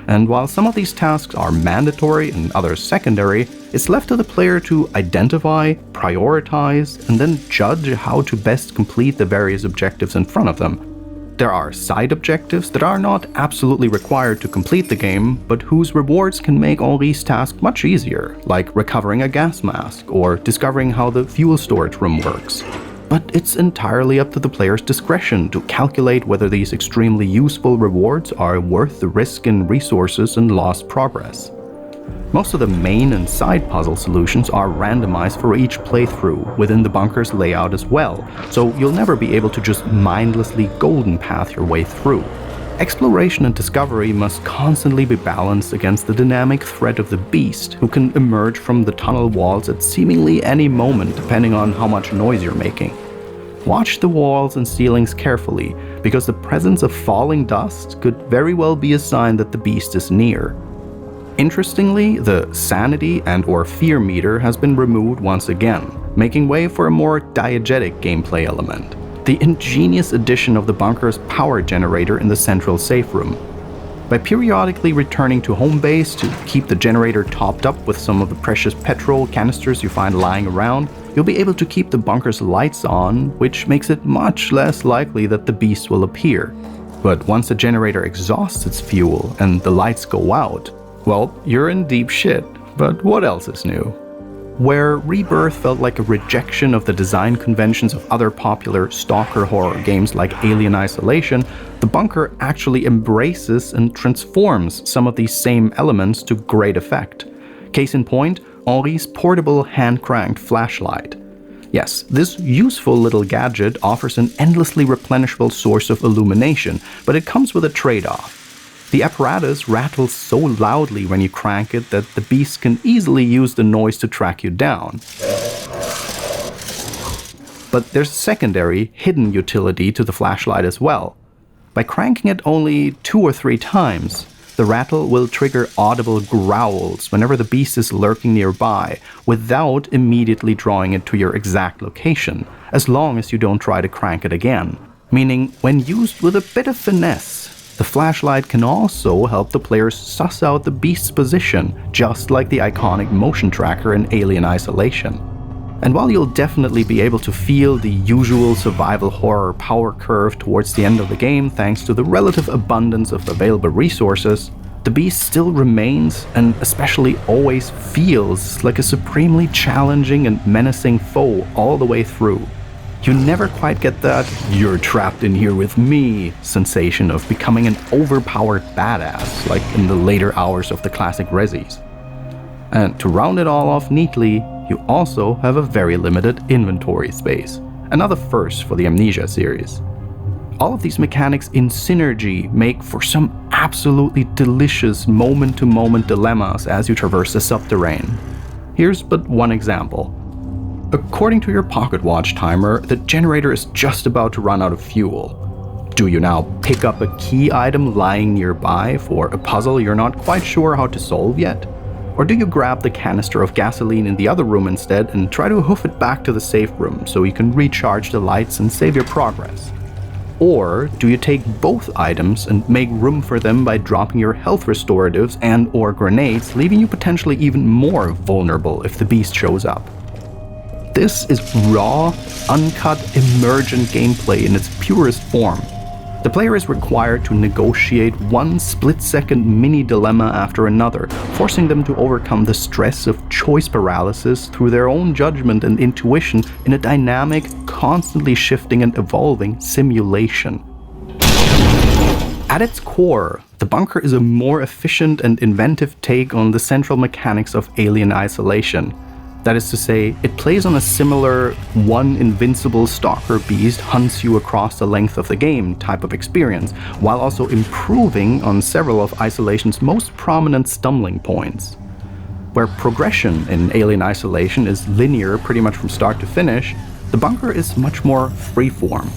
Speaker 1: And while some of these tasks are mandatory and others secondary, it's left to the player to identify, prioritize, and then judge how to best complete the various objectives in front of them. There are side objectives that are not absolutely required to complete the game, but whose rewards can make all these tasks much easier, like recovering a gas mask or discovering how the fuel storage room works. But it's entirely up to the player's discretion to calculate whether these extremely useful rewards are worth the risk in resources and lost progress. Most of the main and side puzzle solutions are randomized for each playthrough within the bunker's layout as well, so you'll never be able to just mindlessly golden path your way through. Exploration and discovery must constantly be balanced against the dynamic threat of the beast, who can emerge from the tunnel walls at seemingly any moment depending on how much noise you're making. Watch the walls and ceilings carefully, because the presence of falling dust could very well be a sign that the beast is near. Interestingly, the sanity and/or fear meter has been removed once again, making way for a more diegetic gameplay element: the ingenious addition of the bunker's power generator in the central safe room. By periodically returning to home base to keep the generator topped up with some of the precious petrol canisters you find lying around, you'll be able to keep the bunker's lights on, which makes it much less likely that the beast will appear. But once the generator exhausts its fuel and the lights go out, well, you're in deep shit, but what else is new? Where Rebirth felt like a rejection of the design conventions of other popular stalker horror games like Alien Isolation, the bunker actually embraces and transforms some of these same elements to great effect. Case in point, Henri's portable hand-cranked flashlight. Yes, this useful little gadget offers an endlessly replenishable source of illumination, but it comes with a trade-off. The apparatus rattles so loudly when you crank it that the beast can easily use the noise to track you down. But there's a secondary, hidden utility to the flashlight as well. By cranking it only 2 or 3 times, the rattle will trigger audible growls whenever the beast is lurking nearby, without immediately drawing it to your exact location, as long as you don't try to crank it again. Meaning, when used with a bit of finesse, the flashlight can also help the players suss out the beast's position, just like the iconic motion tracker in Alien Isolation. And while you'll definitely be able to feel the usual survival horror power curve towards the end of the game thanks to the relative abundance of available resources, the beast still remains, and especially always feels, like a supremely challenging and menacing foe all the way through. You never quite get that "you're trapped in here with me" sensation of becoming an overpowered badass like in the later hours of the classic Resis. And to round it all off neatly, you also have a very limited inventory space, another first for the Amnesia series. All of these mechanics in synergy make for some absolutely delicious moment-to-moment dilemmas as you traverse the subterrane. Here's but one example. According to your pocket watch timer, the generator is just about to run out of fuel. Do you now pick up a key item lying nearby for a puzzle you're not quite sure how to solve yet? Or do you grab the canister of gasoline in the other room instead and try to hoof it back to the safe room so you can recharge the lights and save your progress? Or do you take both items and make room for them by dropping your health restoratives and/or grenades, leaving you potentially even more vulnerable if the beast shows up? This is raw, uncut, emergent gameplay in its purest form. The player is required to negotiate one split-second mini-dilemma after another, forcing them to overcome the stress of choice paralysis through their own judgment and intuition in a dynamic, constantly shifting and evolving simulation. At its core, the bunker is a more efficient and inventive take on the central mechanics of Alien Isolation. That is to say, it plays on a similar one invincible stalker beast hunts you across the length of the game type of experience, while also improving on several of Isolation's most prominent stumbling points. Where progression in Alien Isolation is linear pretty much from start to finish, the bunker is much more freeform.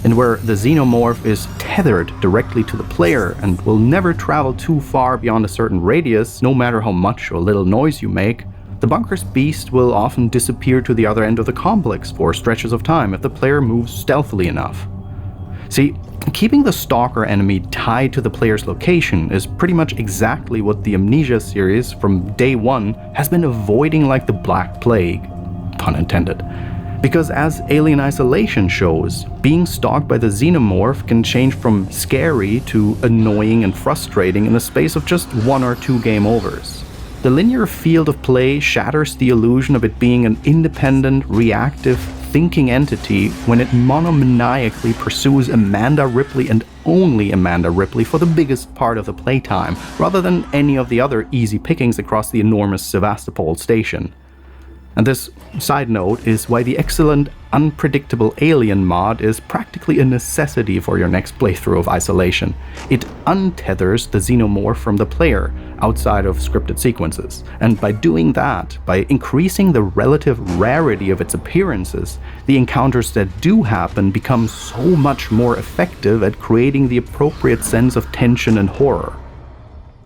Speaker 1: And where the xenomorph is tethered directly to the player and will never travel too far beyond a certain radius, no matter how much or little noise you make, the bunker's beast will often disappear to the other end of the complex for stretches of time if the player moves stealthily enough. See, keeping the stalker enemy tied to the player's location is pretty much exactly what the Amnesia series from day one has been avoiding like the Black Plague, pun intended. Because as Alien Isolation shows, being stalked by the xenomorph can change from scary to annoying and frustrating in the space of just 1 or 2 game overs. The linear field of play shatters the illusion of it being an independent, reactive, thinking entity when it monomaniacally pursues Amanda Ripley and only Amanda Ripley for the biggest part of the playtime, rather than any of the other easy pickings across the enormous Sevastopol station. And this, side note, is why the excellent Unpredictable Alien mod is practically a necessity for your next playthrough of Isolation. It untethers the xenomorph from the player, outside of scripted sequences, and by doing that, by increasing the relative rarity of its appearances, the encounters that do happen become so much more effective at creating the appropriate sense of tension and horror.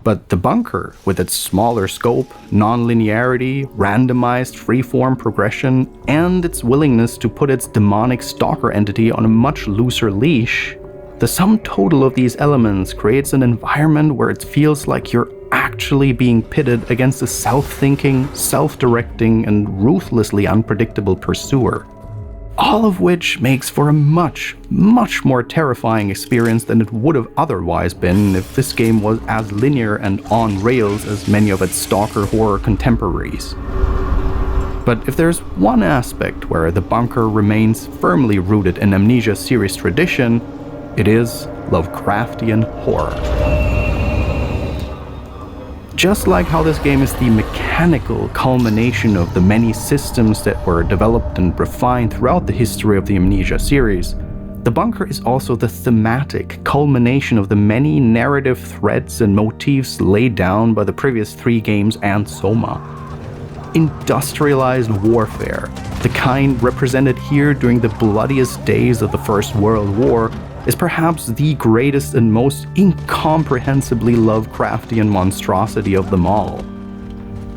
Speaker 1: But the bunker, with its smaller scope, non-linearity, randomized freeform progression, and its willingness to put its demonic stalker entity on a much looser leash, the sum total of these elements creates an environment where it feels like you're actually being pitted against a self-thinking, self-directing, and ruthlessly unpredictable pursuer. All of which makes for a much, much more terrifying experience than it would have otherwise been if this game was as linear and on rails as many of its stalker horror contemporaries. But if there's one aspect where the bunker remains firmly rooted in Amnesia series tradition, it is Lovecraftian horror. Just like how this game is the mechanical culmination of the many systems that were developed and refined throughout the history of the Amnesia series, the bunker is also the thematic culmination of the many narrative threads and motifs laid down by the previous 3 games and Soma. Industrialized warfare, the kind represented here during the bloodiest days of the First World War, is perhaps the greatest and most incomprehensibly Lovecraftian monstrosity of them all.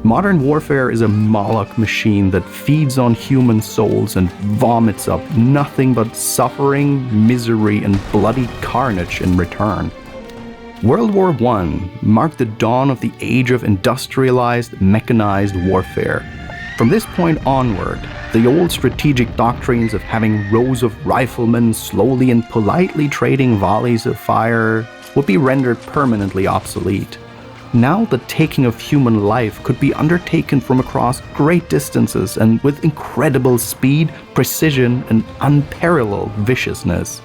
Speaker 1: Modern warfare is a Moloch machine that feeds on human souls and vomits up nothing but suffering, misery, and bloody carnage in return. World War I marked the dawn of the age of industrialized, mechanized warfare. From this point onward, the old strategic doctrines of having rows of riflemen slowly and politely trading volleys of fire would be rendered permanently obsolete. Now the taking of human life could be undertaken from across great distances and with incredible speed, precision, and unparalleled viciousness.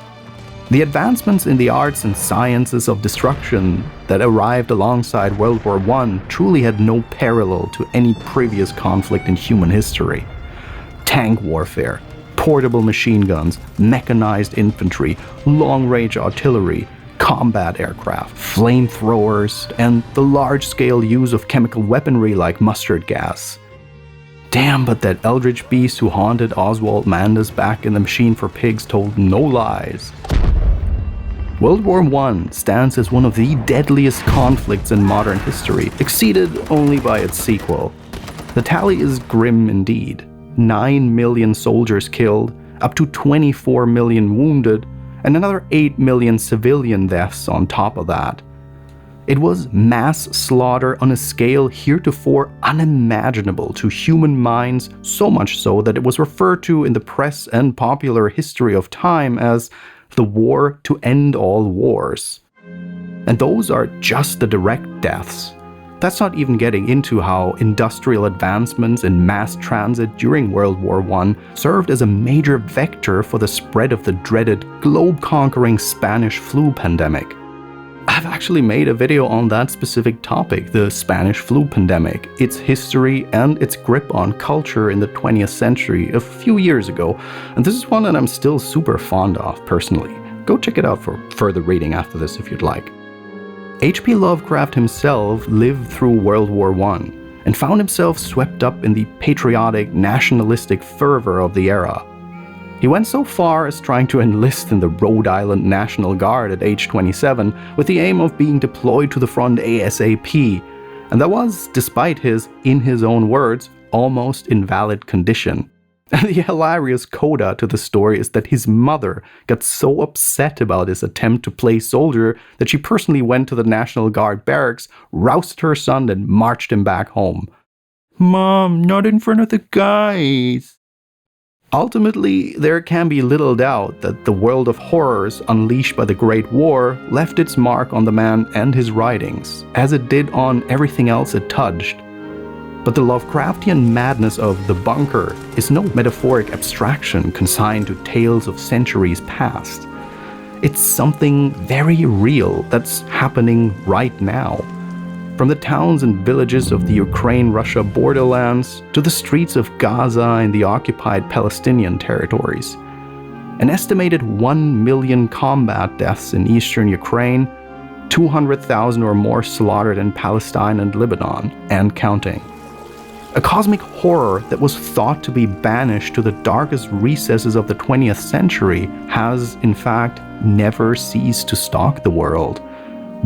Speaker 1: The advancements in the arts and sciences of destruction that arrived alongside World War I truly had no parallel to any previous conflict in human history. Tank warfare, portable machine guns, mechanized infantry, long-range artillery, combat aircraft, flamethrowers, and the large-scale use of chemical weaponry like mustard gas. Damn, but that eldritch beast who haunted Oswald Mandus back in the Machine for Pigs told no lies. World War I stands as one of the deadliest conflicts in modern history, exceeded only by its sequel. The tally is grim indeed. 9 million soldiers killed, up to 24 million wounded, and another 8 million civilian deaths on top of that. It was mass slaughter on a scale heretofore unimaginable to human minds, so much so that it was referred to in the press and popular history of time as the war to end all wars. And those are just the direct deaths. That's not even getting into how industrial advancements in mass transit during World War I served as a major vector for the spread of the dreaded globe-conquering Spanish flu pandemic. I've actually made a video on that specific topic, the Spanish flu pandemic, its history and its grip on culture in the 20th century a few years ago, and this is one that I'm still super fond of personally. Go check it out for further reading after this if you'd like. H.P. Lovecraft himself lived through World War I and found himself swept up in the patriotic, nationalistic fervor of the era. He went so far as trying to enlist in the Rhode Island National Guard at age 27 with the aim of being deployed to the front ASAP, and that was, despite his, in his own words, almost invalid condition. And the hilarious coda to the story is that his mother got so upset about his attempt to play soldier that she personally went to the National Guard barracks, rousted her son, and marched him back home. "Mom, not in front of the guys." Ultimately, there can be little doubt that the world of horrors unleashed by the Great War left its mark on the man and his writings, as it did on everything else it touched. But the Lovecraftian madness of the bunker is no metaphoric abstraction consigned to tales of centuries past. It's something very real that's happening right now. From the towns and villages of the Ukraine-Russia borderlands to the streets of Gaza and the occupied Palestinian territories. An estimated 1 million combat deaths in eastern Ukraine, 200,000 or more slaughtered in Palestine and Lebanon, and counting. A cosmic horror that was thought to be banished to the darkest recesses of the 20th century has, in fact, never ceased to stalk the world.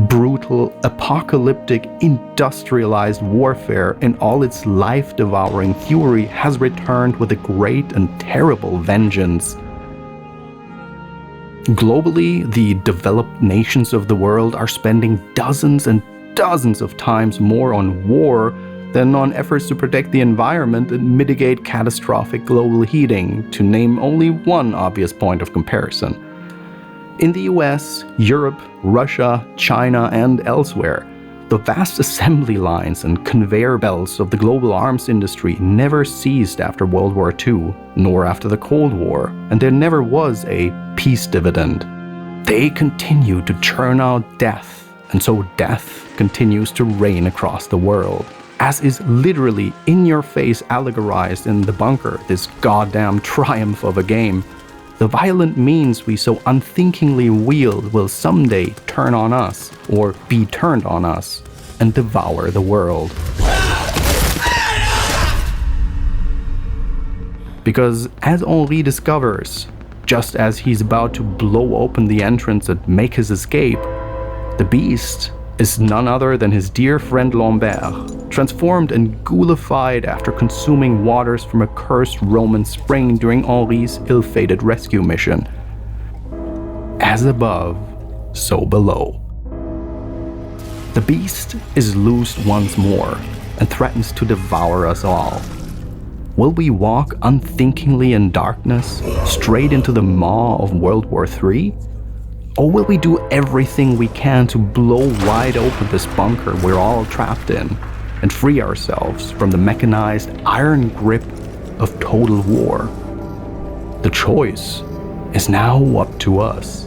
Speaker 1: Brutal, apocalyptic, industrialized warfare in all its life-devouring fury has returned with a great and terrible vengeance. Globally, the developed nations of the world are spending dozens and dozens of times more on war than on efforts to protect the environment and mitigate catastrophic global heating, to name only one obvious point of comparison. In the US, Europe, Russia, China, and elsewhere, the vast assembly lines and conveyor belts of the global arms industry never ceased after World War II, nor after the Cold War, and there never was a peace dividend. They continue to churn out death, and so death continues to reign across the world, as is literally in-your-face allegorized in The Bunker, this goddamn triumph of a game. The violent means we so unthinkingly wield will someday turn on us, or be turned on us, and devour the world. Because as Henri discovers, just as he's about to blow open the entrance and make his escape, the beast is none other than his dear friend Lambert, transformed and ghoulified after consuming waters from a cursed Roman spring during Henri's ill-fated rescue mission. As above, so below. The beast is loosed once more and threatens to devour us all. Will we walk unthinkingly in darkness, straight into the maw of World War III? Or will we do everything we can to blow wide open this bunker we're all trapped in and free ourselves from the mechanized iron grip of total war? The choice is now up to us.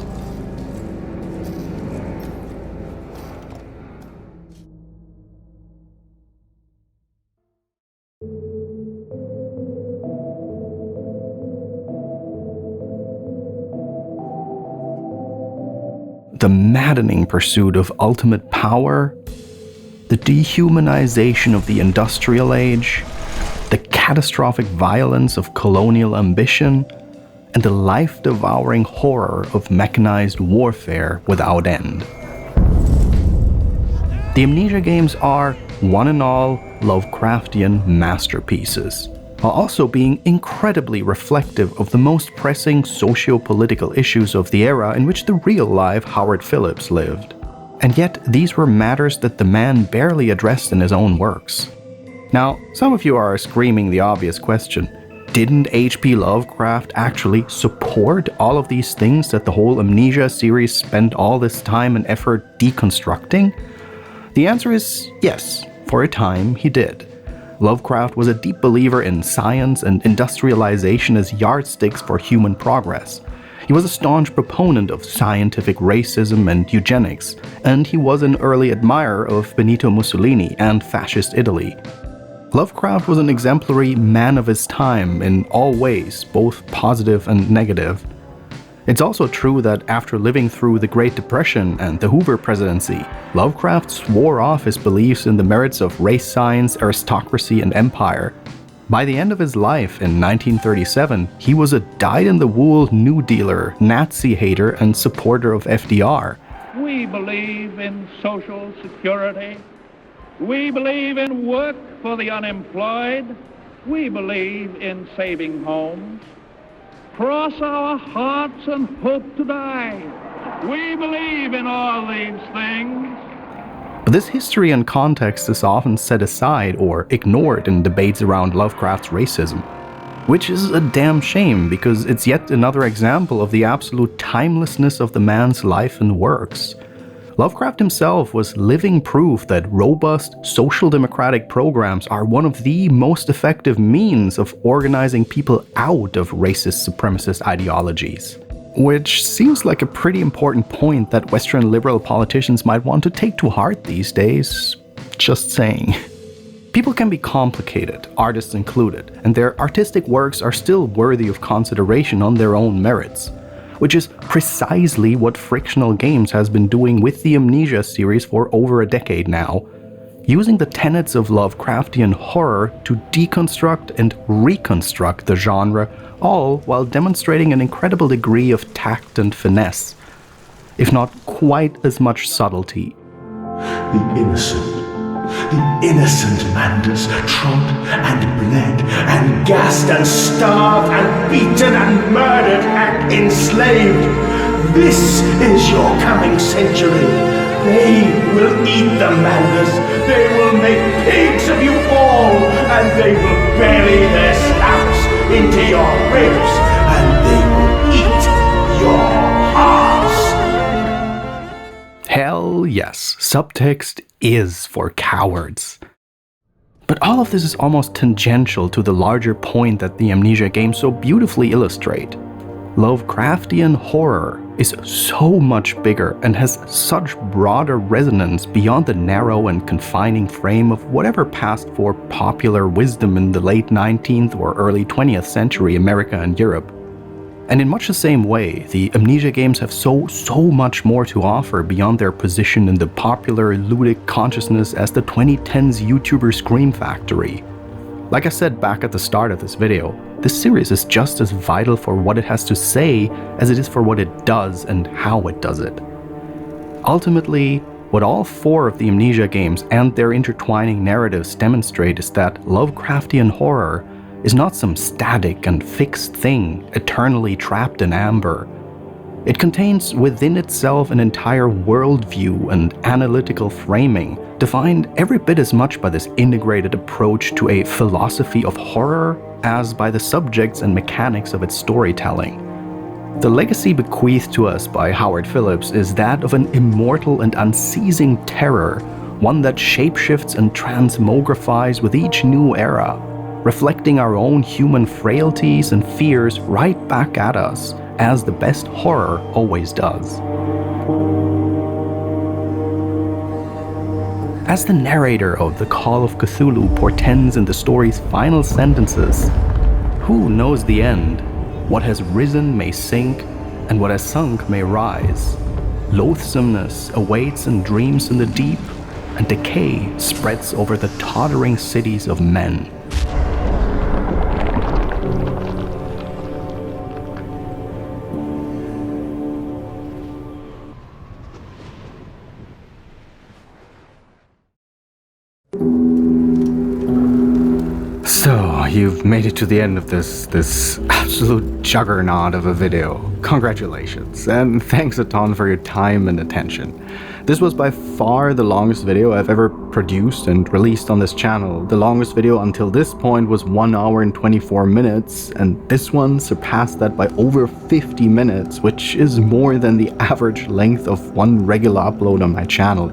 Speaker 1: The maddening pursuit of ultimate power, the dehumanization of the industrial age, the catastrophic violence of colonial ambition, and the life-devouring horror of mechanized warfare without end. The Amnesia games are, one and all, Lovecraftian masterpieces, while also being incredibly reflective of the most pressing socio-political issues of the era in which the real-life Howard Phillips lived. And yet, these were matters that the man barely addressed in his own works. Now, some of you are screaming the obvious question. Didn't H.P. Lovecraft actually support all of these things that the whole Amnesia series spent all this time and effort deconstructing? The answer is yes, for a time he did. Lovecraft was a deep believer in science and industrialization as yardsticks for human progress. He was a staunch proponent of scientific racism and eugenics, and he was an early admirer of Benito Mussolini and fascist Italy. Lovecraft was an exemplary man of his time in all ways, both positive and negative. It's also true that after living through the Great Depression and the Hoover presidency, Lovecraft swore off his beliefs in the merits of race science, aristocracy, and empire. By the end of his life in 1937, he was a dyed-in-the-wool New Dealer, Nazi hater, and supporter of FDR.
Speaker 5: We believe in social security. We believe in work for the unemployed. We believe in saving homes. Cross our hearts and hope to die. We believe in all these things.
Speaker 1: But this history and context is often set aside or ignored in debates around Lovecraft's racism, which is a damn shame because it's yet another example of the absolute timelessness of the man's life and works. Lovecraft himself was living proof that robust social democratic programs are one of the most effective means of organizing people out of racist supremacist ideologies. Which seems like a pretty important point that Western liberal politicians might want to take to heart these days. Just saying. People can be complicated, artists included, and their artistic works are still worthy of consideration on their own merits. Which is precisely what Frictional Games has been doing with the Amnesia series for over a decade now, using the tenets of Lovecraftian horror to deconstruct and reconstruct the genre, all while demonstrating an incredible degree of tact and finesse, if not quite as much subtlety.
Speaker 6: The innocent Mandus, trod and bled and gassed and starved and beaten and murdered and enslaved. This is your coming century. They will eat the Mandus. They will make pigs of you all, and they will bury their snouts into your ribs, and they will eat your hearts.
Speaker 1: Hell yes, subtext is for cowards. But all of this is almost tangential to the larger point that the Amnesia games so beautifully illustrate. Lovecraftian horror is so much bigger and has such broader resonance beyond the narrow and confining frame of whatever passed for popular wisdom in the late 19th or early 20th century America and Europe. And in much the same way, the Amnesia games have so much more to offer beyond their position in the popular ludic consciousness as the 2010s YouTuber Scream Factory. Like I said back at the start of this video, this series is just as vital for what it has to say as it is for what it does and how it does it. Ultimately, what all four of the Amnesia games and their intertwining narratives demonstrate is that Lovecraftian horror is not some static and fixed thing eternally trapped in amber. It contains within itself an entire worldview and analytical framing, defined every bit as much by this integrated approach to a philosophy of horror as by the subjects and mechanics of its storytelling. The legacy bequeathed to us by Howard Phillips is that of an immortal and unceasing terror, one that shapeshifts and transmogrifies with each new era, reflecting our own human frailties and fears right back at us, as the best horror always does. As the narrator of The Call of Cthulhu portends in the story's final sentences, who knows the end? What has risen may sink, and what has sunk may rise. Loathsomeness awaits and dreams in the deep, and decay spreads over the tottering cities of men. you've made it to the end of this absolute juggernaut of a video. Congratulations, and thanks a ton for your time and attention. This was by far the longest video I've ever produced and released on this channel. The longest video until this point was 1 hour and 24 minutes, and this one surpassed that by over 50 minutes, which is more than the average length of one regular upload on my channel.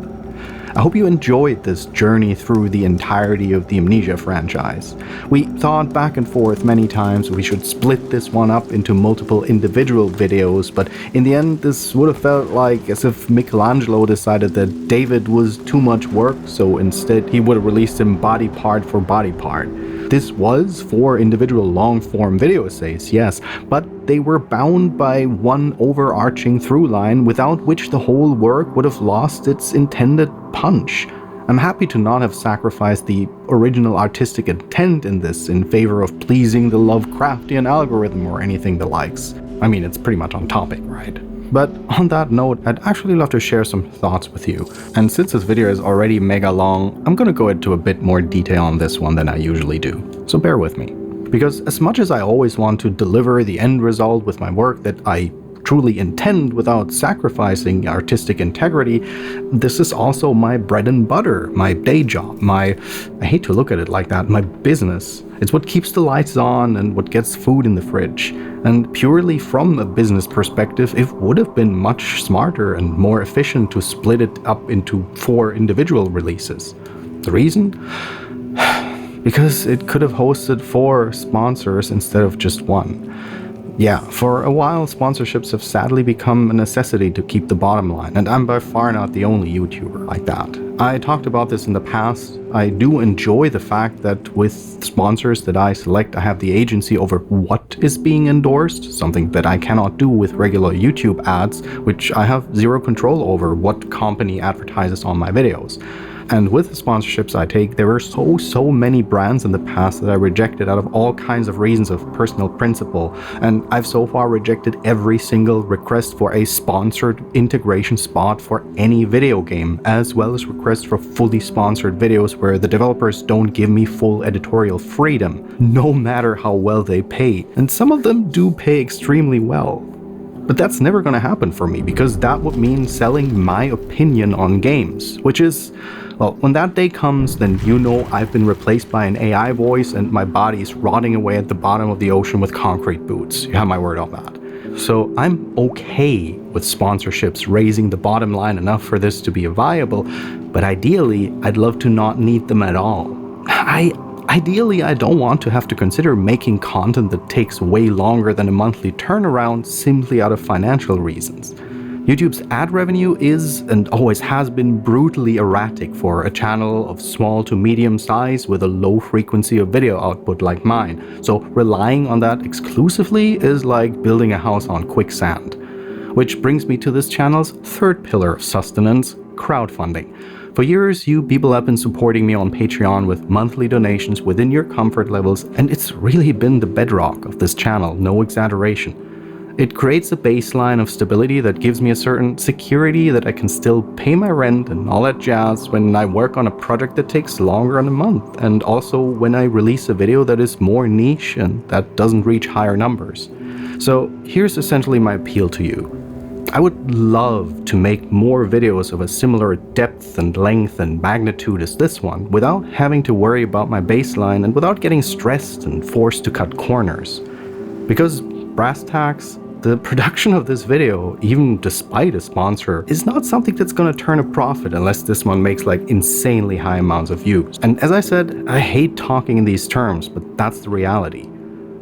Speaker 1: I hope you enjoyed this journey through the entirety of the Amnesia franchise. We thought back and forth many times we should split this one up into multiple individual videos, but in the end this would have felt like as if Michelangelo decided that David was too much work, so instead he would have released him body part for body part. This was 4 individual long-form video essays, yes, but they were bound by one overarching through line without which the whole work would have lost its intended punch. I'm happy to not have sacrificed the original artistic intent in this in favor of pleasing the Lovecraftian algorithm or anything the likes. I mean, it's pretty much on topic, right? But on that note, I'd actually love to share some thoughts with you. And since this video is already mega long, I'm gonna go into a bit more detail on this one than I usually do. So bear with me. Because as much as I always want to deliver the end result with my work that I truly intend without sacrificing artistic integrity, this is also my bread and butter, my day job, I hate to look at it like that, my business. It's what keeps the lights on and what gets food in the fridge. And purely from a business perspective, it would have been much smarter and more efficient to split it up into 4 individual releases. The reason? Because it could have hosted 4 sponsors instead of just 1. Yeah, for a while sponsorships have sadly become a necessity to keep the bottom line, and I'm by far not the only YouTuber like that. I talked about this in the past. I do enjoy the fact that with sponsors that I select, I have the agency over what is being endorsed, something that I cannot do with regular YouTube ads, which I have 0 control over what company advertises on my videos. And with the sponsorships I take, there were so many brands in the past that I rejected out of all kinds of reasons of personal principle, and I've so far rejected every single request for a sponsored integration spot for any video game, as well as requests for fully sponsored videos where the developers don't give me full editorial freedom, no matter how well they pay, and some of them do pay extremely well. But that's never gonna happen for me, because that would mean selling my opinion on games, which is, well, when that day comes, then you know I've been replaced by an AI voice and my body is rotting away at the bottom of the ocean with concrete boots. You have my word on that. So I'm okay with sponsorships raising the bottom line enough for this to be viable, but ideally, I'd love to not need them at all. Ideally, I don't want to have to consider making content that takes way longer than a monthly turnaround simply out of financial reasons. YouTube's ad revenue is and always has been brutally erratic for a channel of small to medium size with a low frequency of video output like mine, so relying on that exclusively is like building a house on quicksand. Which brings me to this channel's 3rd pillar of sustenance, crowdfunding. For years, you people have been supporting me on Patreon with monthly donations within your comfort levels, and it's really been the bedrock of this channel, no exaggeration. It creates a baseline of stability that gives me a certain security that I can still pay my rent and all that jazz when I work on a project that takes longer than a month, and also when I release a video that is more niche and that doesn't reach higher numbers. So here's essentially my appeal to you. I would love to make more videos of a similar depth and length and magnitude as this one without having to worry about my baseline and without getting stressed and forced to cut corners. Because brass tacks, the production of this video, even despite a sponsor, is not something that's gonna turn a profit unless this one makes like insanely high amounts of views. And as I said, I hate talking in these terms, but that's the reality.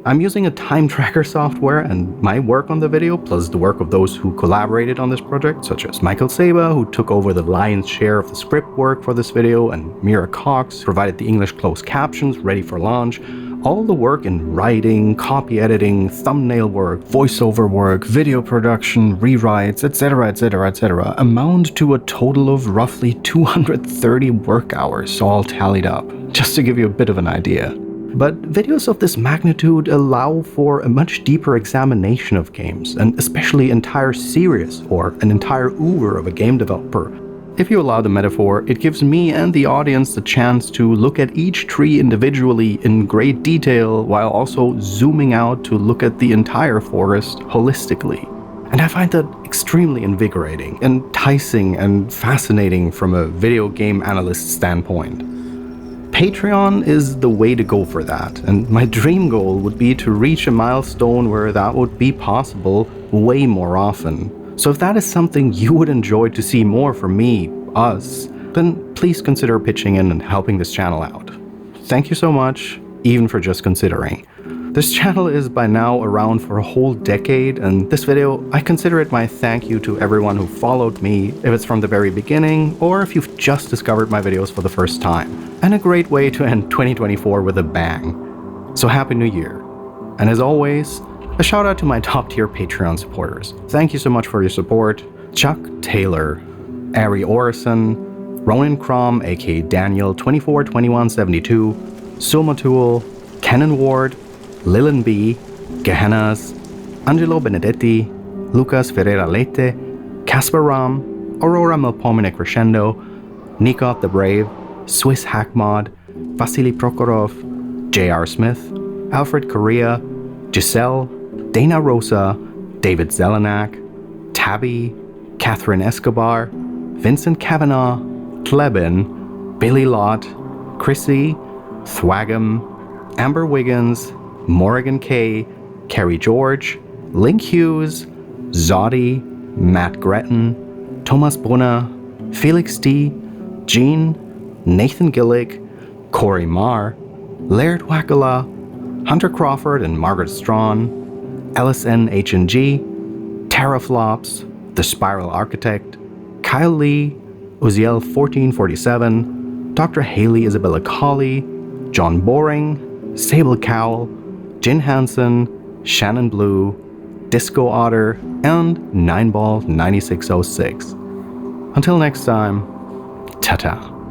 Speaker 1: I'm using a time tracker software, and my work on the video, plus the work of those who collaborated on this project, such as Michael Saba, who took over the lion's share of the script work for this video, and Mira Cox provided the English closed captions ready for launch. All the work in writing, copy editing, thumbnail work, voiceover work, video production, rewrites, etc. amount to a total of roughly 230 work hours, all tallied up, just to give you a bit of an idea. But videos of this magnitude allow for a much deeper examination of games, and especially entire series or an entire oeuvre of a game developer. If you allow the metaphor, it gives me and the audience the chance to look at each tree individually in great detail while also zooming out to look at the entire forest holistically. And I find that extremely invigorating, enticing, and fascinating from a video game analyst standpoint. Patreon is the way to go for that, and my dream goal would be to reach a milestone where that would be possible way more often. So if that is something you would enjoy to see more from me, us, then please consider pitching in and helping this channel out. Thank you so much, even for just considering. This channel is by now around for a whole decade, and this video, I consider it my thank you to everyone who followed me, if it's from the very beginning, or if you've just discovered my videos for the first time. And a great way to end 2024 with a bang. So Happy New Year. And as always, a shout out to my top tier Patreon supporters. Thank you so much for your support. Chuck Taylor, Ari Orison, Ronan Crom, aka Daniel 242172, Soma Tool, Kenan Ward, Lillian B, Gehennas, Angelo Benedetti, Lucas Ferreira Leite, Casper Ram, Aurora Melpomene Crescendo, Nikov the Brave, Swiss Hackmod, Vasily Prokhorov, J.R. Smith, Alfred Correa, Giselle, Dana Rosa, David Zelenak, Tabby, Catherine Escobar, Vincent Kavanaugh, Klebin, Billy Lott, Chrissy, Thwagam, Amber Wiggins, Morrigan K, Carrie George, Link Hughes, Zoddy, Matt Gretton, Thomas Brunner, Felix D, Jean, Nathan Gillick, Corey Marr, Laird Wackala, Hunter Crawford and Margaret Strawn, LSN HNG, Tara Flops, The Spiral Architect, Kyle Lee, Uziel 1447, Dr. Haley Isabella Colley, John Boring, Sable Cowell, Jin Hansen, Shannon Blue, Disco Otter, and Nineball 9606. Until next time, ta-ta.